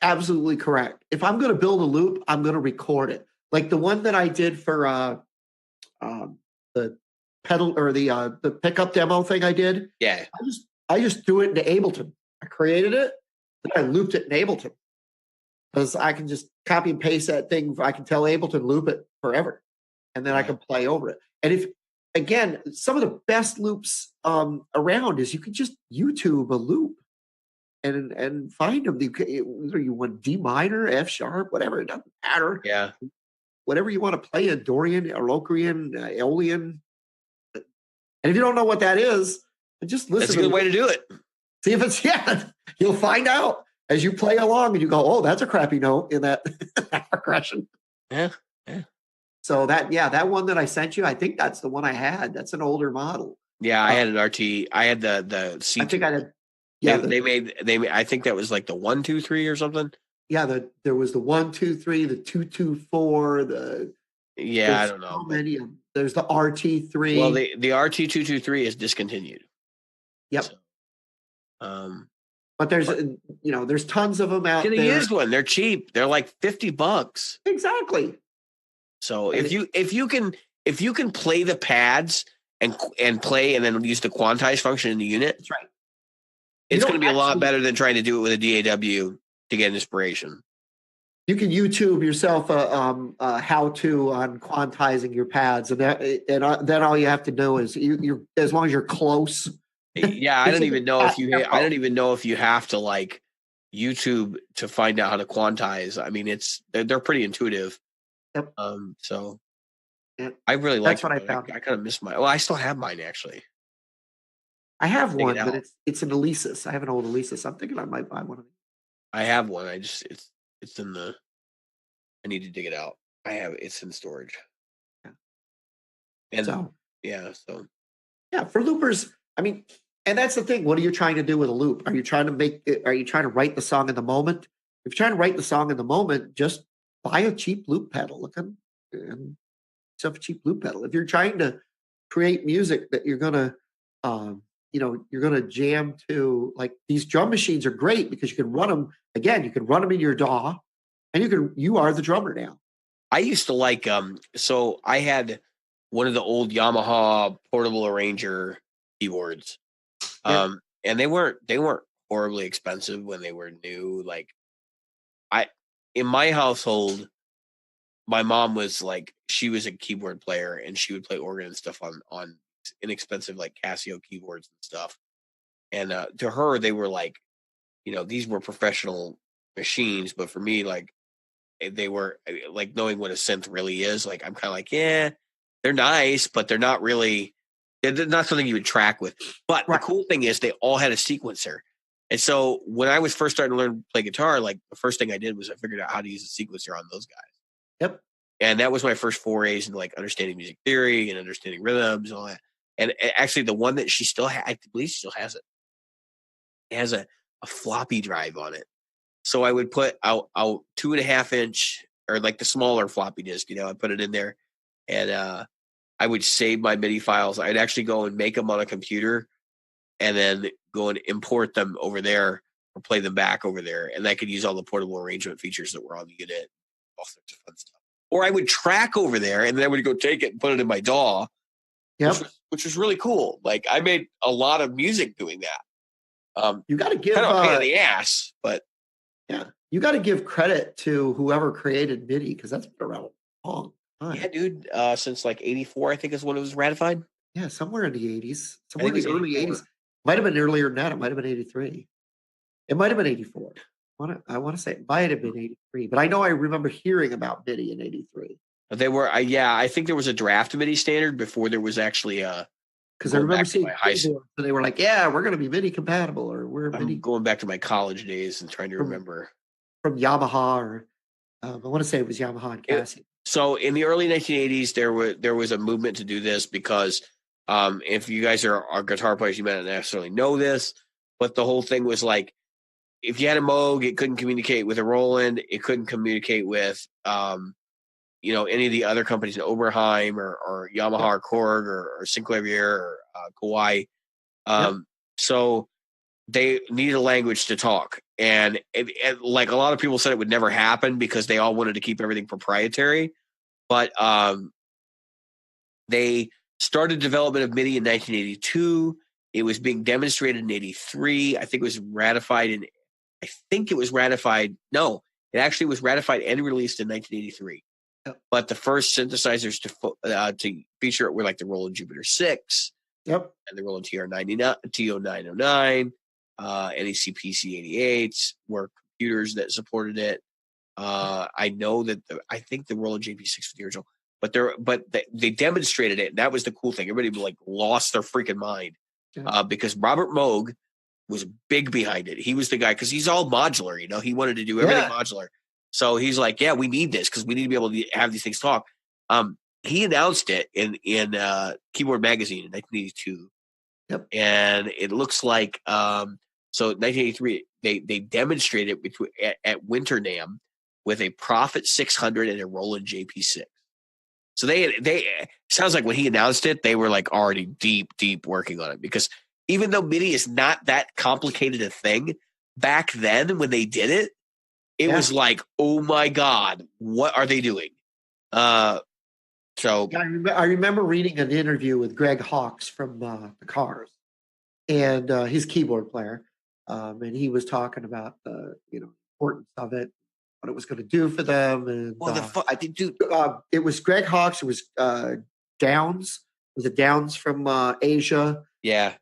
correct. If I'm going to build a loop, I'm going to record it. Like the one that I did for the pedal or the pickup demo thing I did. Yeah, I just threw it into Ableton. I created it, then I looped it in Ableton because I can just copy and paste that thing. I can tell Ableton loop it forever, and then I can play over it. And again, some of the best loops around is you can just YouTube a loop and find them. Whether you want D minor, F sharp, whatever, it doesn't matter. Yeah, whatever you want to play, a Dorian, a Locrian, Aeolian. And if you don't know what that is, just listen. That's a good way to do it. See if it's you'll find out as you play along, and you go, "Oh, that's a crappy note in that progression." Yeah. So that one that I sent you, I think that's the one I had. That's an older model. Yeah, I had an RT. I had the C2. I think I had, yeah. They made. I think that was like the 123 or something. Yeah, there was the 123, the 224, I don't know. So many of them. There's the RT3. Well, the RT223 is discontinued. Yep. So, but there's there's tons of them out there. Get a used one. They're cheap. They're like $50. Exactly. So if you can play the pads and play and then use the quantize function in the unit, that's right. It's going to be a lot better than trying to do it with a DAW to get inspiration. You can YouTube yourself how to on quantizing your pads, and then all you have to do is you as long as you're close. Yeah, I don't even know if you have to like YouTube to find out how to quantize. I mean, they're pretty intuitive. Yep. So yep. I really like. That's what I found. I kind of miss mine. Well, I still have mine actually. I have one, but it's an Alesis. I have an old Alesis. I'm thinking I might buy one of these. I have one. It's in the. I need to dig it out. It's in storage. Yeah. And so for loopers, I mean, and that's the thing. What are you trying to do with a loop? Are you trying to write the song in the moment? If you're trying to write the song in the moment, just buy a cheap loop pedal. And yourself a cheap loop pedal. If you're trying to create music that you're gonna you're gonna jam to, like, these drum machines are great because you can run them again. You can run them in your DAW, and you are the drummer now. I used to like so I had one of the old Yamaha portable arranger keyboards. And they weren't horribly expensive when they were new. Like in my household, my mom was like, she was a keyboard player and she would play organ and stuff on inexpensive like Casio keyboards and stuff. And to her, they were like, these were professional machines, but for me, like, they were like, knowing what a synth really is, like, I'm kind of like, yeah, they're nice, but they're not something you would track with. But the cool thing is they all had a sequencer. And so when I was first starting to learn to play guitar, like, the first thing I did was I figured out how to use a sequencer on those guys. Yep. And that was my first forays into like understanding music theory and understanding rhythms and all that. And actually the one that she still I believe she still has it. It has a floppy drive on it. So I would put out 2.5 inch, or like the smaller floppy disk, I put it in there, and I would save my MIDI files. I'd actually go and make them on a computer and then go and import them over there or play them back over there. And I could use all the portable arrangement features that were on the unit, all sorts of fun stuff. Or I would track over there and then I would go take it and put it in my DAW, which was really cool. Like, I made a lot of music doing that. You got to give kind of a pain in the ass, but yeah, you got to give credit to whoever created MIDI, because that's been around a long time. Yeah, dude. Since like 84, I think is when it was ratified. Yeah, somewhere in the 80s, somewhere in the early 80s. Might have been earlier than that. It might have been 83. It might have been 84. I want to say it might have been 83, but I know I remember hearing about MIDI in 83. They were, I think there was a draft MIDI standard before there was actually a. Because I remember seeing so they were like, "Yeah, we're going to be MIDI compatible," or "We're MIDI." Going back to my college days and trying to remember from Yamaha, or I want to say it was Yamaha and Casio. So in the early 1980s, there was a movement to do this because if you guys are guitar players, you might not necessarily know this, but the whole thing was like, if you had a Moog, it couldn't communicate with a Roland, it couldn't communicate with any of the other companies, Oberheim or Yamaha or Korg or Sinclair or Kawai. So they needed a language to talk. And like a lot of people said, it would never happen because they all wanted to keep everything proprietary. But they started development of MIDI in 1982. It was being demonstrated in 83. I think it was ratified No, it actually was ratified and released in 1983. But the first synthesizers to feature it were like the Roland Jupiter 6, and the Roland TO909, NEC PC88s were computers that supported it. I know that I think the Roland JP6 was the original, but they demonstrated it, and that was the cool thing. Everybody like lost their freaking mind because Robert Moog was big behind it. He was the guy because he's all modular. He wanted to do everything modular. So he's like, yeah, we need this because we need to be able to have these things talk. He announced it in Keyboard Magazine in 1982. Yep. And it looks like so 1983 they demonstrated it at Winter NAMM with a Prophet 600 and a Roland JP6. So they sounds like when he announced it, they were like already deep working on it, because even though MIDI is not that complicated a thing, back then when they did it, it was like, oh my God, what are they doing? So I remember reading an interview with Greg Hawkes from the Cars, and his keyboard player, and he was talking about the importance of it, what it was going to do for them, and I think, dude, it was Greg Hawkes. It was Downs. Was it Downs from Asia? Yeah.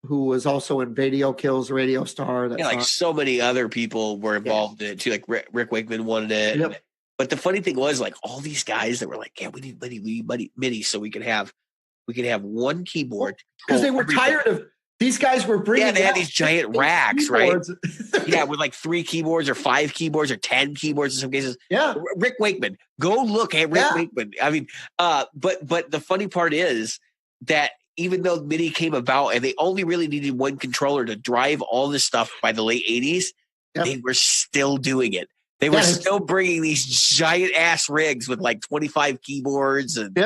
Who was also in Radio Kills, Radio Star. Like so many other people were involved in it too. Like Rick Wakeman wanted it. Yep. But the funny thing was, like, all these guys that were like, yeah, we need MIDI so we could have one keyboard. Because they were tired of these guys were bringing. Yeah, they had these giant racks, keyboards. Right? Yeah, with like 3 keyboards or 5 keyboards or 10 keyboards in some cases. Yeah. Rick Wakeman. Go look at Rick Wakeman. I mean, but the funny part is that even though MIDI came about and they only really needed one controller to drive all this stuff by the late 80s, they were still doing it. They were still bringing these giant ass rigs with like 25 keyboards, and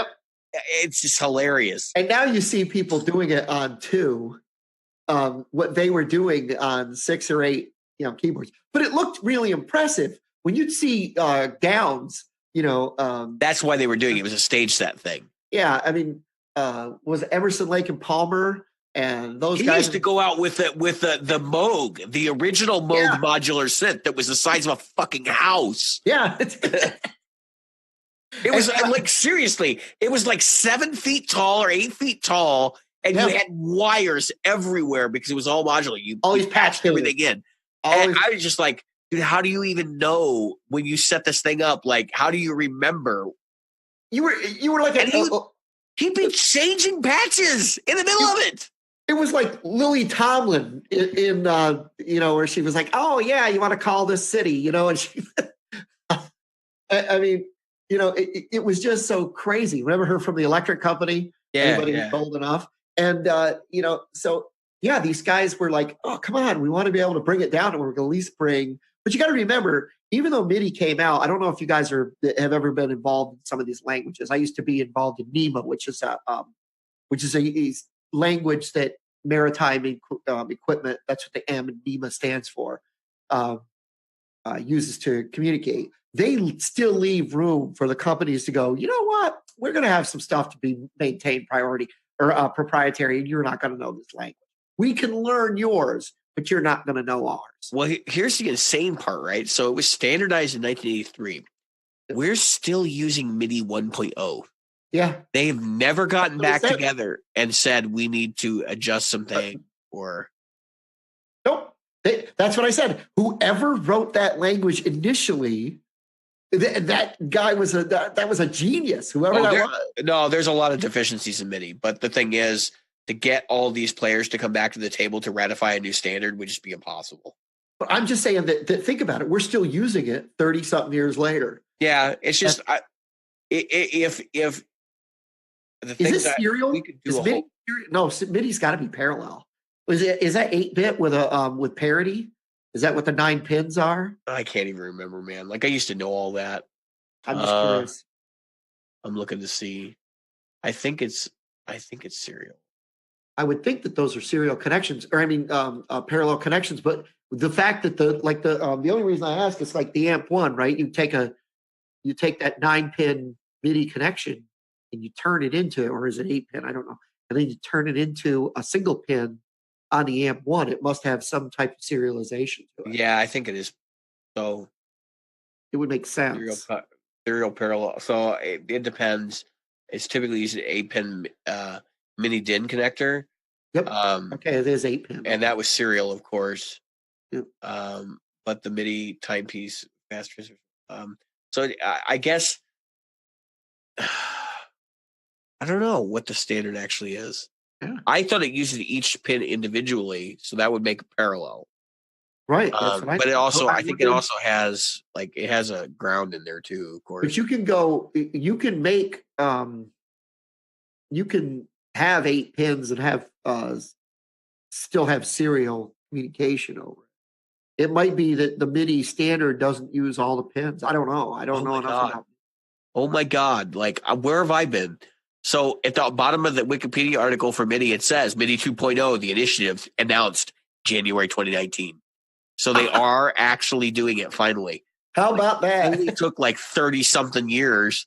it's just hilarious. And now you see people doing it on 2, what they were doing on 6 or 8, keyboards. But it looked really impressive when you'd see Downs. That's why they were doing it. It was a stage set thing. Yeah, I mean, was Emerson, Lake and Palmer? And those guys used to go out with the Moog, the original Moog modular synth that was the size of a fucking house. Yeah. It was like, seriously, it was like 7 feet tall or 8 feet tall, and you had wires everywhere because it was all modular. You always patched everything in. And I was just like, dude, how do you even know when you set this thing up? Like, how do you remember? You were like he'd be changing patches in the middle of it. It was like Lily Tomlin in where she was like, "Oh yeah, you want to call this city?" And she, I mean, it was just so crazy. Remember her from the Electric Company? Everybody was old enough, and so these guys were like, "Oh come on, we want to be able to bring it down, and we're going to at least bring." But you got to remember, even though MIDI came out, I don't know if you guys have ever been involved in some of these languages. I used to be involved in NEMA, which is a language that maritime equipment, that's what the M in NEMA stands for, uses to communicate. They still leave room for the companies to go, you know what, we're going to have some stuff to be maintained priority or proprietary, and you're not going to know this language. We can learn yours, but you're not going to know ours. Well, here's the insane part, right? So it was standardized in 1983. We're still using MIDI 1.0. Yeah. They've never gotten back together and said we need to adjust something or. Nope. That's what I said. Whoever wrote that language initially, that guy was a genius. Whoever that was. No, there's a lot of deficiencies in MIDI, but the thing is, to get all these players to come back to the table to ratify a new standard would just be impossible. But I'm just saying that think about it. We're still using it 30-something years later. Yeah, it's just if the thing is this serial? We could do MIDI serial? No, MIDI's got to be parallel. Is that 8-bit with parity? Is that what the 9 pins are? I can't even remember, man. Like I used to know all that. I'm just curious. I'm looking to see. I think it's serial. I would think that those are serial connections, or parallel connections. But the fact that the only reason I ask is like the amp 1, right? You take that 9-pin MIDI connection and you turn it into, or is it 8-pin? I don't know. And then you turn it into a single pin on the amp 1. It must have some type of serialization to it. Yeah, I think it is. So it would make sense. Serial parallel. So it depends. It's typically using an 8-pin mini DIN connector. Yep. Okay, it is 8-pin. And that was serial, of course. Yep. But the MIDI timepiece fast transfer. So I guess I don't know what the standard actually is. Yeah. I thought it uses each pin individually, so that would make a parallel. Right. That's what I But it said. also, I I think it wondered. also has it has a ground in there too, of course. But you can make, you can have 8 pins and have still have serial communication over it. It might be that the MIDI standard doesn't use all the pins. I don't know. I don't Oh know my enough God. about. Oh my God. Like, where have I been? So at the bottom of the Wikipedia article for MIDI, it says MIDI 2.0, the initiative announced January 2019. So they are actually doing it finally. How about It only that? took like 30 something years.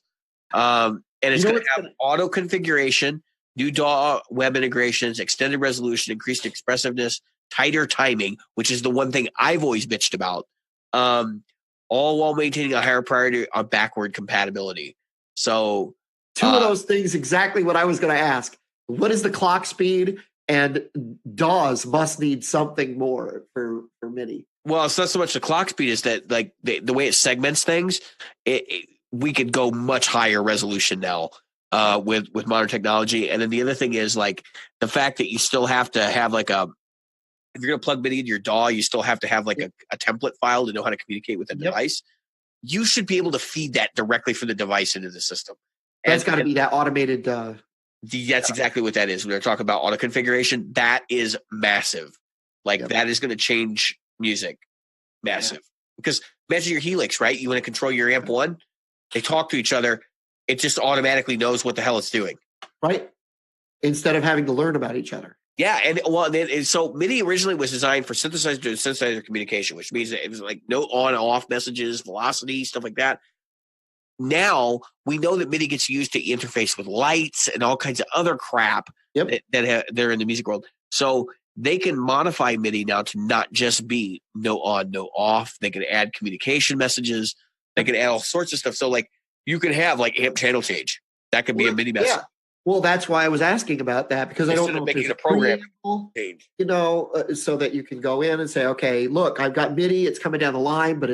And it's You know going to what's have gonna, auto configuration, new DAW web integrations, extended resolution, increased expressiveness, tighter timing, which is the one thing I've always bitched about. All while maintaining a higher priority on backward compatibility. So, two of those things exactly what I was going to ask. What is the clock speed? And DAWs must need something more for MIDI. well, it's not so much the clock speed, is that like the way it segments things, we could go much higher resolution now with modern technology. And then the other thing is like the fact that you still have to have like if you're going to plug MIDI into your DAW, you still have to have like a template file to know how to communicate with the device. You should be able to feed that directly from the device into the system. That's got to be that automated. That's exactly what that is. When we're talking about auto configuration, that is massive. Like that is going to change music massive. Because imagine your Helix, right? You want to control your amp one, they talk to each other. It just automatically knows what the hell it's doing. Right. Instead of having to learn about each other. Yeah, so MIDI originally was designed for synthesizer to synthesizer communication, which means that it was like no on and off messages, velocity, stuff like that. Now we know that MIDI gets used to interface with lights and all kinds of other crap that they're in the music world. So they can modify MIDI now to not just be no on, no off. They can add communication messages. They can add all sorts of stuff. So like you can have like amp channel change. That could be a MIDI message. Yeah. Well, that's why I was asking about that, because Instead I don't know of if making there's a program change. So that you can go in and say, okay, look, I've got MIDI. It's coming down the line, but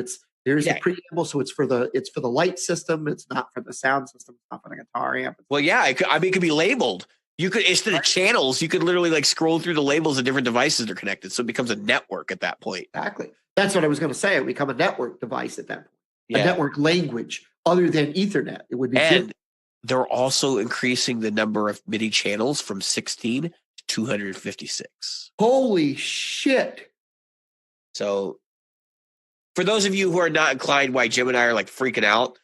here's the preamble. So it's for the light system. It's not for the sound system. It's not for the guitar amp. Well, yeah, it could be labeled. You could, instead of channels, you could literally like scroll through the labels of different devices that are connected. So it becomes a network at that point. Exactly. That's what I was going to say. It would become a network device at that point. A network language other than Ethernet. It would be different. They're also increasing the number of MIDI channels from 16 to 256. Holy shit. So for those of you who are not inclined why Jim and I are like freaking out,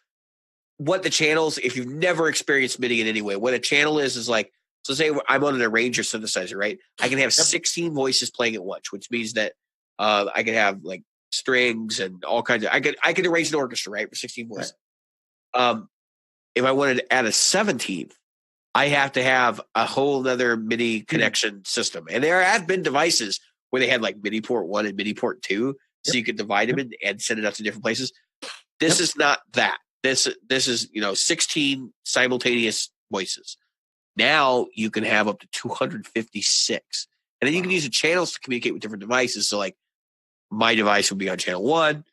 what the channels, if you've never experienced MIDI in any way, what a channel is like, so say I'm on an arranger synthesizer, right? I can have 16 voices playing at once, which means that I can have like strings and all kinds of, I could arrange an orchestra, right? For 16 voices. Right. If I wanted to add a 17th, I have to have a whole other MIDI connection system. And there have been devices where they had like MIDI port 1 and MIDI port 2, so you could divide them and send it out to different places. This is not that. This is 16 simultaneous voices. Now you can have up to 256, and then you can use the channels to communicate with different devices. So like my device would be on channel 1.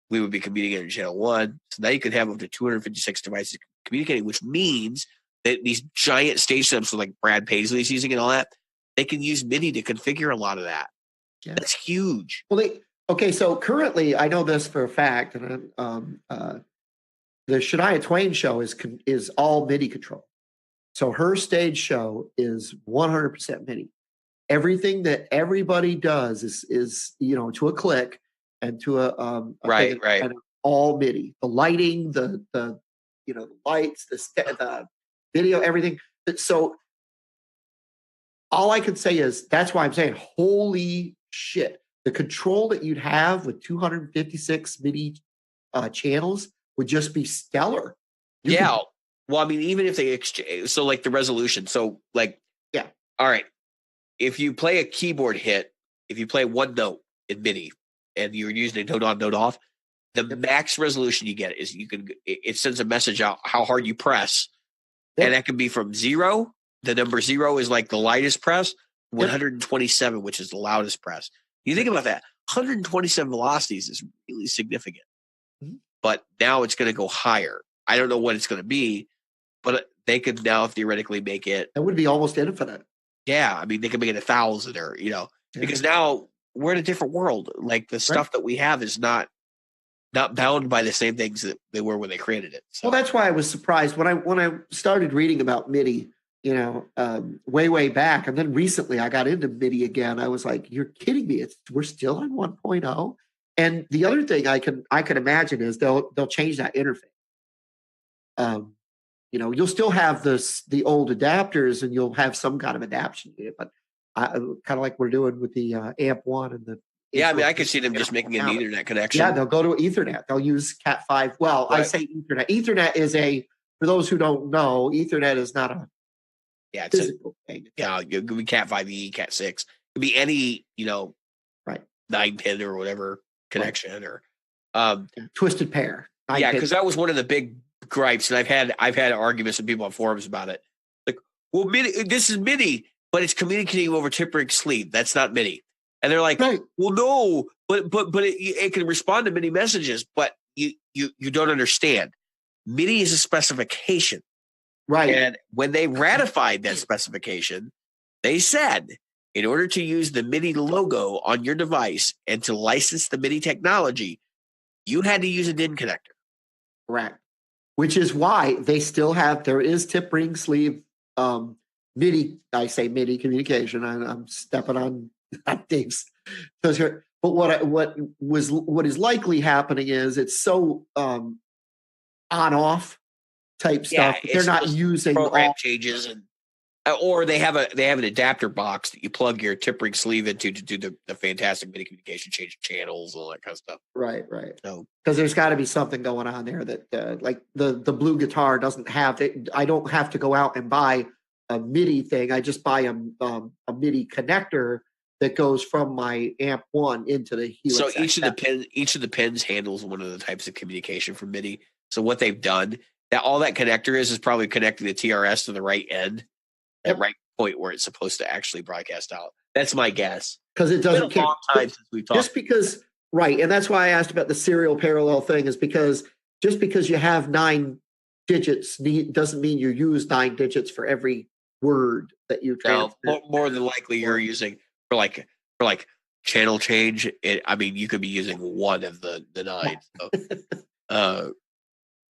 We would be communicating on channel 1. So now you could have up to 256 devices communicating, which means that these giant stage setups like Brad Paisley's using and all that, they can use MIDI to configure a lot of that. Yeah. That's huge. Well, so currently I know this for a fact, and the Shania Twain show is all MIDI control. So her stage show is 100% MIDI. Everything that everybody does is to a click and to a right. And all MIDI. The lighting, the lights, the video, everything. So all I can say is that's why I'm saying, holy shit, the control that you'd have with 256 MIDI channels would just be stellar. Well, I mean, even if they exchange, so like the resolution. So like, all right. If you play a keyboard hit, if you play one note in MIDI and you're using a note on, note off, the max resolution you get is it sends a message out how hard you press. And that can be from 0. The number 0 is like the lightest press, 127, which is the loudest press. You think about that, 127 velocities is really significant. Mm-hmm. But now it's going to go higher. I don't know what it's going to be, but they could now theoretically make it. That would be almost infinite. Yeah, I mean, they could make it 1,000 or, because now we're in a different world. Like the stuff that we have is not bound by the same things that they were when they created it. So. Well, that's why I was surprised when I started reading about MIDI, way back, and then recently I got into MIDI again. I was like, "You're kidding me! We're still on 1.0." And the other thing I can imagine is they'll change that interface. You'll still have the old adapters, and you'll have some kind of adaptation unit, but kind of like we're doing with the amp one and the. Yeah, I mean, I could see them just making an Ethernet connection. Yeah, they'll go to Ethernet. They'll use Cat5. Well, right. I say Ethernet. Ethernet is for those who don't know, Ethernet is not a physical thing. Yeah, it could be Cat5e, Cat6. It could be any, 9-pin or whatever connection or twisted pair. Yeah, because that was one of the big gripes, and I've had arguments with people on forums about it. Like, well, MIDI, this is MIDI, but it's communicating over tip-ring sleeve. That's not MIDI. And they're like, right. Well, no, but it can respond to MIDI messages, but you don't understand. MIDI is a specification. Right. And when they ratified that specification, they said, in order to use the MIDI logo on your device and to license the MIDI technology, you had to use a DIN connector. Correct. Which is why they still there is tip ring sleeve MIDI. I say MIDI communication. I'm stepping on things. But what is likely happening is it's so on off type stuff. They're not using program changes or they have an adapter box that you plug your tip ring sleeve into to do the fantastic MIDI communication, change channels, all that kind of stuff. Right. So because there's got to be something going on there that like the blue guitar doesn't have it. I don't have to go out and buy a MIDI thing. I just buy a MIDI connector that goes from my amp one into the Helix. So each of the pins handles one of the types of communication from MIDI. So what they've done, that all that connector is probably connecting the TRS to the right end, at right point where it's supposed to actually broadcast out. That's my guess. Because it doesn't. It's been a long time since we've talked. Just because, right, and that's why I asked about the serial parallel thing, is because just because you have 9 digits doesn't mean you use 9 digits for every word that you transmit. No, more than likely you're using for like channel change. You could be using one of the 9. So.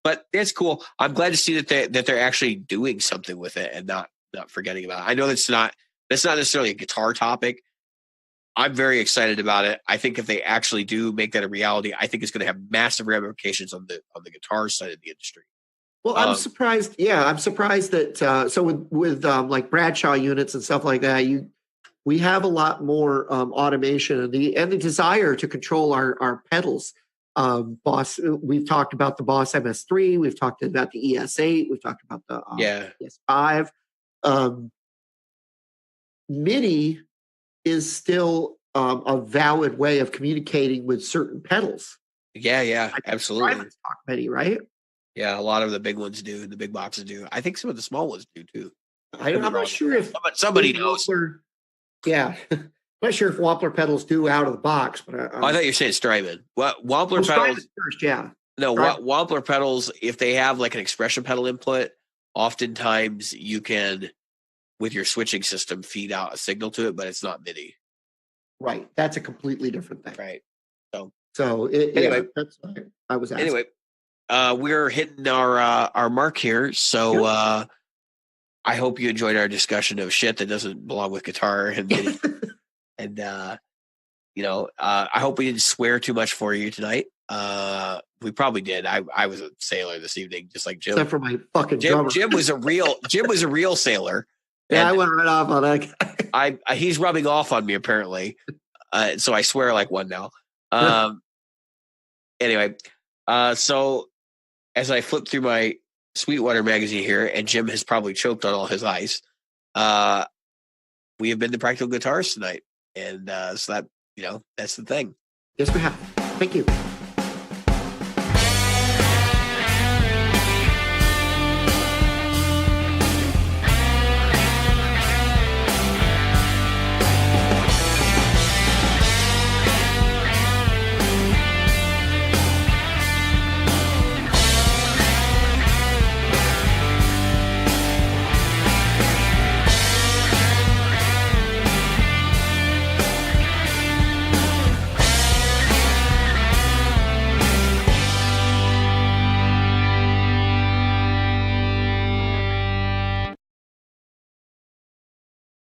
But it's cool. I'm glad to see that they're actually doing something with it and not forgetting about it. I know that's not necessarily a guitar topic. I'm very excited about it. I think if they actually do make that a reality, I think it's going to have massive ramifications on the guitar side of the industry. Well, I'm surprised. Yeah, I'm surprised that so with like Bradshaw units and stuff like that, we have a lot more automation and the desire to control our pedals. Boss, we've talked about the Boss MS3, we've talked about the ES8, we've talked about the ES5. MIDI is still a valid way of communicating with certain pedals. Yeah, absolutely. Talk MIDI, right? Yeah, a lot of the big ones do. The big boxes do. I think some of the small ones do too. I'm not sure if somebody knows. Yeah. I'm not sure if Wampler pedals do out of the box, but I thought you were saying Strymon. Wampler pedals first, yeah. No, Wampler pedals, if they have like an expression pedal input, oftentimes you can, with your switching system, feed out a signal to it, but it's not MIDI. Right. That's a completely different thing. Right. Anyway, that's what I was asking. Anyway, we're hitting our mark here, so I hope you enjoyed our discussion of shit that doesn't belong with guitar and MIDI. And I hope we didn't swear too much for you tonight. We probably did. I was a sailor this evening, just like Jim. Except for my fucking drummer. Jim was a real sailor. Yeah, I went right off on that guy. He's rubbing off on me apparently. So I swear like one now. Anyway, so as I flip through my Sweetwater magazine here, and Jim has probably choked on all his ice, we have been to Practical Guitars tonight. And so that, that's the thing. Yes, we have. Thank you.